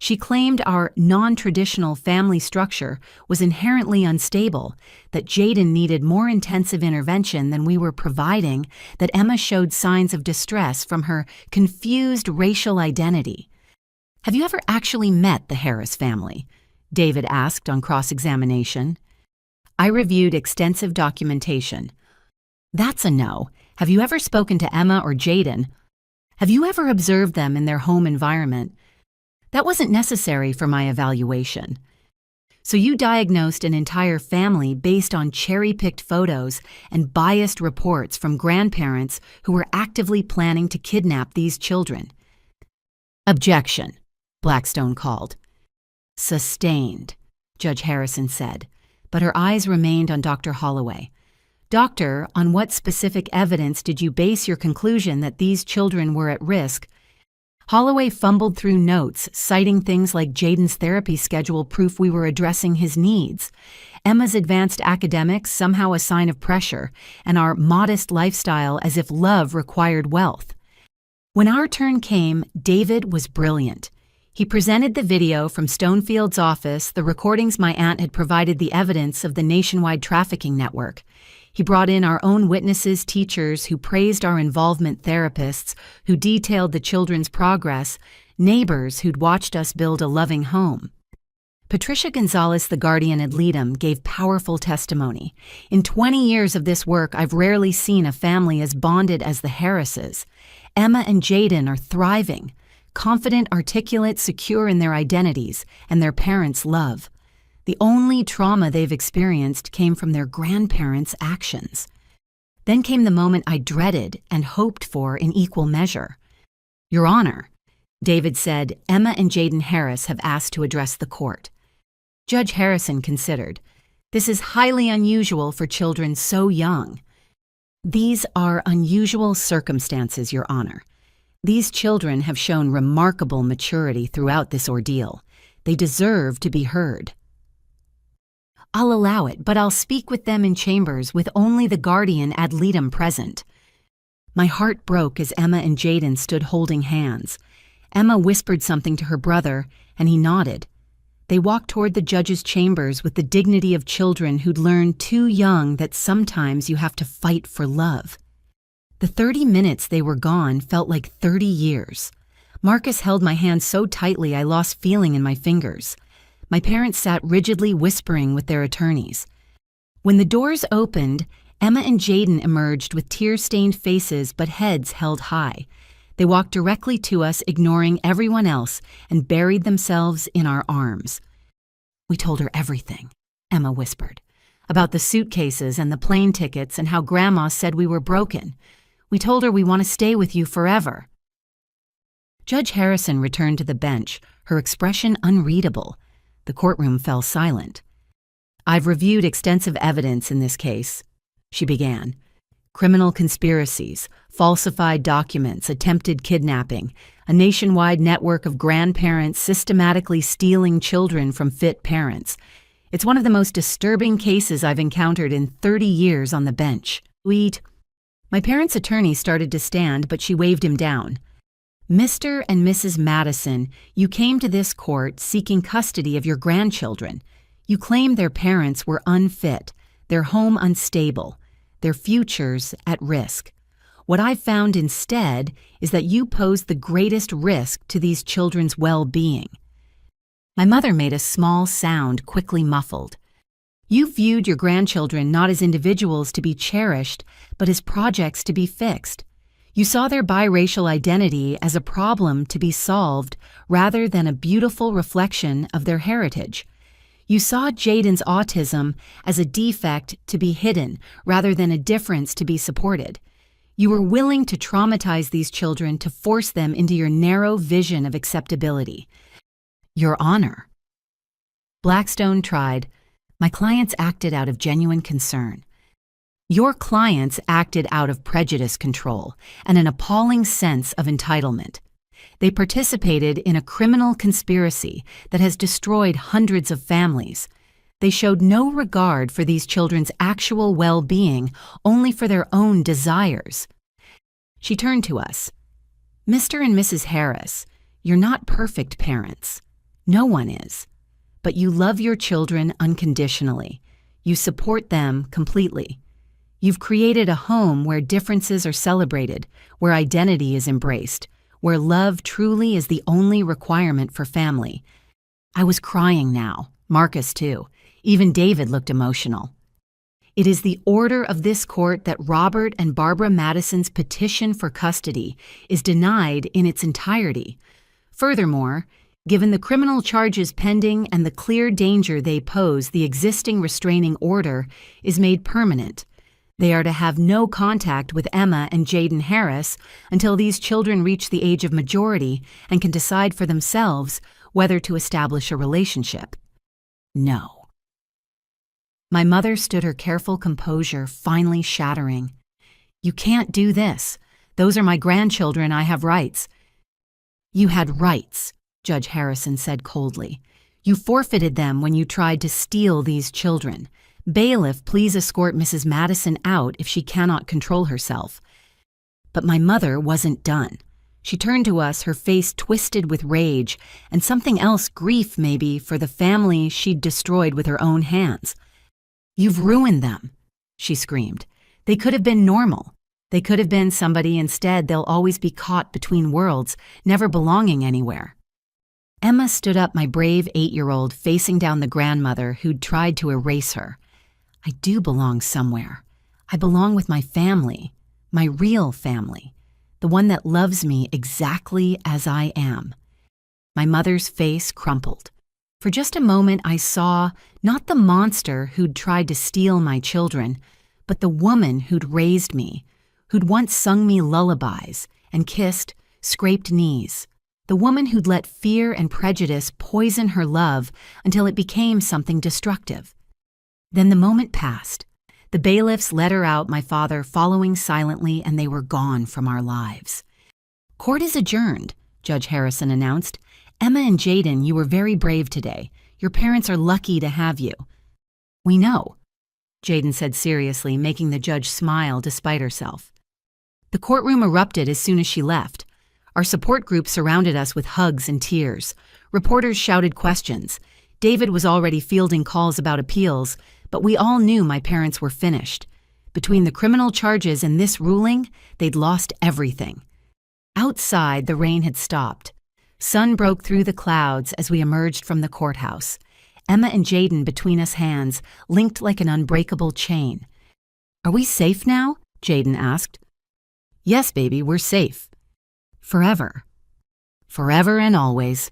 She claimed our non-traditional family structure was inherently unstable, that Jaden needed more intensive intervention than we were providing, that Emma showed signs of distress from her confused racial identity. "Have you ever actually met the Harris family?" David asked on cross-examination. I reviewed extensive documentation. "That's a no. Have you ever spoken to Emma or Jaden? Have you ever observed them in their home environment?" "That wasn't necessary for my evaluation." "So you diagnosed an entire family based on cherry-picked photos and biased reports from grandparents who were actively planning to kidnap these children?" "Objection," Blackstone called. "Sustained," Judge Harrison said, but her eyes remained on Dr. Holloway. "Doctor, on what specific evidence did you base your conclusion that these children were at risk?" Holloway fumbled through notes, citing things like Jaden's therapy schedule proof we were addressing his needs, Emma's advanced academics somehow a sign of pressure, and our modest lifestyle as if love required wealth. When our turn came, David was brilliant. He presented the video from Stonefield's office, the recordings my aunt had provided, the evidence of the nationwide trafficking network. He brought in our own witnesses, teachers who praised our involvement, therapists who detailed the children's progress, neighbors who'd watched us build a loving home. Patricia Gonzalez, the guardian ad litem, gave powerful testimony. "In 20 years of this work, I've rarely seen a family as bonded as the Harrises. Emma and Jaden are thriving, confident, articulate, secure in their identities and their parents' love. The only trauma they've experienced came from their grandparents' actions." Then came the moment I dreaded and hoped for in equal measure. "Your Honor," David said, "Emma and Jaden Harris have asked to address the court." Judge Harrison considered, "This is highly unusual for children so young." "These are unusual circumstances, Your Honor. These children have shown remarkable maturity throughout this ordeal. They deserve to be heard." "I'll allow it, but I'll speak with them in chambers with only the guardian ad litem present." My heart broke as Emma and Jaden stood holding hands. Emma whispered something to her brother, and he nodded. They walked toward the judge's chambers with the dignity of children who'd learned too young that sometimes you have to fight for love. The 30 minutes they were gone felt like 30 years. Marcus held my hand so tightly I lost feeling in my fingers. My parents sat rigidly whispering with their attorneys. When the doors opened, Emma and Jaden emerged with tear-stained faces but heads held high. They walked directly to us, ignoring everyone else, and buried themselves in our arms. "We told her everything," Emma whispered, "about the suitcases and the plane tickets and how Grandma said we were broken. We told her we want to stay with you forever." Judge Harrison returned to the bench, her expression unreadable. The courtroom fell silent. "I've reviewed extensive evidence in this case," she began. "Criminal conspiracies, falsified documents, attempted kidnapping, a nationwide network of grandparents systematically stealing children from fit parents. It's one of the most disturbing cases I've encountered in 30 years on the bench. My parents' attorney started to stand, but she waved him down. "Mr. and Mrs. Madison, you came to this court seeking custody of your grandchildren. You claimed their parents were unfit, their home unstable, their futures at risk. What I've found instead is that you pose the greatest risk to these children's well-being." My mother made a small sound, quickly muffled. "You viewed your grandchildren not as individuals to be cherished, but as projects to be fixed. You saw their biracial identity as a problem to be solved rather than a beautiful reflection of their heritage. You saw Jaden's autism as a defect to be hidden rather than a difference to be supported. You were willing to traumatize these children to force them into your narrow vision of acceptability." "Your Honor." Blackstone tried. "My clients acted out of genuine concern." "Your clients acted out of prejudice control and an appalling sense of entitlement. They participated in a criminal conspiracy that has destroyed hundreds of families. They showed no regard for these children's actual well-being, only for their own desires." She turned to us. "Mr. and Mrs. Harris, you're not perfect parents. No one is. But you love your children unconditionally. You support them completely. You've created a home where differences are celebrated, where identity is embraced, where love truly is the only requirement for family. I was crying now, Marcus too. Even David looked emotional. It is the order of this court that Robert and Barbara Madison's petition for custody is denied in its entirety. Furthermore, given the criminal charges pending and the clear danger they pose, the existing restraining order is made permanent. They are to have no contact with Emma and Jaden Harris until these children reach the age of majority and can decide for themselves whether to establish a relationship. No. My mother stood her careful composure finally shattering. You can't do this. Those are my grandchildren. I have rights. You had rights, Judge Harrison said coldly. You forfeited them when you tried to steal these children. Bailiff, please escort Mrs. Madison out if she cannot control herself. But my mother wasn't done. She turned to us, her face twisted with rage, and something else, grief maybe, for the family she'd destroyed with her own hands. You've ruined them, she screamed. They could have been normal. They could have been somebody. Instead, they'll always be caught between worlds, never belonging anywhere. Emma stood up, my brave 8-year-old, facing down the grandmother who'd tried to erase her. I do belong somewhere. I belong with my family, my real family, the one that loves me exactly as I am. My mother's face crumpled. For just a moment, I saw not the monster who'd tried to steal my children, but the woman who'd raised me, who'd once sung me lullabies and kissed, scraped knees. The woman who'd let fear and prejudice poison her love until it became something destructive. Then the moment passed. The bailiffs let her out, my father following silently, and they were gone from our lives. Court is adjourned, Judge Harrison announced. Emma and Jaden, you were very brave today. Your parents are lucky to have you. We know, Jaden said seriously, making the judge smile despite herself. The courtroom erupted as soon as she left. Our support group surrounded us with hugs and tears. Reporters shouted questions. David was already fielding calls about appeals, but we all knew my parents were finished. Between the criminal charges and this ruling, they'd lost everything. Outside, the rain had stopped. Sun broke through the clouds as we emerged from the courthouse. Emma and Jaden between us, hands linked like an unbreakable chain. Are we safe now? Jaden asked. Yes, baby, we're safe. Forever. Forever and always.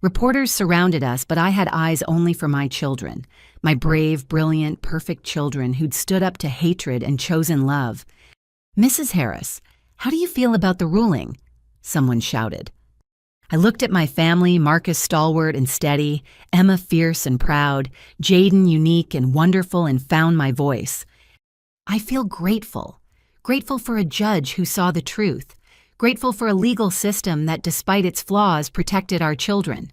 Reporters surrounded us, but I had eyes only for my children, my brave, brilliant, perfect children who'd stood up to hatred and chosen love. Mrs. Harris, how do you feel about the ruling? Someone shouted. I looked at my family, Marcus stalwart and steady, Emma fierce and proud, Jaden unique and wonderful, and found my voice. I feel grateful. Grateful for a judge who saw the truth. Grateful for a legal system that, despite its flaws, protected our children.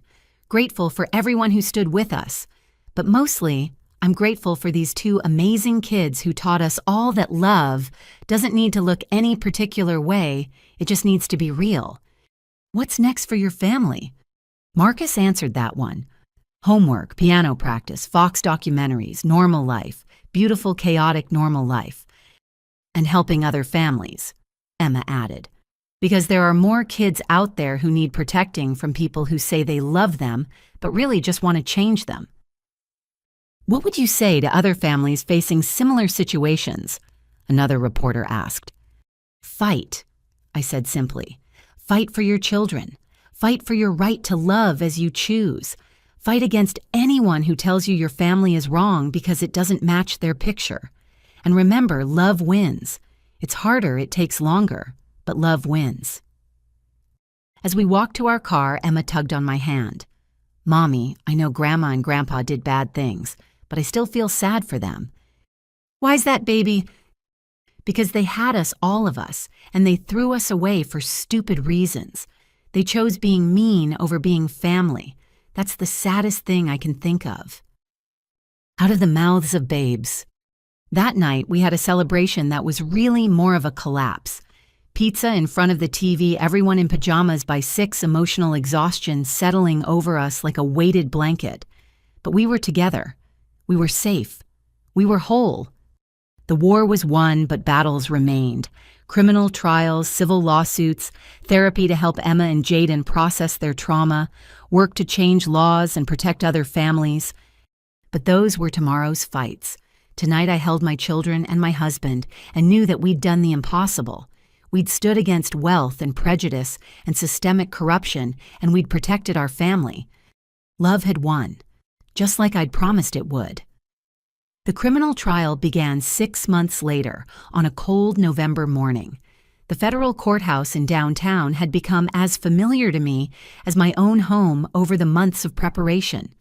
Grateful for everyone who stood with us. But mostly, I'm grateful for these two amazing kids who taught us all that love doesn't need to look any particular way, it just needs to be real. What's next for your family? Marcus answered that one. Homework, piano practice, Fox documentaries, normal life, beautiful, chaotic, normal life. And helping other families, Emma added. Because there are more kids out there who need protecting from people who say they love them, but really just want to change them. What would you say to other families facing similar situations? Another reporter asked. Fight, I said simply. Fight for your children. Fight for your right to love as you choose. Fight against anyone who tells you your family is wrong because it doesn't match their picture. And remember, love wins. It's harder, it takes longer. But love wins. As we walked to our car, Emma tugged on my hand. Mommy, I know Grandma and Grandpa did bad things, but I still feel sad for them. Why's that, baby? Because they had us, all of us, and they threw us away for stupid reasons. They chose being mean over being family. That's the saddest thing I can think of. Out of the mouths of babes. That night, we had a celebration that was really more of a collapse. Pizza in front of the TV, everyone in pajamas by 6, emotional exhaustion settling over us like a weighted blanket. But we were together. We were safe. We were whole. The war was won, but battles remained. Criminal trials, civil lawsuits, therapy to help Emma and Jaden process their trauma, work to change laws and protect other families. But those were tomorrow's fights. Tonight I held my children and my husband and knew that we'd done the impossible. We'd stood against wealth and prejudice and systemic corruption, and we'd protected our family. Love had won, just like I'd promised it would. The criminal trial began 6 months later, on a cold November morning. The federal courthouse in downtown had become as familiar to me as my own home over the months of preparation.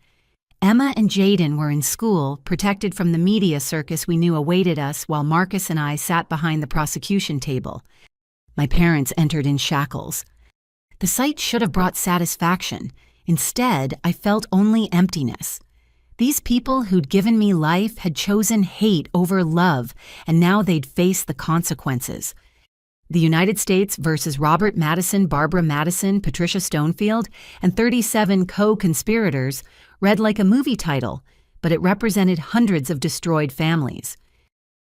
Emma and Jaden were in school, protected from the media circus we knew awaited us, while Marcus and I sat behind the prosecution table. My parents entered in shackles. The sight should have brought satisfaction. Instead, I felt only emptiness. These people who'd given me life had chosen hate over love, and now they'd face the consequences. The United States versus Robert Madison, Barbara Madison, Patricia Stonefield, and 37 co-conspirators read like a movie title, but it represented hundreds of destroyed families.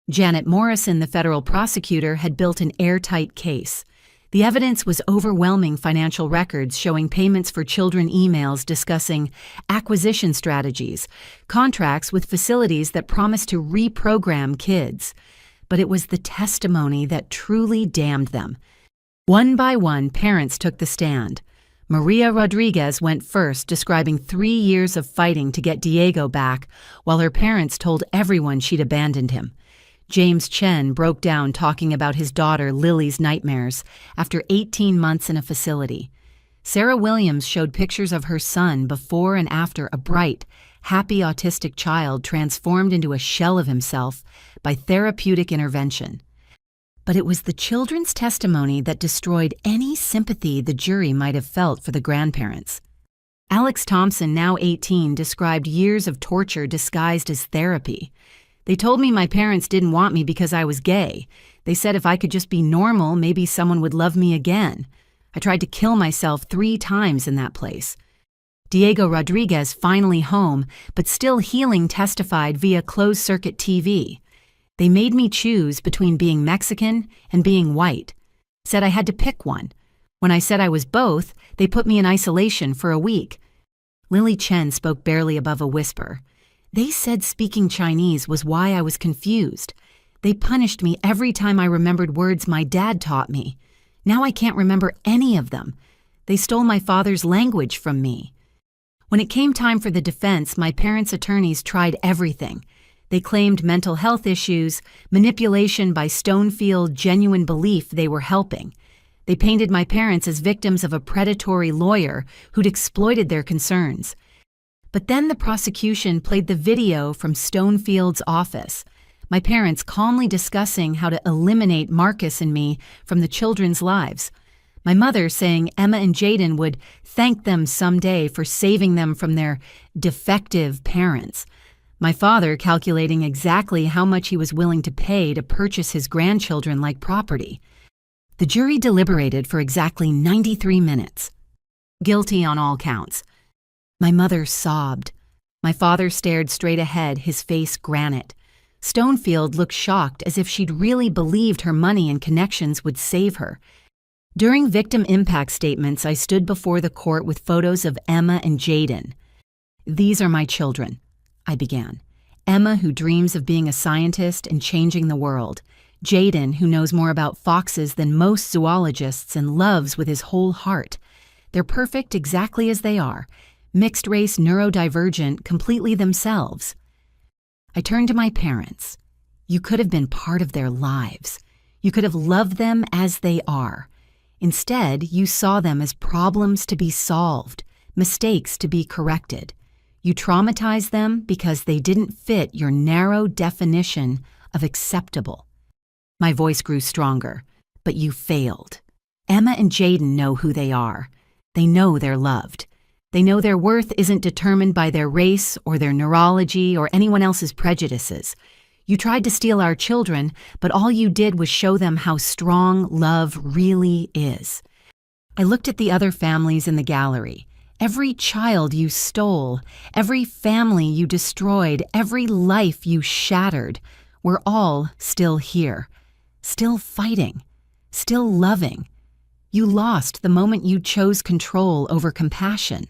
Janet Morrison, the federal prosecutor, had built an airtight case. The evidence was overwhelming: financial records showing payments for children, emails discussing acquisition strategies, contracts with facilities that promised to reprogram kids. But it was the testimony that truly damned them. One by one, parents took the stand. Maria Rodriguez went first, describing 3 years of fighting to get Diego back, while her parents told everyone she'd abandoned him. James Chen broke down, talking about his daughter Lily's nightmares after 18 months in a facility. Sarah Williams showed pictures of her son before and after, a bright, happy autistic child transformed into a shell of himself by therapeutic intervention. But it was the children's testimony that destroyed any sympathy the jury might have felt for the grandparents. Alex Thompson, now 18, described years of torture disguised as therapy. They told me my parents didn't want me because I was gay. They said if I could just be normal, maybe someone would love me again. I tried to kill myself 3 times in that place. Diego Rodriguez, finally home, but still healing, testified via closed-circuit TV. They made me choose between being Mexican and being white. Said I had to pick one. When I said I was both, they put me in isolation for a week. Lily Chen spoke barely above a whisper. They said speaking Chinese was why I was confused. They punished me every time I remembered words my dad taught me. Now I can't remember any of them. They stole my father's language from me. When it came time for the defense, my parents' attorneys tried everything. They claimed mental health issues, manipulation by Stonefield, genuine belief they were helping. They painted my parents as victims of a predatory lawyer who'd exploited their concerns. But then the prosecution played the video from Stonefield's office, my parents calmly discussing how to eliminate Marcus and me from the children's lives. My mother saying Emma and Jaden would thank them someday for saving them from their defective parents. My father calculating exactly how much he was willing to pay to purchase his grandchildren like property. The jury deliberated for exactly 93 minutes. Guilty on all counts. My mother sobbed. My father stared straight ahead, his face granite. Stonefield looked shocked, as if she'd really believed her money and connections would save her. During victim impact statements, I stood before the court with photos of Emma and Jaden. "These are my children," I began. Emma, who dreams of being a scientist and changing the world. Jaden, who knows more about foxes than most zoologists and loves with his whole heart. They're perfect exactly as they are. Mixed-race, neurodivergent, completely themselves. I turned to my parents. You could have been part of their lives. You could have loved them as they are. Instead, you saw them as problems to be solved, mistakes to be corrected. You traumatized them because they didn't fit your narrow definition of acceptable. My voice grew stronger, but you failed. Emma and Jaden know who they are. They know they're loved. They know their worth isn't determined by their race or their neurology or anyone else's prejudices. You tried to steal our children, but all you did was show them how strong love really is." I looked at the other families in the gallery. Every child you stole, every family you destroyed, every life you shattered, we're all still here, still fighting, still loving. You lost the moment you chose control over compassion.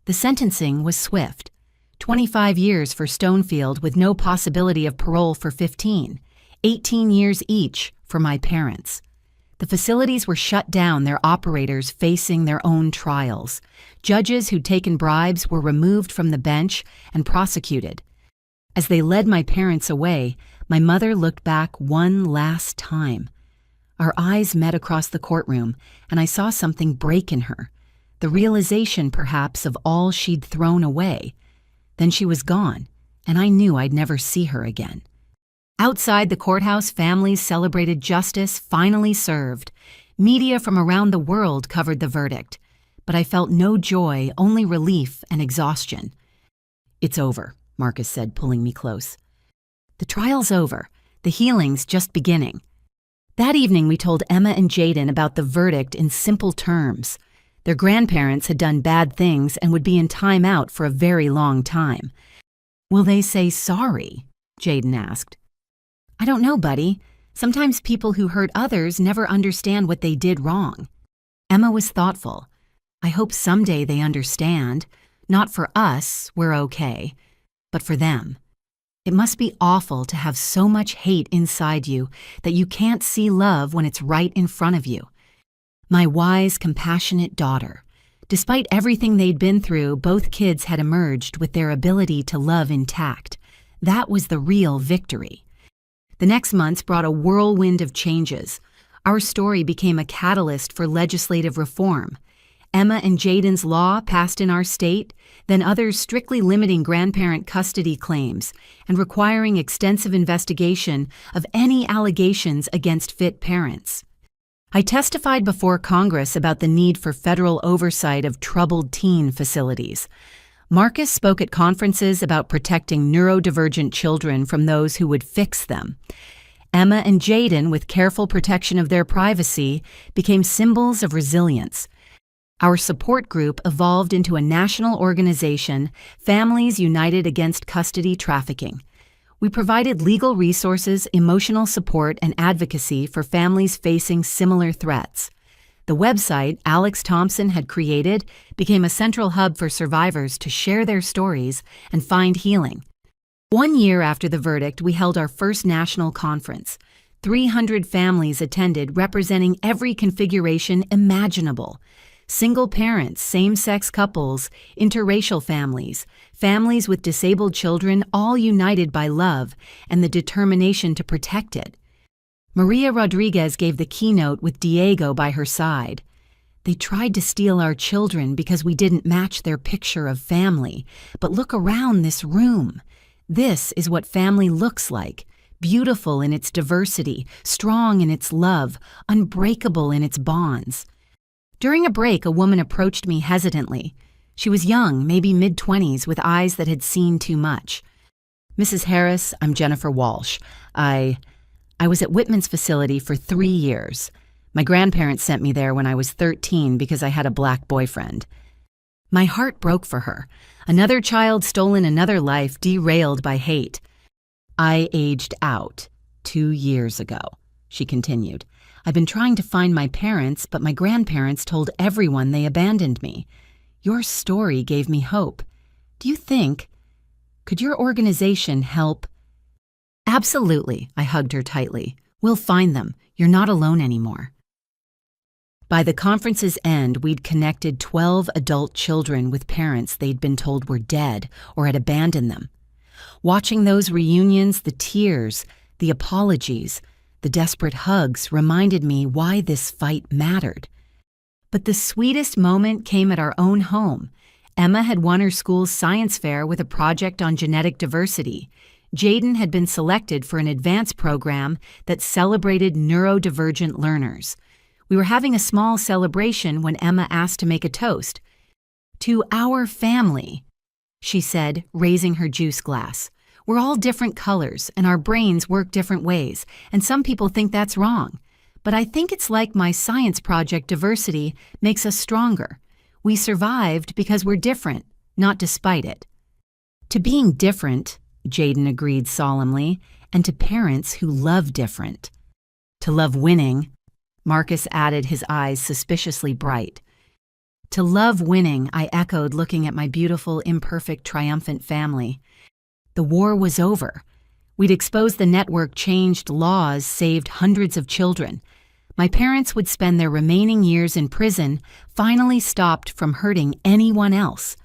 The sentencing was swift. 25 years for Stonefield with no possibility of parole for 15, 18 years each for my parents. The facilities were shut down, their operators facing their own trials. Judges who'd taken bribes were removed from the bench and prosecuted. As they led my parents away, my mother looked back one last time. Our eyes met across the courtroom, and I saw something break in her, the realization perhaps of all she'd thrown away. Then she was gone, and I knew I'd never see her again. Outside the courthouse, families celebrated justice finally served. Media from around the world covered the verdict, but I felt no joy, only relief and exhaustion. "It's over," Marcus said, pulling me close. "The trial's over. The healing's just beginning." That evening, we told Emma and Jaden about the verdict in simple terms. Their grandparents had done bad things and would be in timeout for a very long time. "Will they say sorry?" Jaden asked. "I don't know, buddy. Sometimes people who hurt others never understand what they did wrong." Emma was thoughtful. "I hope someday they understand. Not for us, we're okay, but for them. It must be awful to have so much hate inside you that you can't see love when it's right in front of you." My wise, compassionate daughter. Despite everything they'd been through, both kids had emerged with their ability to love intact. That was the real victory. The next months brought a whirlwind of changes. Our story became a catalyst for legislative reform. Emma and Jaden's law passed in our state, then others strictly limiting grandparent custody claims and requiring extensive investigation of any allegations against fit parents. I testified before Congress about the need for federal oversight of troubled teen facilities. Marcus spoke at conferences about protecting neurodivergent children from those who would fix them. Emma and Jaden, with careful protection of their privacy, became symbols of resilience. Our support group evolved into a national organization, Families United Against Custody Trafficking. We provided legal resources, emotional support, and advocacy for families facing similar threats. The website Alex Thompson had created became a central hub for survivors to share their stories and find healing. 1 year after the verdict, we held our first national conference. 300 families attended, representing every configuration imaginable. Single parents, same-sex couples, interracial families, families with disabled children, all united by love and the determination to protect it. Maria Rodriguez gave the keynote with Diego by her side. "They tried to steal our children because we didn't match their picture of family. But look around this room. This is what family looks like. Beautiful in its diversity, strong in its love, unbreakable in its bonds." During a break, a woman approached me hesitantly. She was young, maybe mid-20s, with eyes that had seen too much. "Mrs. Harris, I'm Jennifer Walsh. I was at Whitman's facility for 3 years. My grandparents sent me there when I was 13 because I had a black boyfriend." My heart broke for her. Another child stolen another life, derailed by hate. "I aged out 2 years ago," she continued. "I've been trying to find my parents, but my grandparents told everyone they abandoned me. Your story gave me hope. Do you think, could your organization help?" "Absolutely," I hugged her tightly. "We'll find them. You're not alone anymore." By the conference's end, we'd connected 12 adult children with parents they'd been told were dead or had abandoned them. Watching those reunions, the tears, the apologies, the desperate hugs reminded me why this fight mattered. But the sweetest moment came at our own home. Emma had won her school's science fair with a project on genetic diversity. Jaden had been selected for an advanced program that celebrated neurodivergent learners. We were having a small celebration when Emma asked to make a toast. "To our family," she said, raising her juice glass. We're all different colors, and our brains work different ways, and some people think that's wrong. But I think it's like my science project diversity makes us stronger. We survived because we're different, not despite it. To being different, Jaden agreed solemnly, and to parents who love different. To love winning, Marcus added, his eyes suspiciously bright. To love winning, I echoed, looking at my beautiful, imperfect, triumphant family. The war was over. We'd exposed the network, changed laws, saved hundreds of children. My parents would spend their remaining years in prison, finally stopped from hurting anyone else.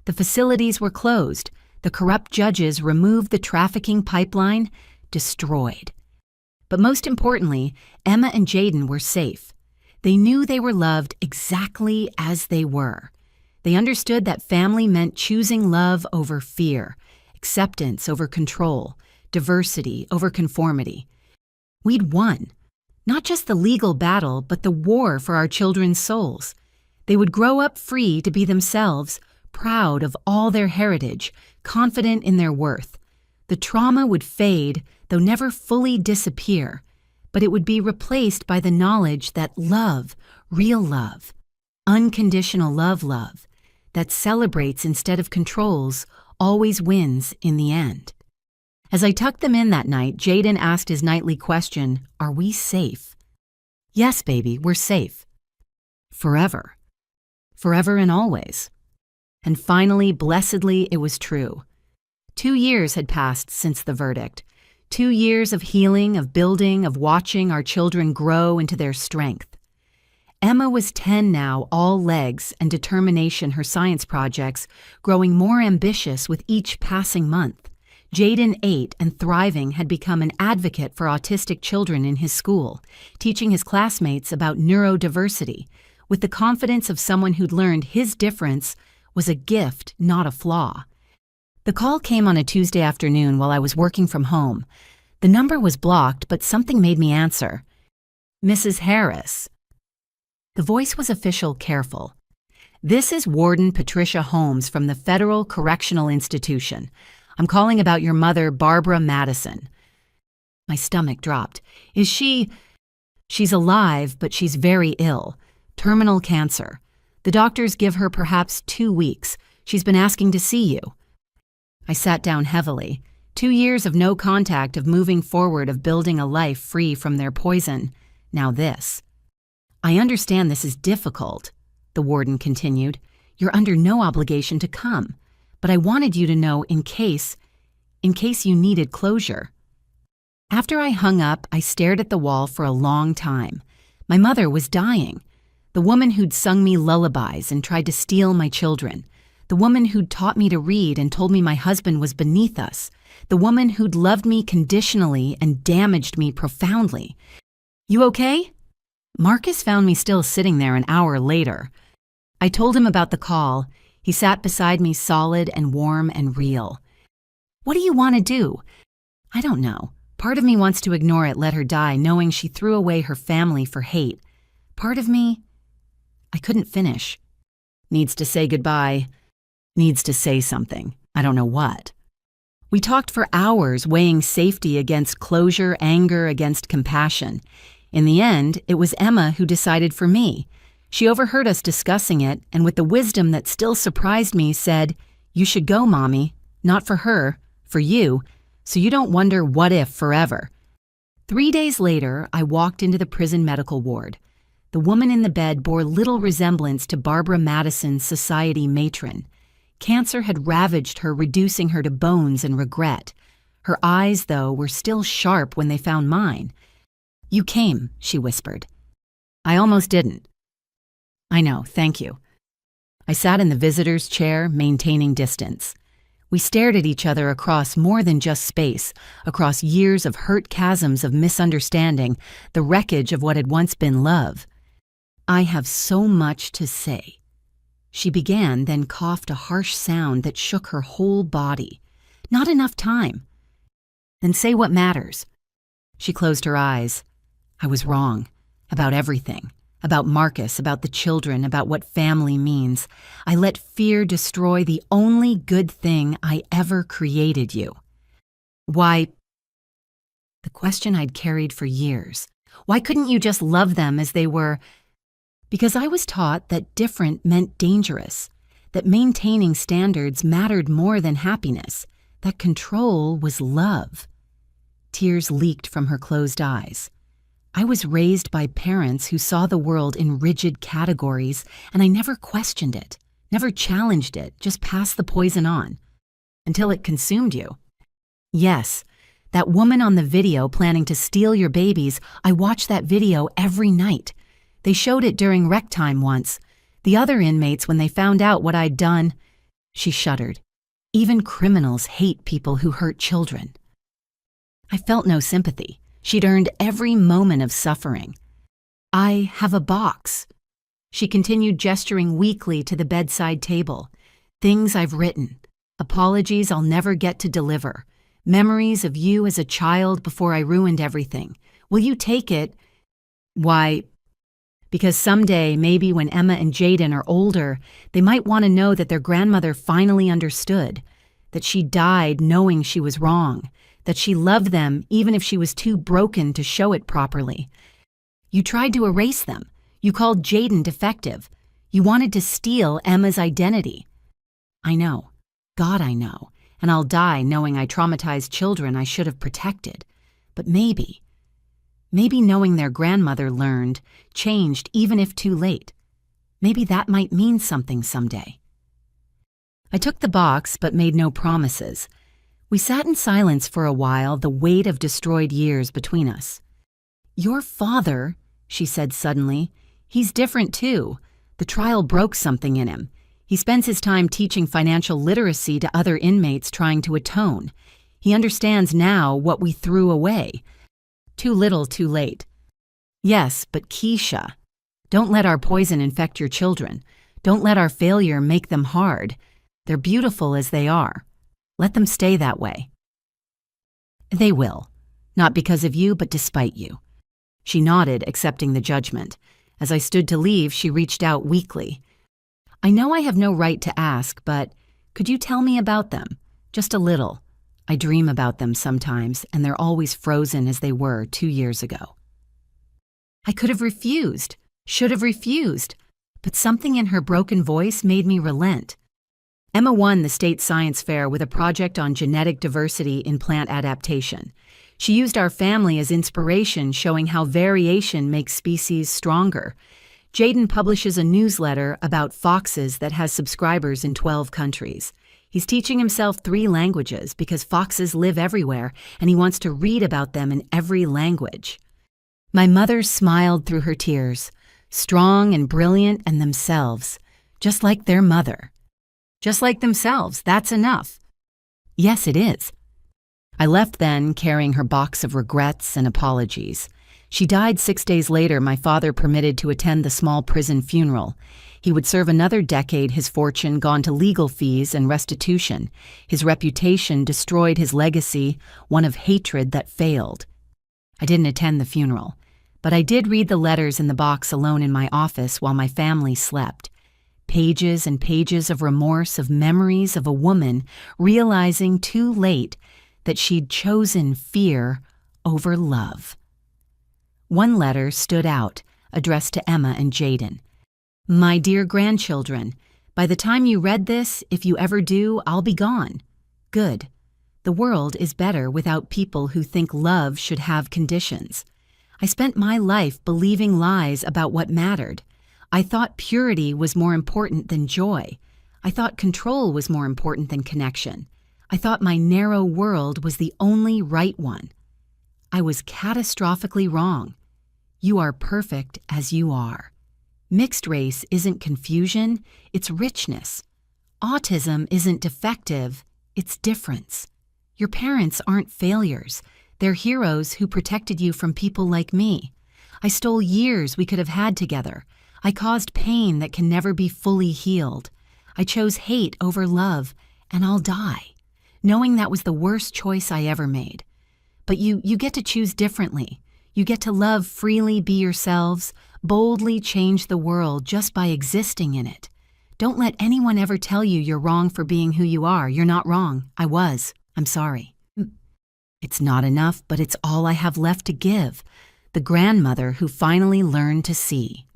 The facilities were closed. The corrupt judges removed the trafficking pipeline, destroyed. But most importantly, Emma and Jaden were safe. They knew they were loved exactly as they were. They understood that family meant choosing love over fear, acceptance over control, diversity over conformity. We'd won. Not just the legal battle, but the war for our children's souls. They would grow up free to be themselves, proud of all their heritage, confident in their worth. The trauma would fade, though never fully disappear, but it would be replaced by the knowledge that love, real love, unconditional love, that celebrates instead of controls, always wins in the end. As I tucked them in that night, Jaden asked his nightly question, "Are we safe?" "Yes, baby, we're safe. Forever. Forever and always." And finally, blessedly, it was true. 2 years had passed since the verdict. 2 years of healing, of building, of watching our children grow into their strength. Emma was 10 now, all legs and determination, her science projects growing more ambitious with each passing month. Jaden, 8 and thriving, had become an advocate for autistic children in his school, teaching his classmates about neurodiversity, with the confidence of someone who'd learned his difference was a gift, not a flaw. The call came on a Tuesday afternoon while I was working from home. The number was blocked, but something made me answer. "Mrs. Harris." The voice was official, careful. "This is Warden Patricia Holmes from the Federal Correctional Institution. I'm calling about your mother, Barbara Madison." My stomach dropped. "Is she—" "She's alive, but she's very ill. Terminal cancer. The doctors give her perhaps 2 weeks. She's been asking to see you." I sat down heavily. 2 years of no contact, of moving forward, of building a life free from their poison. Now this. "I understand this is difficult," the warden continued. "You're under no obligation to come. But I wanted you to know in case you needed closure." After I hung up, I stared at the wall for a long time. My mother was dying. The woman who'd sung me lullabies and tried to steal my children. The woman who'd taught me to read and told me my husband was beneath us. The woman who'd loved me conditionally and damaged me profoundly. "You okay?" Marcus found me still sitting there an hour later. I told him about the call. He sat beside me, solid and warm and real. "What do you want to do?" "I don't know. Part of me wants to ignore it, let her die, knowing she threw away her family for hate. Part of me—" I couldn't finish. "Needs to say goodbye. Needs to say something. I don't know what." We talked for hours, weighing safety against closure, anger against compassion. In the end, it was Emma who decided for me. She overheard us discussing it, and with the wisdom that still surprised me, said, "You should go, Mommy. Not for her, for you, so you don't wonder what if forever." 3 days later, I walked into the prison medical ward. The woman in the bed bore little resemblance to Barbara Madison's society matron. Cancer had ravaged her, reducing her to bones and regret. Her eyes, though, were still sharp when they found mine. "You came," she whispered. "I almost didn't." "I know, thank you." I sat in the visitor's chair, maintaining distance. We stared at each other across more than just space, across years of hurt chasms of misunderstanding, the wreckage of what had once been love. "I have so much to say." She began, then coughed a harsh sound that shook her whole body. "Not enough time." "Then say what matters." She closed her eyes. I was wrong. About everything. About Marcus, about the children, about what family means. I let fear destroy the only good thing I ever created you. Why, the question I'd carried for years. Why couldn't you just love them as they were? Because I was taught that different meant dangerous, that maintaining standards mattered more than happiness, that control was love. Tears leaked from her closed eyes. I was raised by parents who saw the world in rigid categories, and I never questioned it, never challenged it, just passed the poison on. Until it consumed you. Yes, that woman on the video planning to steal your babies, I watched that video every night. They showed it during rec time once. The other inmates, when they found out what I'd done, she shuddered. Even criminals hate people who hurt children. I felt no sympathy. She'd earned every moment of suffering. I have a box. She continued gesturing weakly to the bedside table. Things I've written. Apologies I'll never get to deliver. Memories of you as a child before I ruined everything. Will you take it? Why, because someday, maybe when Emma and Jaden are older, they might want to know that their grandmother finally understood, that she died knowing she was wrong, that she loved them even if she was too broken to show it properly. You tried to erase them. You called Jaden defective. You wanted to steal Emma's identity. I know. God, I know. And I'll die knowing I traumatized children I should have protected. But maybe knowing their grandmother learned, changed even if too late. Maybe that might mean something someday. I took the box but made no promises. We sat in silence for a while, the weight of destroyed years between us. Your father, she said suddenly, he's different too. The trial broke something in him. He spends his time teaching financial literacy to other inmates trying to atone. He understands now what we threw away. Too little, too late. Yes, but Keisha, don't let our poison infect your children. Don't let our failure make them hard. They're beautiful as they are. Let them stay that way. They will. Not because of you, but despite you. She nodded, accepting the judgment. As I stood to leave, she reached out weakly. I know I have no right to ask, but could you tell me about them? Just a little. I dream about them sometimes, and they're always frozen as they were 2 years ago. I could have refused, should have refused, but something in her broken voice made me relent. Emma won the state science fair with a project on genetic diversity in plant adaptation. She used our family as inspiration, showing how variation makes species stronger. Jaden publishes a newsletter about foxes that has subscribers in 12 countries. He's teaching himself 3 languages because foxes live everywhere, and he wants to read about them in every language. My mother smiled through her tears, strong and brilliant and themselves, just like their mother. Just like themselves, that's enough. Yes, it is. I left then, carrying her box of regrets and apologies. She died 6 days later. My father permitted to attend the small prison funeral. He would serve another decade, his fortune gone to legal fees and restitution. His reputation destroyed, his legacy, one of hatred that failed. I didn't attend the funeral, but I did read the letters in the box alone in my office while my family slept. Pages and pages of remorse, of memories of a woman realizing too late that she'd chosen fear over love. One letter stood out, addressed to Emma and Jaden. My dear grandchildren, by the time you read this, if you ever do, I'll be gone. Good. The world is better without people who think love should have conditions. I spent my life believing lies about what mattered. I thought purity was more important than joy. I thought control was more important than connection. I thought my narrow world was the only right one. I was catastrophically wrong. You are perfect as you are. Mixed race isn't confusion, it's richness. Autism isn't defective, it's difference. Your parents aren't failures. They're heroes who protected you from people like me. I stole years we could have had together. I caused pain that can never be fully healed. I chose hate over love, and I'll die, knowing that was the worst choice I ever made. But you get to choose differently. You get to love freely, be yourselves, boldly change the world just by existing in it. Don't let anyone ever tell you you're wrong for being who you are. You're not wrong. I was. I'm sorry. It's not enough, but it's all I have left to give. The grandmother who finally learned to see.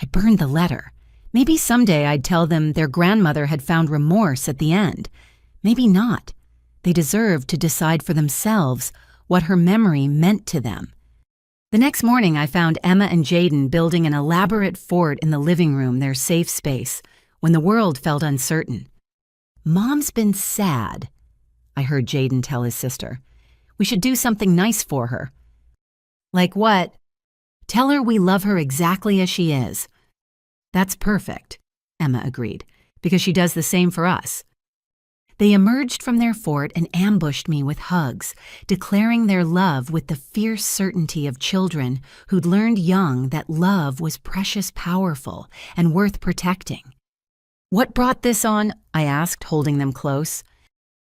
I burned the letter. Maybe someday I'd tell them their grandmother had found remorse at the end. Maybe not. They deserved to decide for themselves what her memory meant to them. The next morning, I found Emma and Jaden building an elaborate fort in the living room, their safe space, when the world felt uncertain. "Mom's been sad," I heard Jaden tell his sister. "We should do something nice for her." "Like what?" "Tell her we love her exactly as she is." "That's perfect," Emma agreed, "because she does the same for us." They emerged from their fort and ambushed me with hugs, declaring their love with the fierce certainty of children who'd learned young that love was precious powerful and worth protecting. "What brought this on?" I asked, holding them close.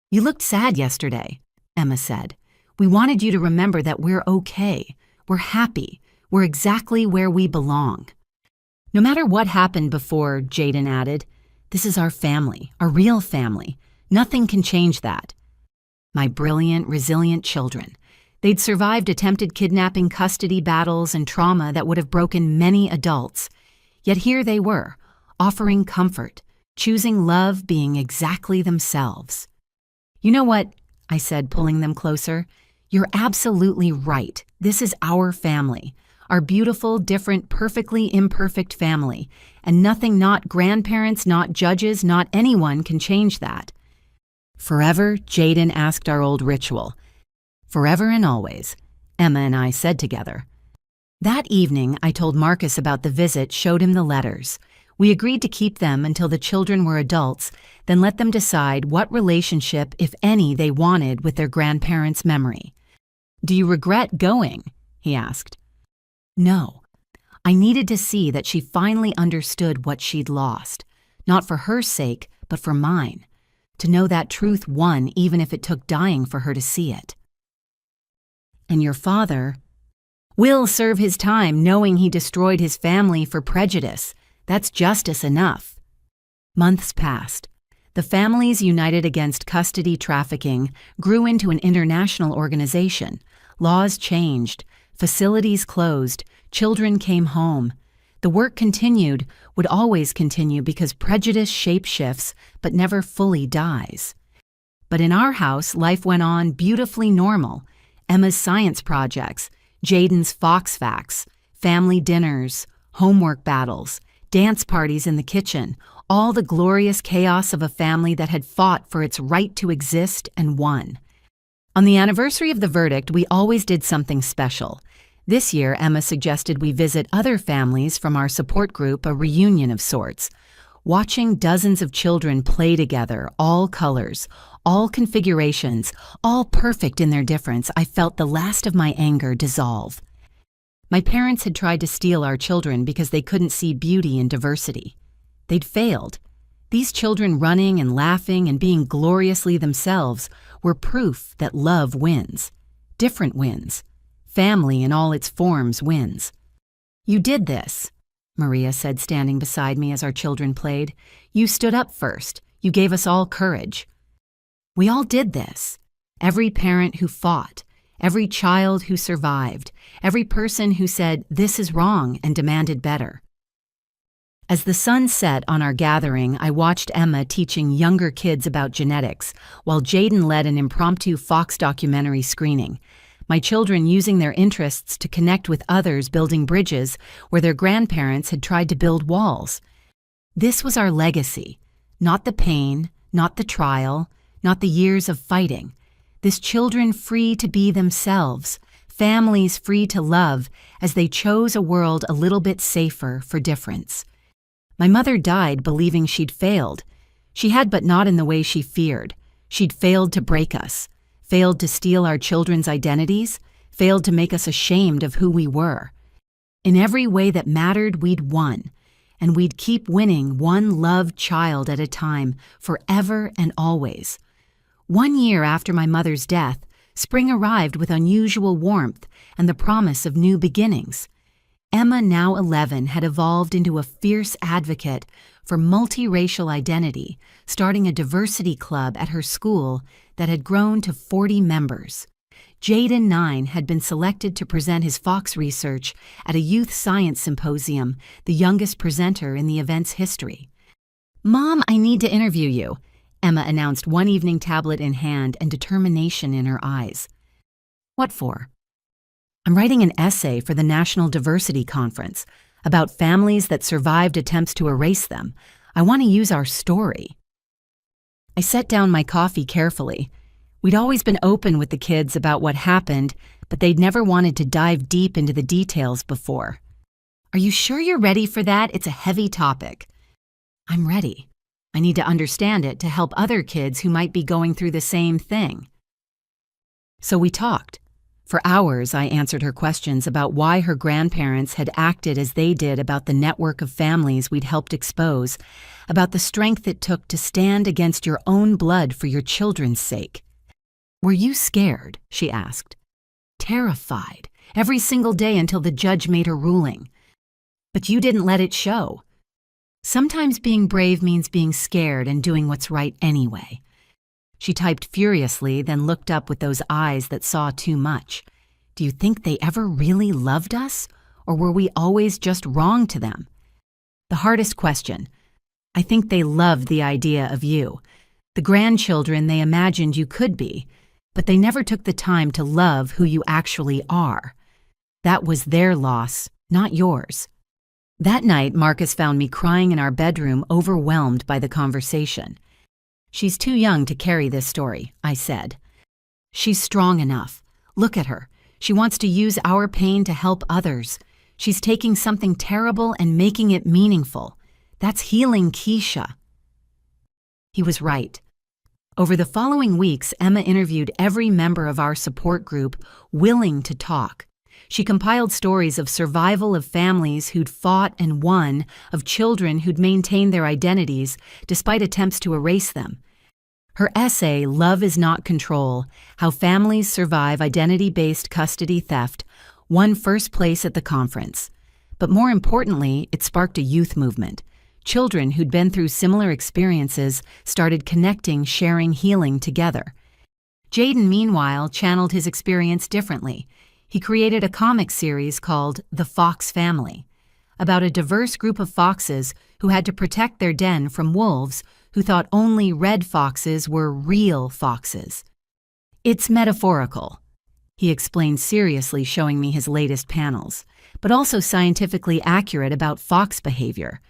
"You looked sad yesterday," Emma said. "We wanted you to remember that we're okay, we're happy, we're exactly where we belong." "No matter what happened before," Jaden added, "this is our family, our real family. Nothing can change that." My brilliant, resilient children. They'd survived attempted kidnapping, custody battles, and trauma that would have broken many adults. Yet here they were, offering comfort, choosing love, being exactly themselves. "You know what?" I said, pulling them closer. "You're absolutely right. This is our family. Our beautiful, different, perfectly imperfect family. And nothing, not grandparents, not judges, not anyone can change that." "Forever?" Jaden asked our old ritual. "Forever and always," Emma and I said together. That evening, I told Marcus about the visit, showed him the letters. We agreed to keep them until the children were adults, then let them decide what relationship, if any, they wanted with their grandparents' memory. "Do you regret going?" he asked. "No. I needed to see that she finally understood what she'd lost, not for her sake, but for mine. To know that truth won even if it took dying for her to see it." "And your father?" "Will serve his time knowing he destroyed his family for prejudice. That's justice enough." Months passed. The Families United Against Custody Trafficking grew into an international organization. Laws changed, facilities closed, children came home. The work continued, would always continue because prejudice shapeshifts but never fully dies. But in our house, life went on beautifully normal. Emma's science projects, Jaden's Fox Facts, family dinners, homework battles, dance parties in the kitchen, all the glorious chaos of a family that had fought for its right to exist and won. On the anniversary of the verdict, we always did something special. This year, Emma suggested we visit other families from our support group, a reunion of sorts. Watching dozens of children play together, all colors, all configurations, all perfect in their difference, I felt the last of my anger dissolve. My parents had tried to steal our children because they couldn't see beauty in diversity. They'd failed. These children running and laughing and being gloriously themselves were proof that love wins. Different wins. Family in all its forms wins. "You did this," Maria said, standing beside me as our children played. "You stood up first. You gave us all courage." We all did this. Every parent who fought, every child who survived, every person who said, "This is wrong," and demanded better. As the sun set on our gathering, I watched Emma teaching younger kids about genetics, while Jaden led an impromptu Fox documentary screening. My children using their interests to connect with others, building bridges where their grandparents had tried to build walls. This was our legacy, not the pain, not the trial, not the years of fighting. This children free to be themselves, families free to love as they chose a world a little bit safer for difference. My mother died believing she'd failed. She had, but not in the way she feared. She'd failed to break us. Failed to steal our children's identities, failed to make us ashamed of who we were. In every way that mattered, we'd won, and we'd keep winning one loved child at a time, forever and always. 1 year after my mother's death, spring arrived with unusual warmth and the promise of new beginnings. Emma, now 11, had evolved into a fierce advocate for multiracial identity, starting a diversity club at her school that had grown to 40 members. Jaden, 9, had been selected to present his Fox research at a youth science symposium, the youngest presenter in the event's history. "Mom, I need to interview you," Emma announced, one evening, tablet in hand and determination in her eyes. "What for?" "I'm writing an essay for the National Diversity Conference about families that survived attempts to erase them. I want to use our story." I set down my coffee carefully. We'd always been open with the kids about what happened, but they'd never wanted to dive deep into the details before. "Are you sure you're ready for that? It's a heavy topic." "I'm ready. I need to understand it to help other kids who might be going through the same thing." So we talked. For hours, I answered her questions about why her grandparents had acted as they did, about the network of families we'd helped expose, about the strength it took to stand against your own blood for your children's sake. "Were you scared?" she asked. "Terrified, every single day until the judge made her ruling. But you didn't let it show." "Sometimes being brave means being scared and doing what's right anyway." She typed furiously, then looked up with those eyes that saw too much. "Do you think they ever really loved us? Or were we always just wrong to them?" "The hardest question. I think they loved the idea of you, the grandchildren they imagined you could be, but they never took the time to love who you actually are. That was their loss, not yours." That night, Marcus found me crying in our bedroom, overwhelmed by the conversation. "She's too young to carry this story," I said. "She's strong enough. Look at her. She wants to use our pain to help others. She's taking something terrible and making it meaningful. That's healing, Keisha." He was right. Over the following weeks, Emma interviewed every member of our support group willing to talk. She compiled stories of survival of families who'd fought and won, of children who'd maintained their identities despite attempts to erase them. Her essay, "Love is Not Control: How Families Survive Identity-Based Custody Theft," won first place at the conference. But more importantly, it sparked a youth movement. Children who'd been through similar experiences started connecting, sharing, healing together. Jaden, meanwhile, channeled his experience differently. He created a comic series called The Fox Family, about a diverse group of foxes who had to protect their den from wolves who thought only red foxes were real foxes. "It's metaphorical," he explained seriously, showing me his latest panels, "but also scientifically accurate about fox behavior."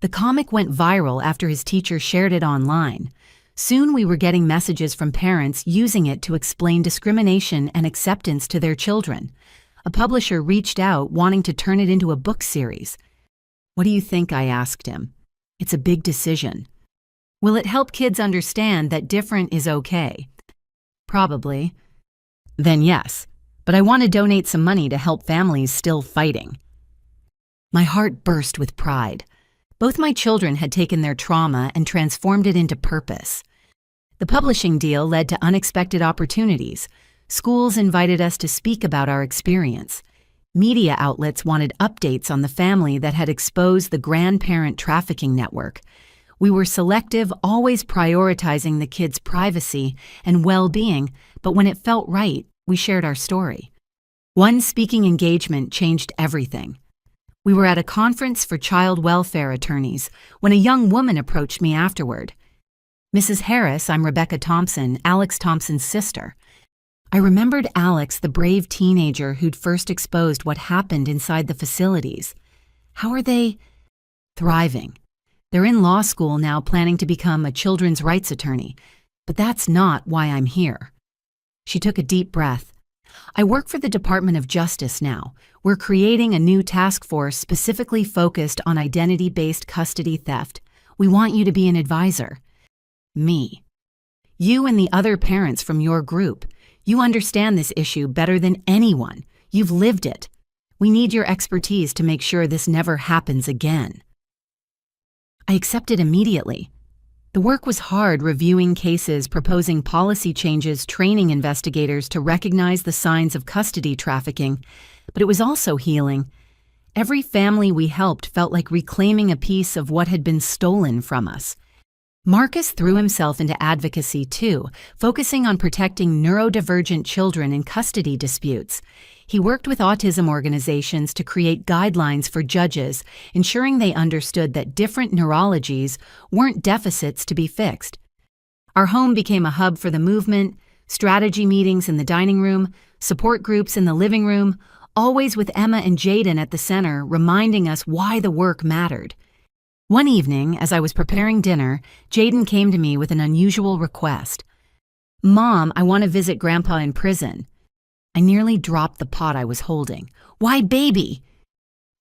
The comic went viral after his teacher shared it online. Soon we were getting messages from parents using it to explain discrimination and acceptance to their children. A publisher reached out wanting to turn it into a book series. "What do you think?" I asked him. "It's a big decision." "Will it help kids understand that different is okay?" "Probably." "Then yes, but I want to donate some money to help families still fighting." My heart burst with pride. Both my children had taken their trauma and transformed it into purpose. The publishing deal led to unexpected opportunities. Schools invited us to speak about our experience. Media outlets wanted updates on the family that had exposed the grandparent trafficking network. We were selective, always prioritizing the kids' privacy and well-being, but when it felt right, we shared our story. One speaking engagement changed everything. We were at a conference for child welfare attorneys when a young woman approached me afterward. "Mrs. Harris, I'm Rebecca Thompson, Alex Thompson's sister." I remembered Alex, the brave teenager who'd first exposed what happened inside the facilities. "How are they?" "Thriving. They're in law school now, planning to become a children's rights attorney. But that's not why I'm here." She took a deep breath. "I work for the Department of Justice now. We're creating a new task force specifically focused on identity-based custody theft. We want you to be an advisor." "Me?" "You and the other parents from your group. You understand this issue better than anyone. You've lived it. We need your expertise to make sure this never happens again." I accepted immediately. The work was hard, reviewing cases, proposing policy changes, training investigators to recognize the signs of custody trafficking, but it was also healing. Every family we helped felt like reclaiming a piece of what had been stolen from us. Marcus threw himself into advocacy too, focusing on protecting neurodivergent children in custody disputes. He worked with autism organizations to create guidelines for judges, ensuring they understood that different neurologies weren't deficits to be fixed. Our home became a hub for the movement, strategy meetings in the dining room, support groups in the living room, always with Emma and Jaden at the center, reminding us why the work mattered. One evening, as I was preparing dinner, Jaden came to me with an unusual request. "Mom, I want to visit Grandpa in prison." I nearly dropped the pot I was holding. "Why, baby?"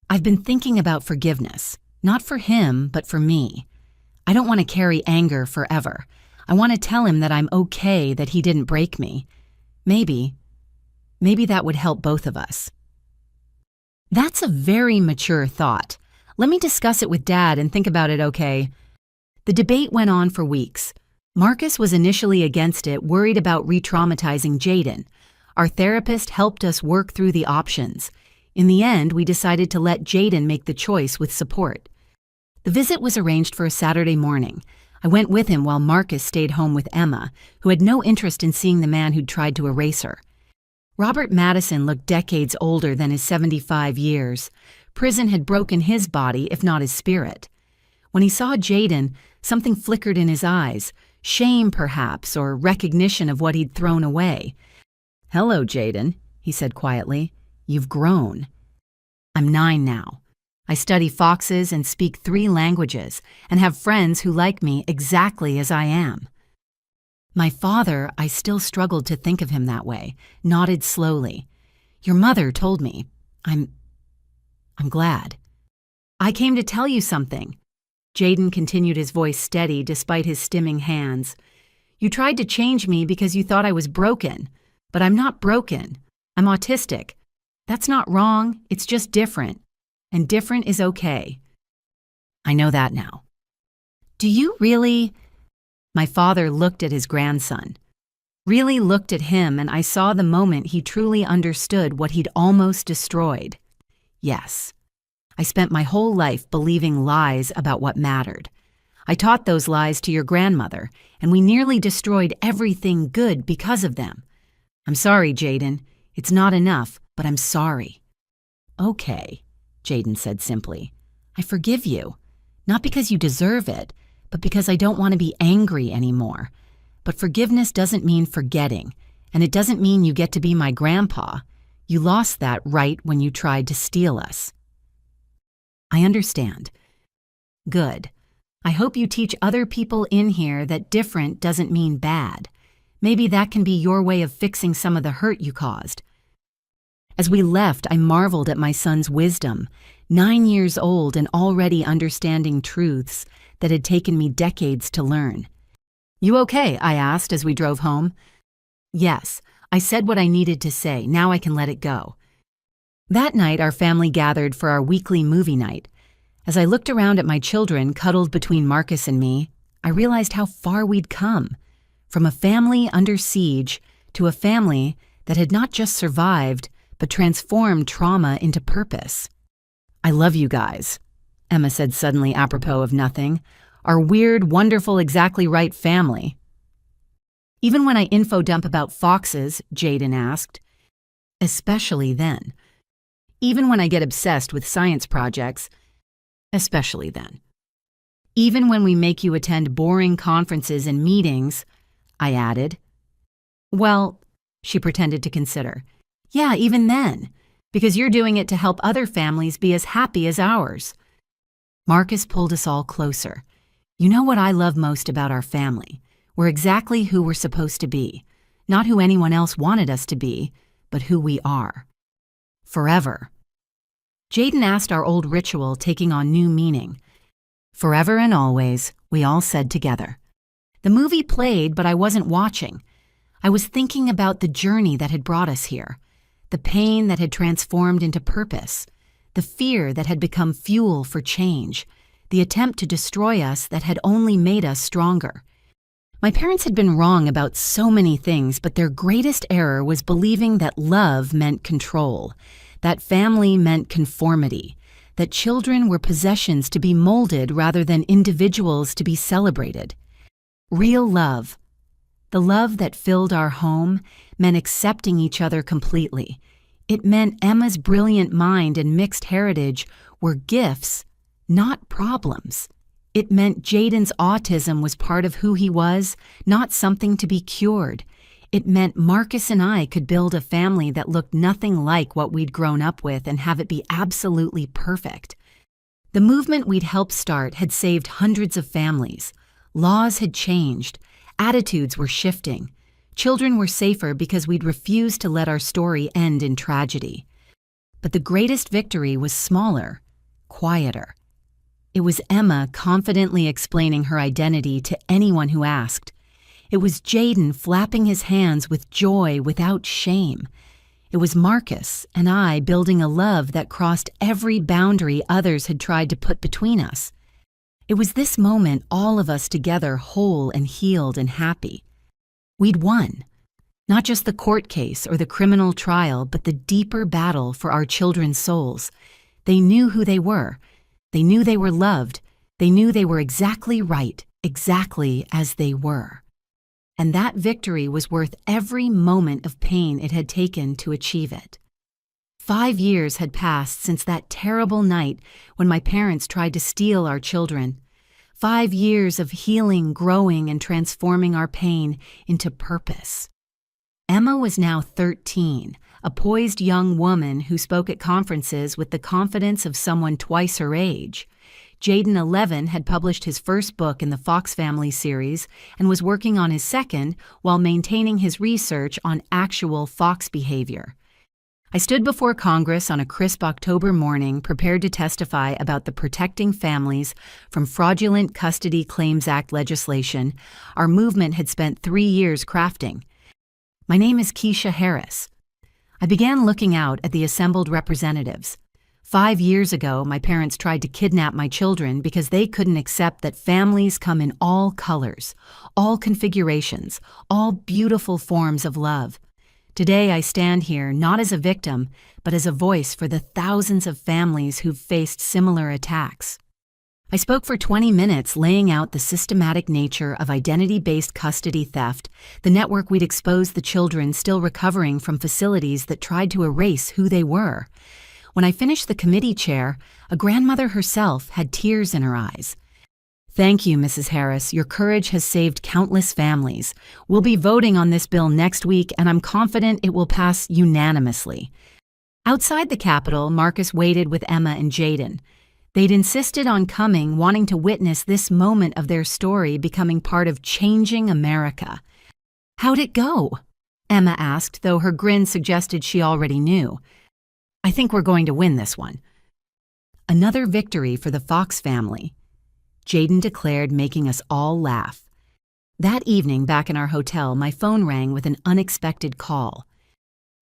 "I've been thinking about forgiveness, not for him, but for me. I don't want to carry anger forever. I want to tell him that I'm okay, that he didn't break me. Maybe that would help both of us." That's a very mature thought. Let me discuss it with Dad and think about it, okay? The debate went on for weeks. Marcus was initially against it, worried about re-traumatizing Jaden. Our therapist helped us work through the options. In the end, we decided to let Jaden make the choice with support. The visit was arranged for a Saturday morning. I went with him while Marcus stayed home with Emma, who had no interest in seeing the man who'd tried to erase her. Robert Madison looked decades older than his 75 years. Prison had broken his body, if not his spirit. When he saw Jaden, something flickered in his eyes, shame perhaps, or recognition of what he'd thrown away. "Hello, Jaden," he said quietly. "You've grown." "I'm 9 now. I study foxes and speak 3 languages and have friends who like me exactly as I am." My father, I still struggled to think of him that way, nodded slowly. "Your mother told me. I'm glad." "I came to tell you something." Jaden continued, his voice steady despite his stimming hands. "You tried to change me because you thought I was broken. But I'm not broken. I'm autistic. That's not wrong, it's just different. And different is okay." "I know that now." "Do you really?" My father looked at his grandson. Really looked at him, and I saw the moment he truly understood what he'd almost destroyed. "Yes. I spent my whole life believing lies about what mattered. I taught those lies to your grandmother, and we nearly destroyed everything good because of them. I'm sorry, Jaden. It's not enough, but I'm sorry." "Okay," Jaden said simply. "I forgive you. Not because you deserve it, but because I don't want to be angry anymore. But forgiveness doesn't mean forgetting, and it doesn't mean you get to be my grandpa. You lost that right when you tried to steal us." "I understand." "Good. I hope you teach other people in here that different doesn't mean bad. Maybe that can be your way of fixing some of the hurt you caused." As we left, I marveled at my son's wisdom, 9 years old and already understanding truths that had taken me decades to learn. "You okay?" I asked as we drove home. "Yes, I said what I needed to say. Now I can let it go." That night, our family gathered for our weekly movie night. As I looked around at my children cuddled between Marcus and me, I realized how far we'd come. From a family under siege to a family that had not just survived, but transformed trauma into purpose. "I love you guys," Emma said suddenly apropos of nothing. "Our weird, wonderful, exactly right family." "Even when I info dump about foxes," Jaden asked. "Especially then." "Even when I get obsessed with science projects." "Especially then." "Even when we make you attend boring conferences and meetings," I added. "Well," she pretended to consider. "Yeah, even then, because you're doing it to help other families be as happy as ours." Marcus pulled us all closer. "You know what I love most about our family? We're exactly who we're supposed to be. Not who anyone else wanted us to be, but who we are. Forever." Jaden asked our old ritual taking on new meaning. "Forever and always," we all said together. The movie played, but I wasn't watching. I was thinking about the journey that had brought us here, the pain that had transformed into purpose, the fear that had become fuel for change, the attempt to destroy us that had only made us stronger. My parents had been wrong about so many things, but their greatest error was believing that love meant control, that family meant conformity, that children were possessions to be molded rather than individuals to be celebrated. Real love. The love that filled our home meant accepting each other completely. It meant Emma's brilliant mind and mixed heritage were gifts, not problems. It meant Jaden's autism was part of who he was, not something to be cured. It meant Marcus and I could build a family that looked nothing like what we'd grown up with and have it be absolutely perfect. The movement we'd helped start had saved hundreds of families. Laws had changed. Attitudes were shifting. Children were safer because we'd refused to let our story end in tragedy. But the greatest victory was smaller, quieter. It was Emma confidently explaining her identity to anyone who asked. It was Jaden flapping his hands with joy without shame. It was Marcus and I building a love that crossed every boundary others had tried to put between us. It was this moment, all of us together, whole and healed and happy. We'd won. Not just the court case or the criminal trial, but the deeper battle for our children's souls. They knew who they were. They knew they were loved. They knew they were exactly right, exactly as they were. And that victory was worth every moment of pain it had taken to achieve it. 5 years had passed since that terrible night when my parents tried to steal our children. 5 years of healing, growing, and transforming our pain into purpose. Emma was now 13, a poised young woman who spoke at conferences with the confidence of someone twice her age. Jaden, 11, had published his first book in the Fox Family series and was working on his second while maintaining his research on actual fox behavior. I stood before Congress on a crisp October morning prepared to testify about the Protecting Families from Fraudulent Custody Claims Act legislation our movement had spent 3 years crafting. My name is Keisha Harris. I began looking out at the assembled representatives. 5 years ago, my parents tried to kidnap my children because they couldn't accept that families come in all colors, all configurations, all beautiful forms of love. Today, I stand here not as a victim, but as a voice for the thousands of families who've faced similar attacks. I spoke for 20 minutes laying out the systematic nature of identity-based custody theft, the network we'd exposed the children still recovering from facilities that tried to erase who they were. When I finished the committee chair, a grandmother herself had tears in her eyes. Thank you, Mrs. Harris. Your courage has saved countless families. We'll be voting on this bill next week, and I'm confident it will pass unanimously. Outside the Capitol, Marcus waited with Emma and Jaden. They'd insisted on coming, wanting to witness this moment of their story becoming part of changing America. How'd it go? Emma asked, though her grin suggested she already knew. I think we're going to win this one. Another victory for the Fox family, Jaden declared, making us all laugh. That evening, back in our hotel, my phone rang with an unexpected call.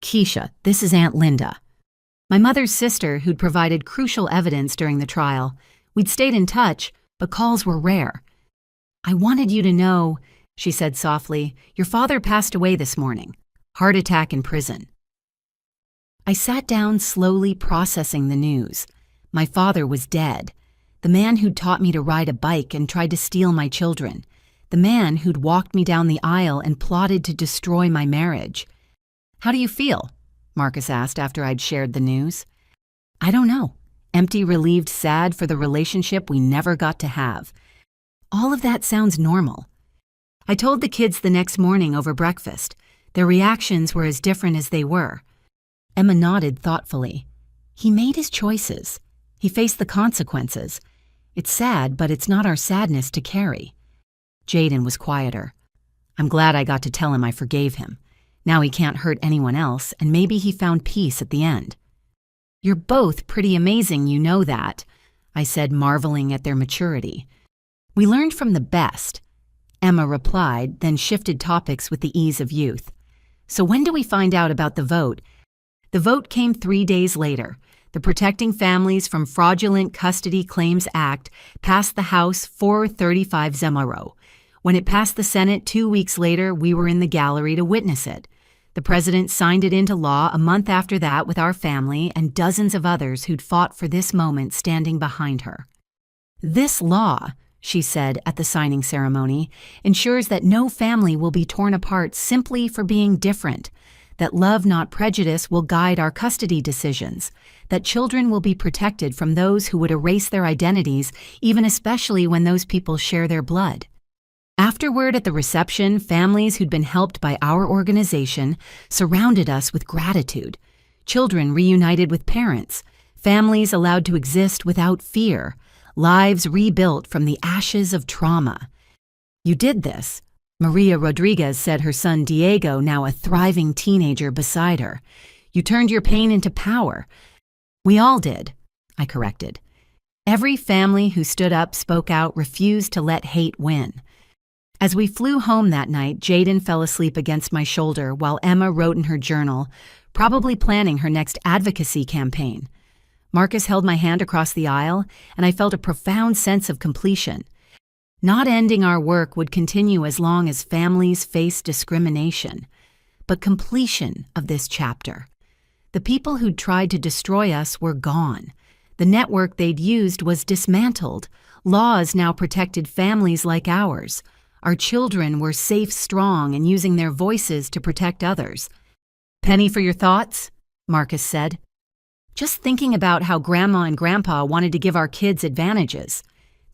Keisha, this is Aunt Linda. My mother's sister, who'd provided crucial evidence during the trial. We'd stayed in touch, but calls were rare. I wanted you to know, she said softly, your father passed away this morning. Heart attack in prison. I sat down, slowly processing the news. My father was dead. The man who'd taught me to ride a bike and tried to steal my children. The man who'd walked me down the aisle and plotted to destroy my marriage. How do you feel? Marcus asked after I'd shared the news. I don't know. Empty, relieved, sad for the relationship we never got to have. All of that sounds normal. I told the kids the next morning over breakfast. Their reactions were as different as they were. Emma nodded thoughtfully. He made his choices. He faced the consequences. It's sad, but it's not our sadness to carry. Jaden was quieter. I'm glad I got to tell him I forgave him. Now he can't hurt anyone else, and maybe he found peace at the end. You're both pretty amazing, you know that, I said, marveling at their maturity. We learned from the best, Emma replied, then shifted topics with the ease of youth. So when do we find out about the vote? The vote came 3 days later. The Protecting Families from Fraudulent Custody Claims Act passed the House 435 Zemaro. When it passed the Senate 2 weeks later, we were in the gallery to witness it. The president signed it into law a month after that with our family and dozens of others who'd fought for this moment standing behind her. This law, she said at the signing ceremony, ensures that no family will be torn apart simply for being different, that love, not prejudice, will guide our custody decisions, that children will be protected from those who would erase their identities, even especially when those people share their blood. Afterward, at the reception, families who'd been helped by our organization surrounded us with gratitude. Children reunited with parents, families allowed to exist without fear, lives rebuilt from the ashes of trauma. "You did this," Maria Rodriguez said, her son Diego, now a thriving teenager, beside her. "You turned your pain into power." "We all did," I corrected. Every family who stood up, spoke out, refused to let hate win. As we flew home that night, Jaden fell asleep against my shoulder while Emma wrote in her journal, probably planning her next advocacy campaign. Marcus held my hand across the aisle, and I felt a profound sense of completion. Not ending our work would continue as long as families face discrimination, but completion of this chapter. The people who'd tried to destroy us were gone. The network they'd used was dismantled. Laws now protected families like ours. Our children were safe, strong, and using their voices to protect others. "Penny for your thoughts?" Marcus said. "Just thinking about how Grandma and Grandpa wanted to give our kids advantages.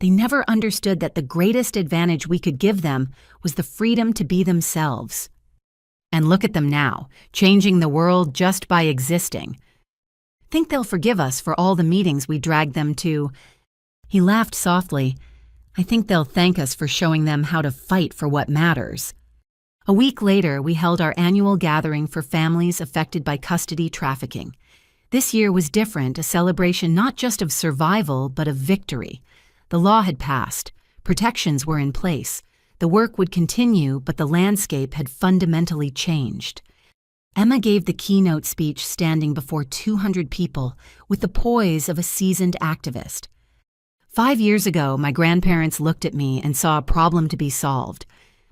They never understood that the greatest advantage we could give them was the freedom to be themselves. And look at them now, changing the world just by existing. Think they'll forgive us for all the meetings we dragged them to." He laughed softly. "I think they'll thank us for showing them how to fight for what matters." A week later, we held our annual gathering for families affected by custody trafficking. This year was different, a celebration not just of survival, but of victory. The law had passed. Protections were in place. The work would continue, but the landscape had fundamentally changed. Emma gave the keynote speech standing before 200 people with the poise of a seasoned activist. 5 years ago, my grandparents looked at me and saw a problem to be solved.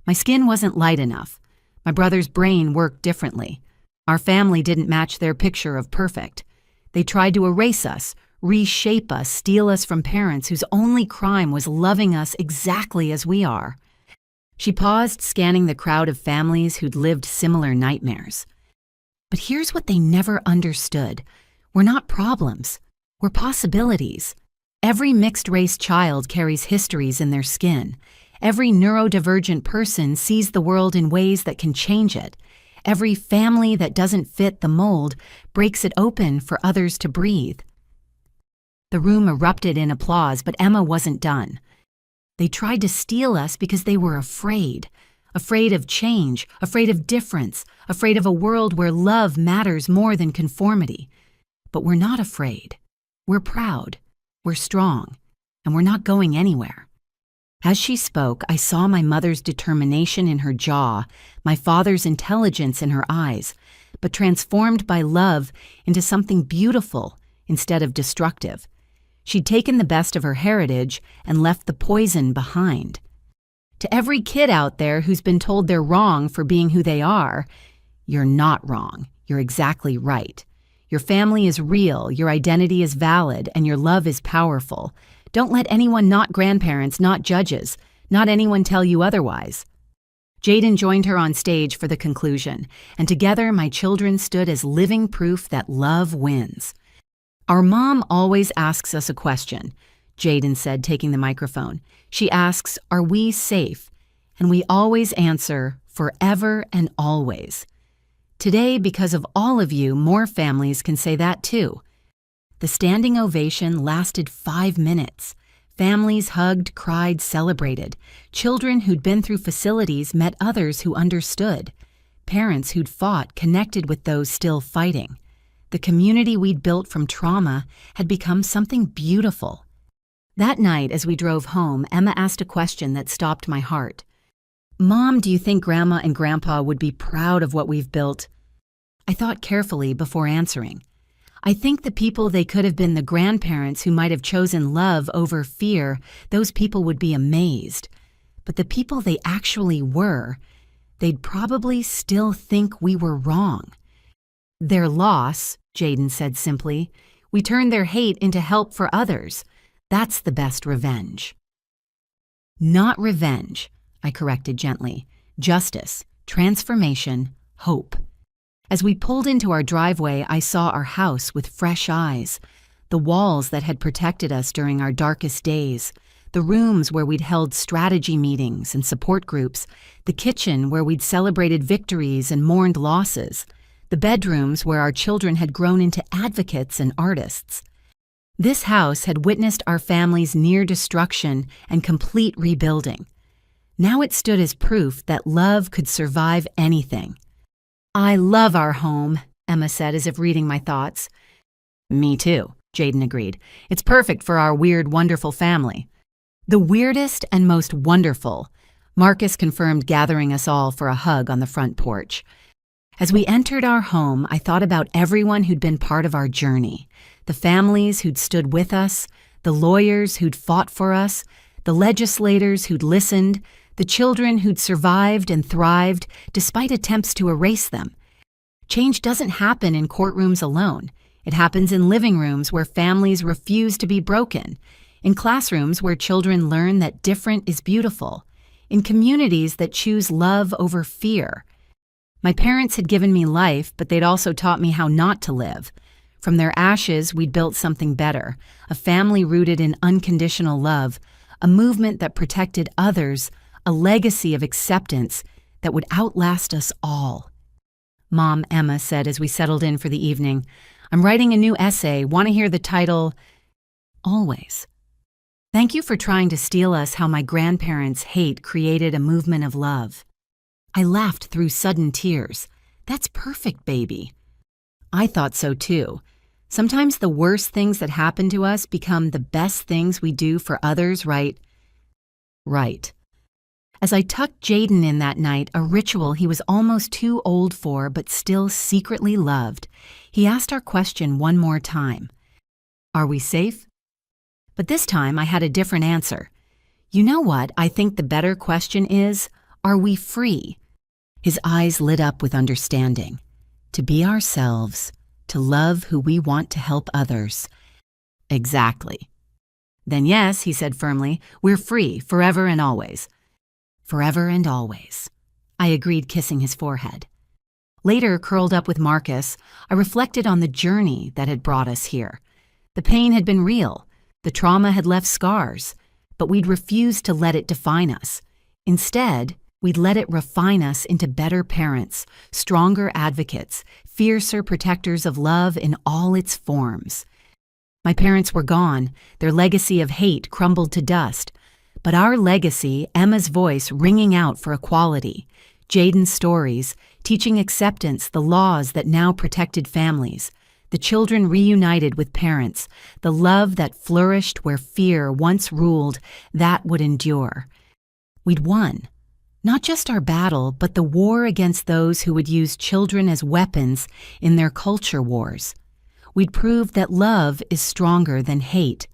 My skin wasn't light enough. My brother's brain worked differently. Our family didn't match their picture of perfect. They tried to erase us, reshape us, steal us from parents whose only crime was loving us exactly as we are. She paused, scanning the crowd of families who'd lived similar nightmares. But here's what they never understood. We're not problems. We're possibilities. Every mixed-race child carries histories in their skin. Every neurodivergent person sees the world in ways that can change it. Every family that doesn't fit the mold breaks it open for others to breathe. The room erupted in applause, but Emma wasn't done. They tried to steal us because they were afraid. Afraid of change, afraid of difference, afraid of a world where love matters more than conformity. But we're not afraid. We're proud. We're strong. And we're not going anywhere. As she spoke, I saw my mother's determination in her jaw, my father's intelligence in her eyes, but transformed by love into something beautiful instead of destructive. She'd taken the best of her heritage and left the poison behind. To every kid out there who's been told they're wrong for being who they are, you're not wrong. You're exactly right. Your family is real, your identity is valid, and your love is powerful. Don't let anyone, not grandparents, not judges, not anyone tell you otherwise. Jaden joined her on stage for the conclusion, and together my children stood as living proof that love wins. "Our mom always asks us a question," Jaden said, taking the microphone. She asks, "Are we safe?" And we always answer, "Forever and always." Today, because of all of you, more families can say that too. The standing ovation lasted 5 minutes. Families hugged, cried, celebrated. Children who'd been through facilities met others who understood. Parents who'd fought connected with those still fighting. The community we'd built from trauma had become something beautiful. That night, as we drove home, Emma asked a question that stopped my heart. "Mom, do you think Grandma and Grandpa would be proud of what we've built?" I thought carefully before answering. I think the people they could have been, the grandparents who might have chosen love over fear, those people would be amazed. But the people they actually were, they'd probably still think we were wrong. "Their loss," Jaden said simply, "we turned their hate into help for others. That's the best revenge." Not revenge, I corrected gently. Justice, transformation, hope. As we pulled into our driveway, I saw our house with fresh eyes. The walls that had protected us during our darkest days, the rooms where we'd held strategy meetings and support groups, the kitchen where we'd celebrated victories and mourned losses, the bedrooms where our children had grown into advocates and artists. This house had witnessed our family's near destruction and complete rebuilding. Now it stood as proof that love could survive anything. "I love our home," Emma said as if reading my thoughts. "Me too," Jaden agreed. "It's perfect for our weird, wonderful family." "The weirdest and most wonderful," Marcus confirmed, gathering us all for a hug on the front porch. As we entered our home, I thought about everyone who'd been part of our journey, the families who'd stood with us, the lawyers who'd fought for us, the legislators who'd listened, the children who'd survived and thrived despite attempts to erase them. Change doesn't happen in courtrooms alone. It happens in living rooms where families refuse to be broken, in classrooms where children learn that different is beautiful, in communities that choose love over fear. My parents had given me life, but they'd also taught me how not to live. From their ashes, we'd built something better, a family rooted in unconditional love, a movement that protected others, a legacy of acceptance that would outlast us all. "Mom," Emma said as we settled in for the evening, "I'm writing a new essay. Want to hear the title?" "Always. Thank you for trying to steal us how my grandparents' hate created a movement of love." I laughed through sudden tears. "That's perfect, baby." I thought so too. Sometimes the worst things that happen to us become the best things we do for others, right? Right. As I tucked Jaden in that night, a ritual he was almost too old for but still secretly loved, he asked our question one more time. "Are we safe?" But this time I had a different answer. "You know what I think the better question is? Are we free?" His eyes lit up with understanding. To be ourselves, to love who we want to help others. Exactly. "Then yes," he said firmly, "we're free, forever and always." Forever and always. I agreed, kissing his forehead. Later, curled up with Marcus, I reflected on the journey that had brought us here. The pain had been real, the trauma had left scars, but we'd refused to let it define us. Instead, we'd let it refine us into better parents, stronger advocates, fiercer protectors of love in all its forms. My parents were gone, their legacy of hate crumbled to dust. But our legacy, Emma's voice ringing out for equality, Jaden's stories, teaching acceptance, the laws that now protected families, the children reunited with parents, the love that flourished where fear once ruled, that would endure. We'd won. Not just our battle, but the war against those who would use children as weapons in their culture wars. We'd proved that love is stronger than hate,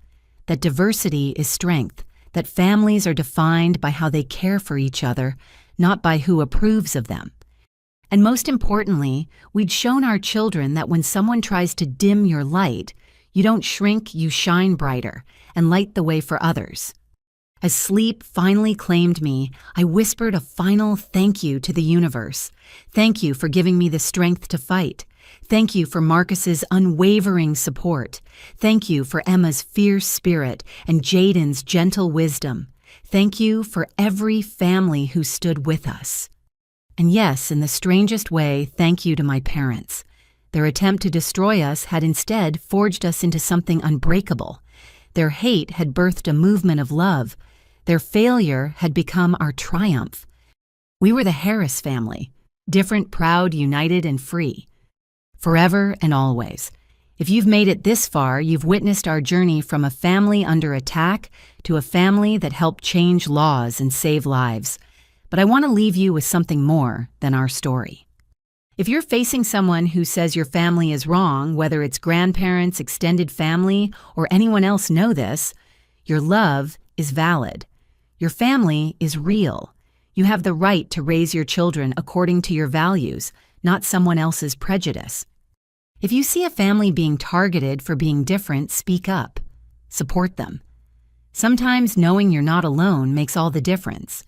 that diversity is strength, that families are defined by how they care for each other, not by who approves of them. And most importantly, we'd shown our children that when someone tries to dim your light, you don't shrink, you shine brighter and light the way for others. As sleep finally claimed me, I whispered a final thank you to the universe. Thank you for giving me the strength to fight. Thank you for Marcus's unwavering support. Thank you for Emma's fierce spirit and Jaden's gentle wisdom. Thank you for every family who stood with us. And yes, in the strangest way, thank you to my parents. Their attempt to destroy us had instead forged us into something unbreakable. Their hate had birthed a movement of love. Their failure had become our triumph. We were the Harris family, different, proud, united, and free. Forever and always. If you've made it this far, you've witnessed our journey from a family under attack to a family that helped change laws and save lives. But I want to leave you with something more than our story. If you're facing someone who says your family is wrong, whether it's grandparents, extended family, or anyone else know this, your love is valid. Your family is real. You have the right to raise your children according to your values, not someone else's prejudice. If you see a family being targeted for being different, speak up. Support them. Sometimes knowing you're not alone makes all the difference.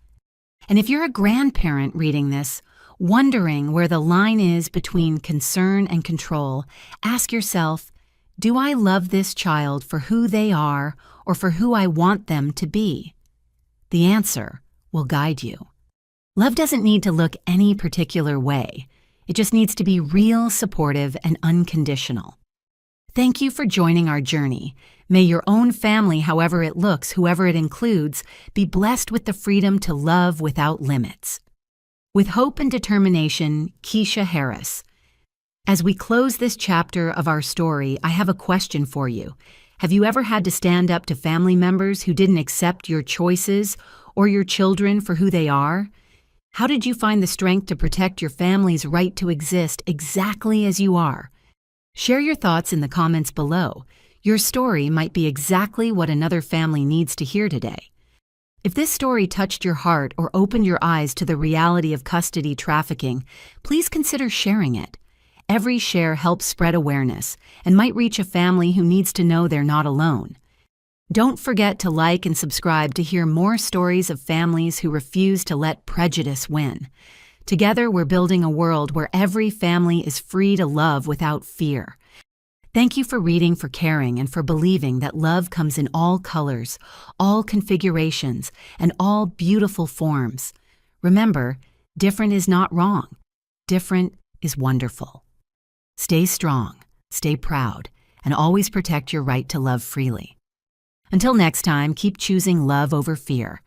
And if you're a grandparent reading this, wondering where the line is between concern and control, ask yourself, do I love this child for who they are or for who I want them to be? The answer will guide you. Love doesn't need to look any particular way. It just needs to be real, supportive, and unconditional. Thank you for joining our journey. May your own family, however it looks, whoever it includes, be blessed with the freedom to love without limits. With hope and determination, Keisha Harris. As we close this chapter of our story, I have a question for you. Have you ever had to stand up to family members who didn't accept your choices or your children for who they are? How did you find the strength to protect your family's right to exist exactly as you are? Share your thoughts in the comments below. Your story might be exactly what another family needs to hear today. If this story touched your heart or opened your eyes to the reality of custody trafficking, please consider sharing it. Every share helps spread awareness and might reach a family who needs to know they're not alone. Don't forget to like and subscribe to hear more stories of families who refuse to let prejudice win. Together, we're building a world where every family is free to love without fear. Thank you for reading, for caring, and for believing that love comes in all colors, all configurations, and all beautiful forms. Remember, different is not wrong. Different is wonderful. Stay strong, stay proud, and always protect your right to love freely. Until next time, keep choosing love over fear.